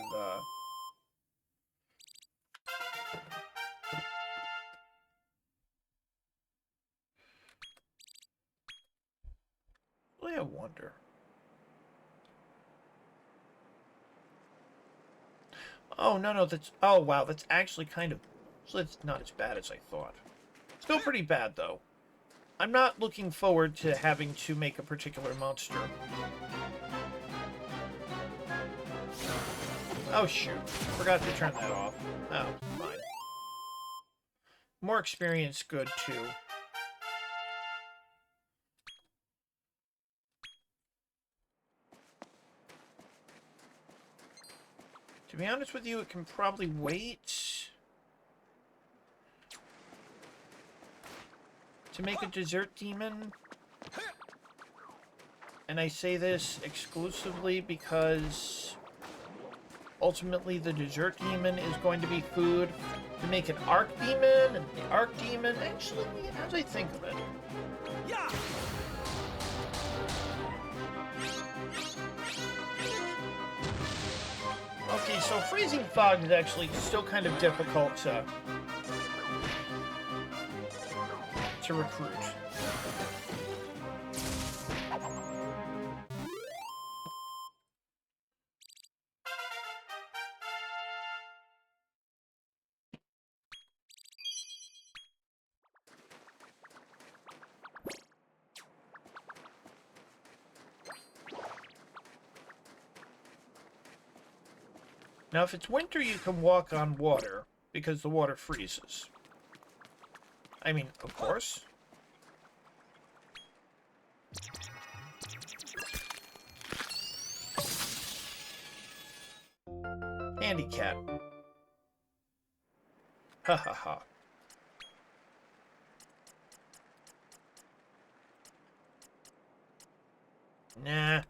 Really, I wonder. Oh, no, that's... Oh, wow, that's actually kind of... So it's not as bad as I thought. Still pretty bad, though. I'm not looking forward to having to make a particular monster. Oh, shoot. Forgot to turn that off. Oh, fine. More experience, good, too. To be honest with you, it can probably wait to make a Desert Demon. And I say this exclusively because ultimately the Desert Demon is going to be food to make an Arc Demon, and the Arc Demon, actually, as I think of it. Yeah! Okay, so Freezing Fog is actually still kind of difficult to recruit. Now, if it's winter, you can walk on water, because the water freezes. I mean, of course. Handicap. Ha ha ha. Nah.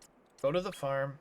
Go to the farm.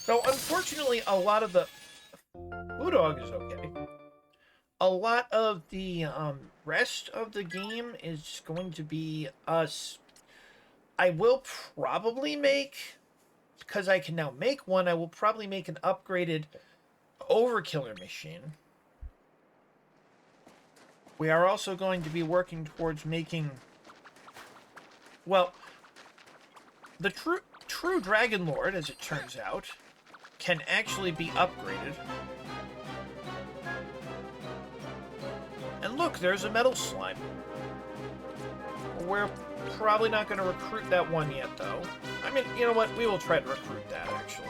So, unfortunately, a lot of the... Blue Dog is okay. A lot of the rest of the game is going to be us... I will probably make... Because I can now make one, I will probably make an upgraded Overkiller machine. We are also going to be working towards making... Well, the true Dragon Lord, as it turns out, can actually be upgraded. And look, there's a metal slime. We're probably not going to recruit that one yet, though. I mean, you know what? We will try to recruit that, actually.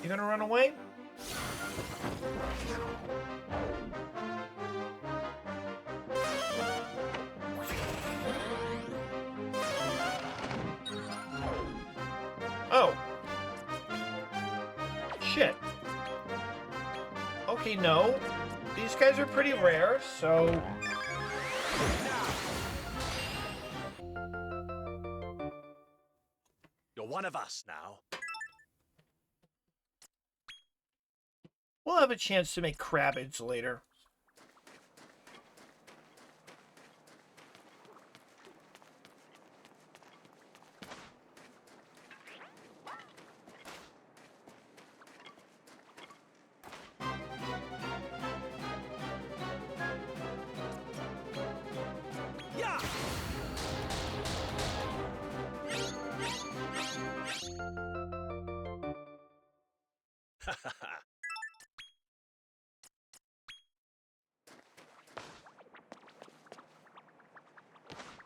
You gonna run away? Oh. Shit. Okay, no. These guys are pretty rare, so... You're one of us now. We'll have a chance to make Crabbage later. Yeah!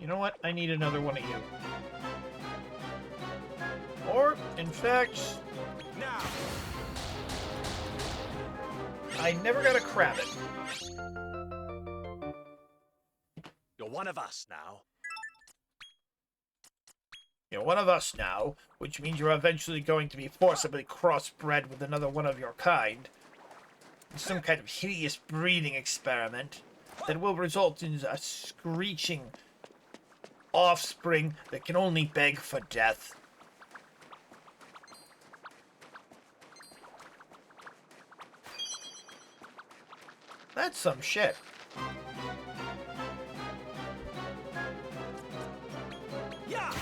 You know what? I need another one of you. Or, in fact... Now! I never got a Crabbit. You're one of us now. You're one of us now, which means you're eventually going to be forcibly crossbred with another one of your kind. Some kind of hideous breeding experiment that will result in a screeching offspring that can only beg for death. That's some shit. Yeah!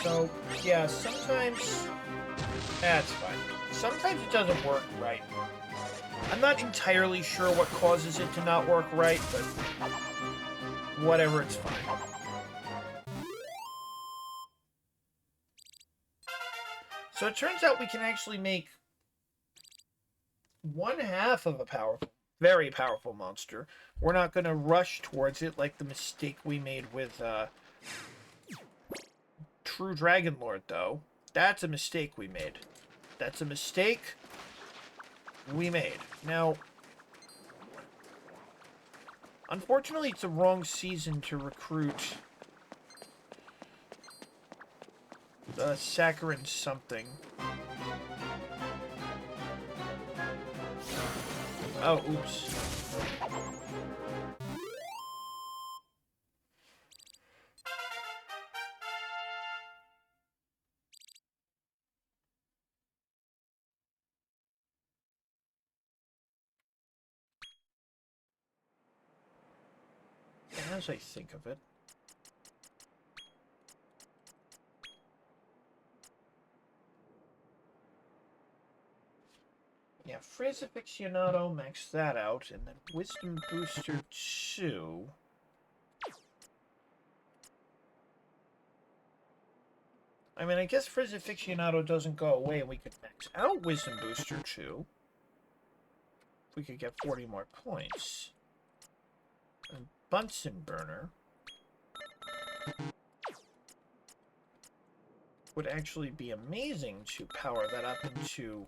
So, yeah, sometimes... That's fine. Sometimes it doesn't work right. I'm not entirely sure what causes it to not work right, but... whatever, it's fine. So it turns out we can actually make one half of a powerful, very powerful monster. We're not going to rush towards it like the mistake we made with True Dragon Lord, though. That's a mistake we made. That's a mistake we made. Now, unfortunately, it's the wrong season to recruit Saccharin something. Oh, oops. As I think of it. Yeah, Frizz Aficionado, max that out, and then Wisdom Booster 2. I mean, I guess Frizz Aficionado doesn't go away, and we could max out Wisdom Booster 2. If we could get 40 more points. And Bunsen Burner would actually be amazing to power that up into,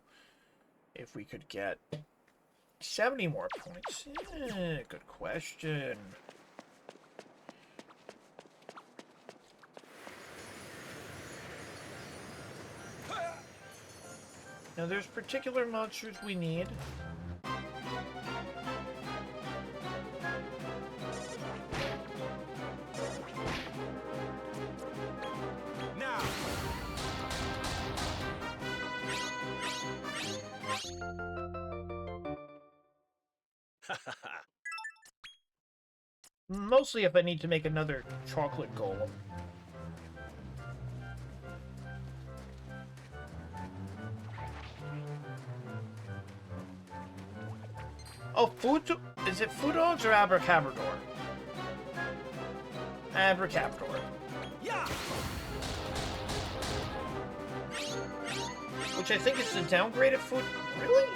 if we could get 70 more points. Good question. Now there's particular monsters we need. Now! Mostly if I need to make another chocolate golem. Oh, is it Foodogs or Abracabrador? Abracabrador. Yeah! Which I think is the downgraded food. Really?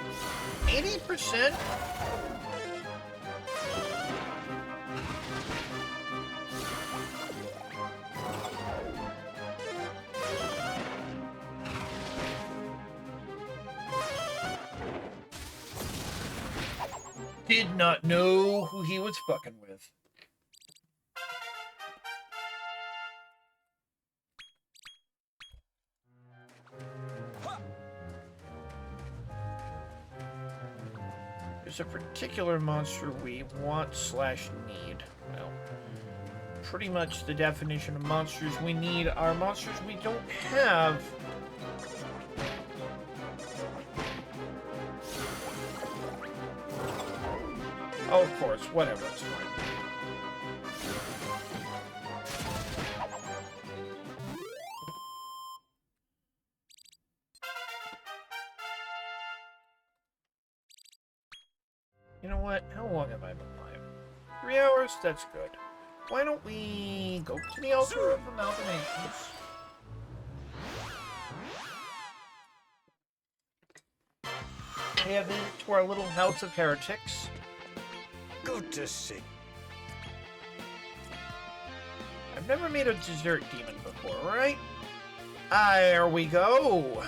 80%? Did not know who he was fucking with. There's a particular monster we want/need. Well, pretty much the definition of monsters we need are monsters we don't have. Oh, of course, whatever, it's fine. You know what? How long have I been live? 3 hours? That's good. Why don't we go to the altar of amalgamations? We have been to our little house of heretics. Good to see. I've never made a dessert demon before, right? There we go.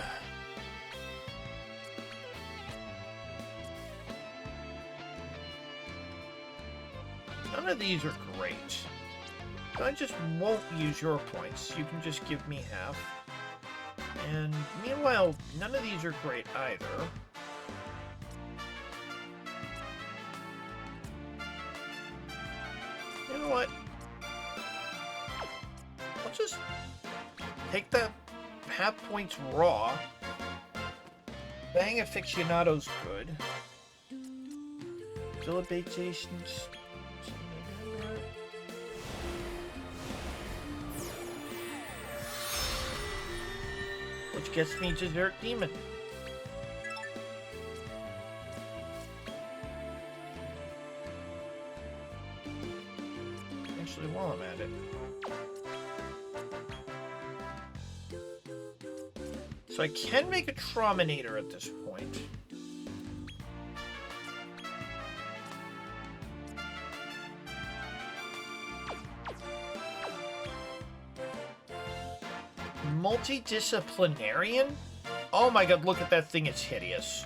None of these are great. I just won't use your points. You can just give me half. And meanwhile, none of these are great either. You know what? I'll just take the half points raw. Bang Aficionado's good. Dilatations. Which gets me Dessert Demon. Actually, while I'm at it. So I can make a Trominator at this point. Multidisciplinarian? Oh my god, look at that thing, it's hideous.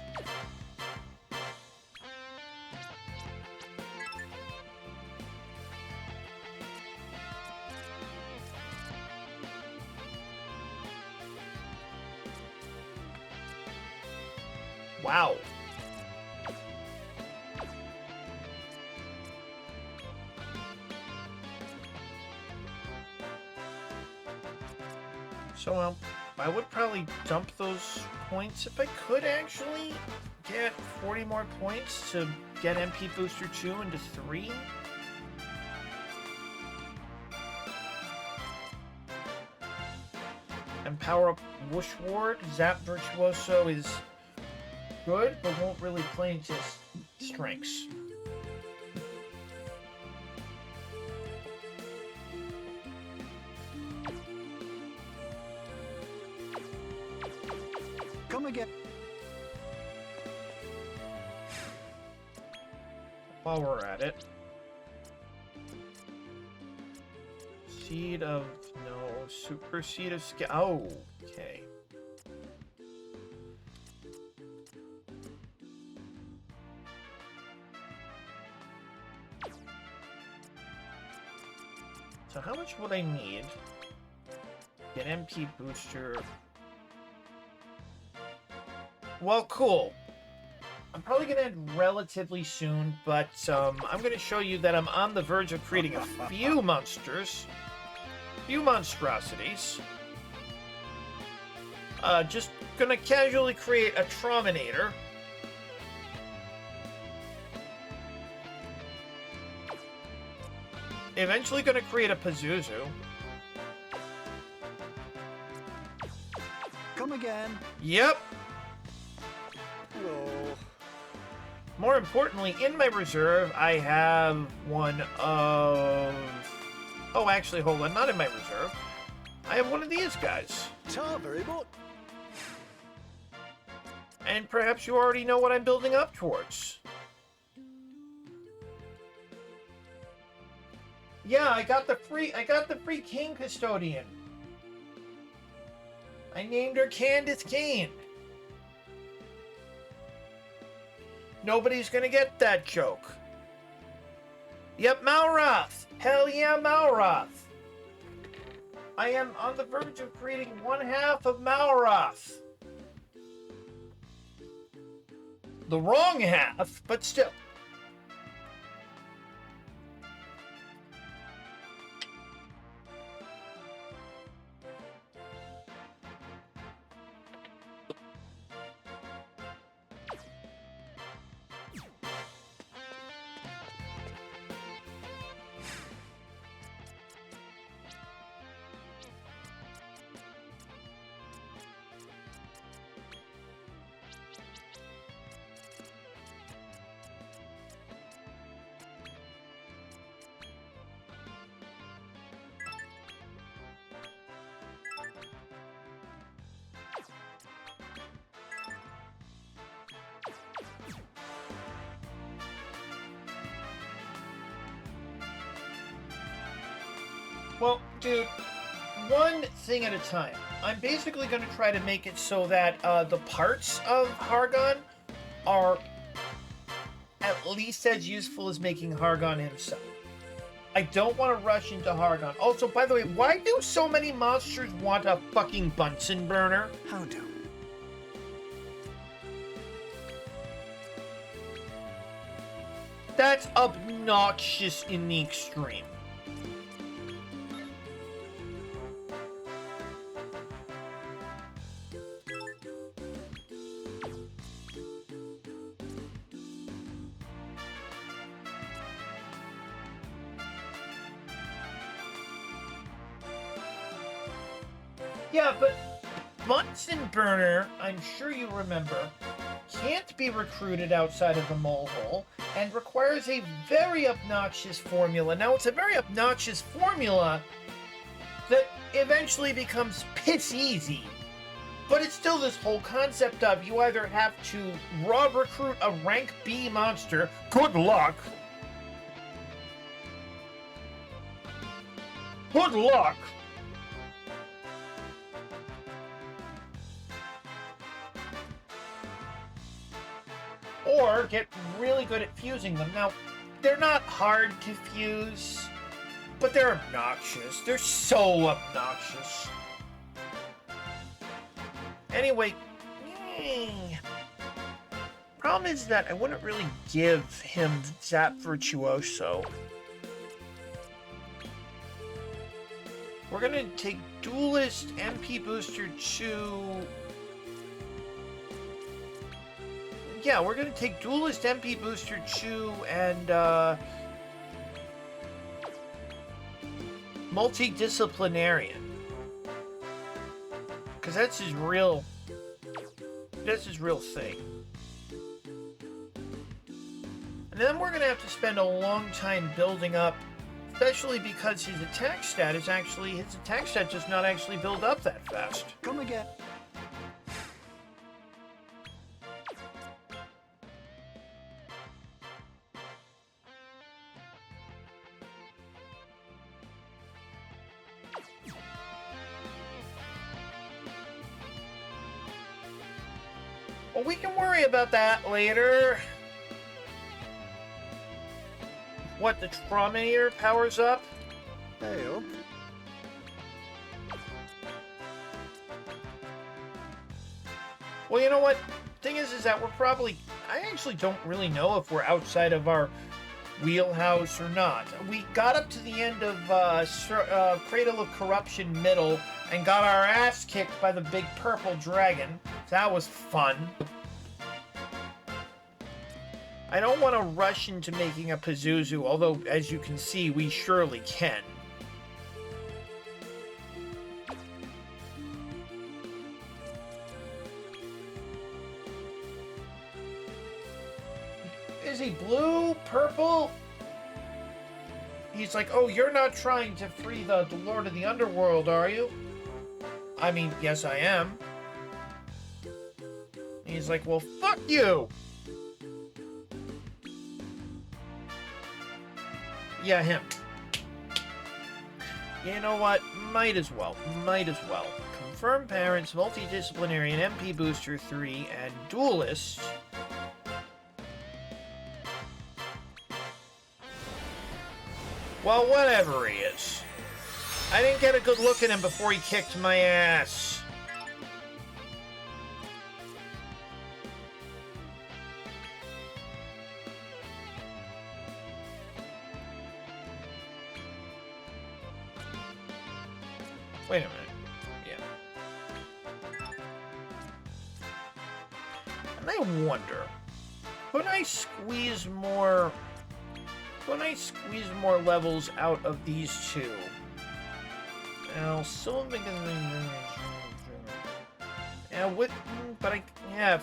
Wow. So, I would probably dump those points if I could actually get 40 more points to get MP Booster 2 into 3. And power up Whoosh Ward. Zap Virtuoso is good, but won't really play into his strengths. Come again. While we're at it. Seed of... no. Super Seed of... oh, okay. So how much would I need? Get MP booster. Well, cool. I'm probably gonna end relatively soon, but I'm gonna show you that I'm on the verge of creating a few monsters. Few monstrosities. Just gonna casually create a Trominator. Eventually gonna create a Pazuzu. Come again. Yep. Oh. More importantly, in my reserve, I have one of... Oh, actually, hold on. Not in my reserve. I have one of these guys. Very much. And perhaps you already know what I'm building up towards. Yeah, I got the free King Custodian. I named her Candace Kane. Nobody's gonna get that joke. Yep, Malroth. Hell yeah, Malroth. I am on the verge of creating one half of Malroth. The wrong half, but still. Well, dude, one thing at a time. I'm basically going to try to make it so that the parts of Hargon are at least as useful as making Hargon himself. I don't want to rush into Hargon. Also, by the way, why do so many monsters want a fucking Bunsen burner? How do? That's obnoxious in the extreme. Yeah, but Bunsen burner, I'm sure you remember, can't be recruited outside of the mole hole and requires a very obnoxious formula. Now, it's a very obnoxious formula that eventually becomes piss easy. But it's still this whole concept of you either have to raw recruit a rank B monster, good luck. Good luck. Or get really good at fusing them. Now, they're not hard to fuse, but they're obnoxious. They're so obnoxious. Anyway, problem is that I wouldn't really give him Zap Virtuoso. We're gonna take Duelist, MP Booster 2... Yeah, we're gonna take Duelist, MP Booster 2, and Multidisciplinarian. Because that's his real thing. And then we're gonna have to spend a long time building up, especially because his attack stat does not actually build up that fast. Come again. Well, we can worry about that later. What, the Trominator powers up? Hey up. Well, you know what? Thing is that we're probably... I actually don't really know if we're outside of our wheelhouse or not. We got up to the end of Cradle of Corruption Middle and got our ass kicked by the big purple dragon. That was fun. I don't want to rush into making a Pazuzu, although, as you can see, we surely can. Is he blue? Purple? He's like, oh, you're not trying to free the Lord of the Underworld, are you? I mean, yes, I am. He's like, well, fuck you! Yeah, him. You know what? Might as well. Might as well. Confirmed Parents, Multidisciplinarian, MP Booster 3, and Duelist. Well, whatever he is. I didn't get a good look at him before he kicked my ass. Wait a minute. Yeah. And I wonder, could I squeeze more levels out of these two? Now, still if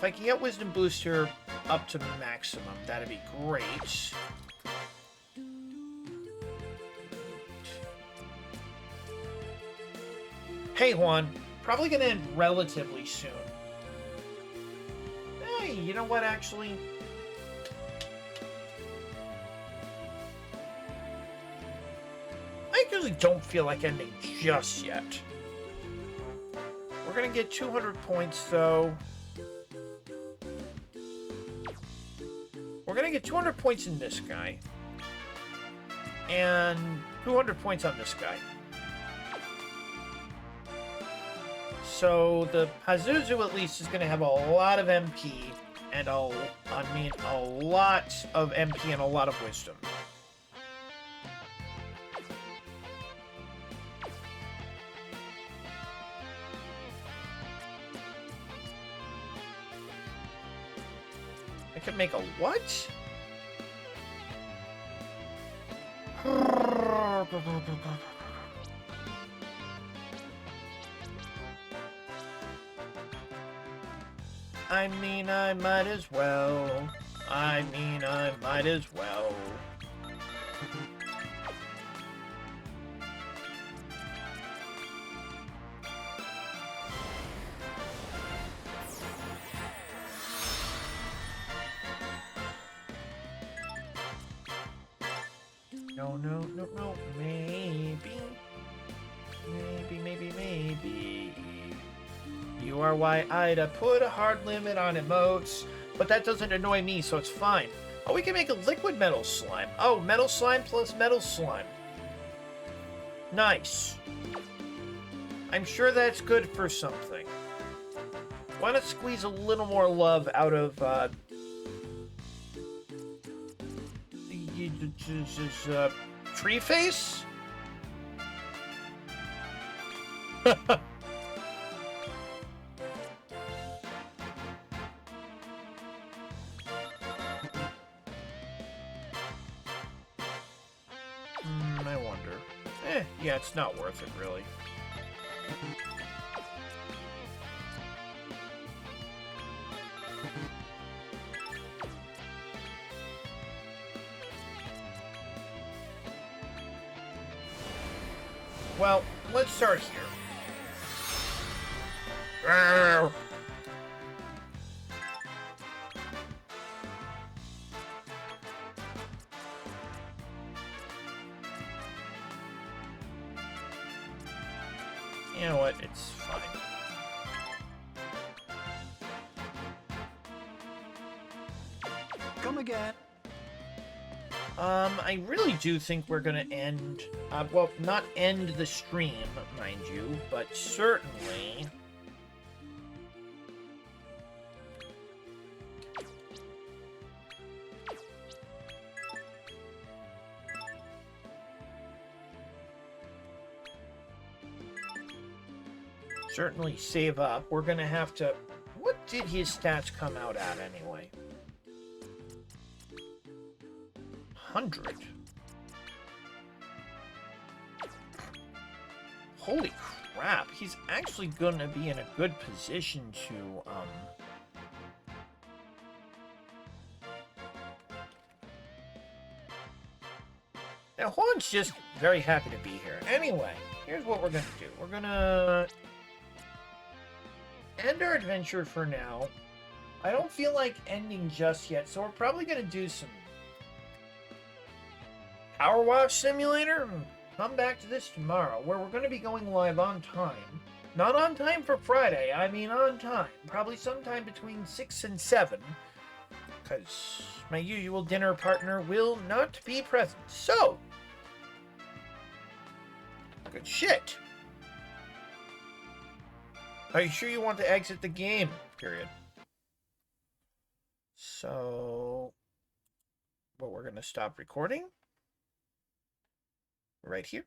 I can get Wisdom Booster up to maximum, that'd be great. Hey, Juan. Probably gonna end relatively soon. Hey, you know what, actually? I usually don't feel like ending just yet. We're gonna get 200 points, though. We're gonna get 200 points in this guy. And 200 points on this guy. So the Pazuzu at least is going to have a lot of MP and a lot of MP and a lot of wisdom. I could make a what? I mean, I might as well. I mean, I might as well. No, no, no, no. Maybe. You are why I'd put a hard limit on emotes, but that doesn't annoy me, so it's fine. Oh, we can make a liquid metal slime. Oh, metal slime plus metal slime. Nice. I'm sure that's good for something. Why not squeeze a little more love out of, Tree Face? I wonder. Yeah, it's not worth it, really. Well, let's start here. You know what? It's fine. Come again. I really do think we're gonna end, well, not end the stream, mind you, but certainly... certainly save up. We're gonna have to... What did his stats come out at, anyway? 100. Holy crap, he's actually gonna be in a good position to, Now, Juan's just very happy to be here. Anyway, here's what we're gonna do. We're gonna end our adventure for now. I don't feel like ending just yet, so we're probably gonna do some Power Wash Simulator. Come back to this tomorrow, where we're going to be going live on time. Not on time for Friday, I mean on time. Probably sometime between 6 and 7. Because my usual dinner partner will not be present. So, good shit. Are you sure you want to exit the game? Period. So, well, we're going to stop recording. Right here.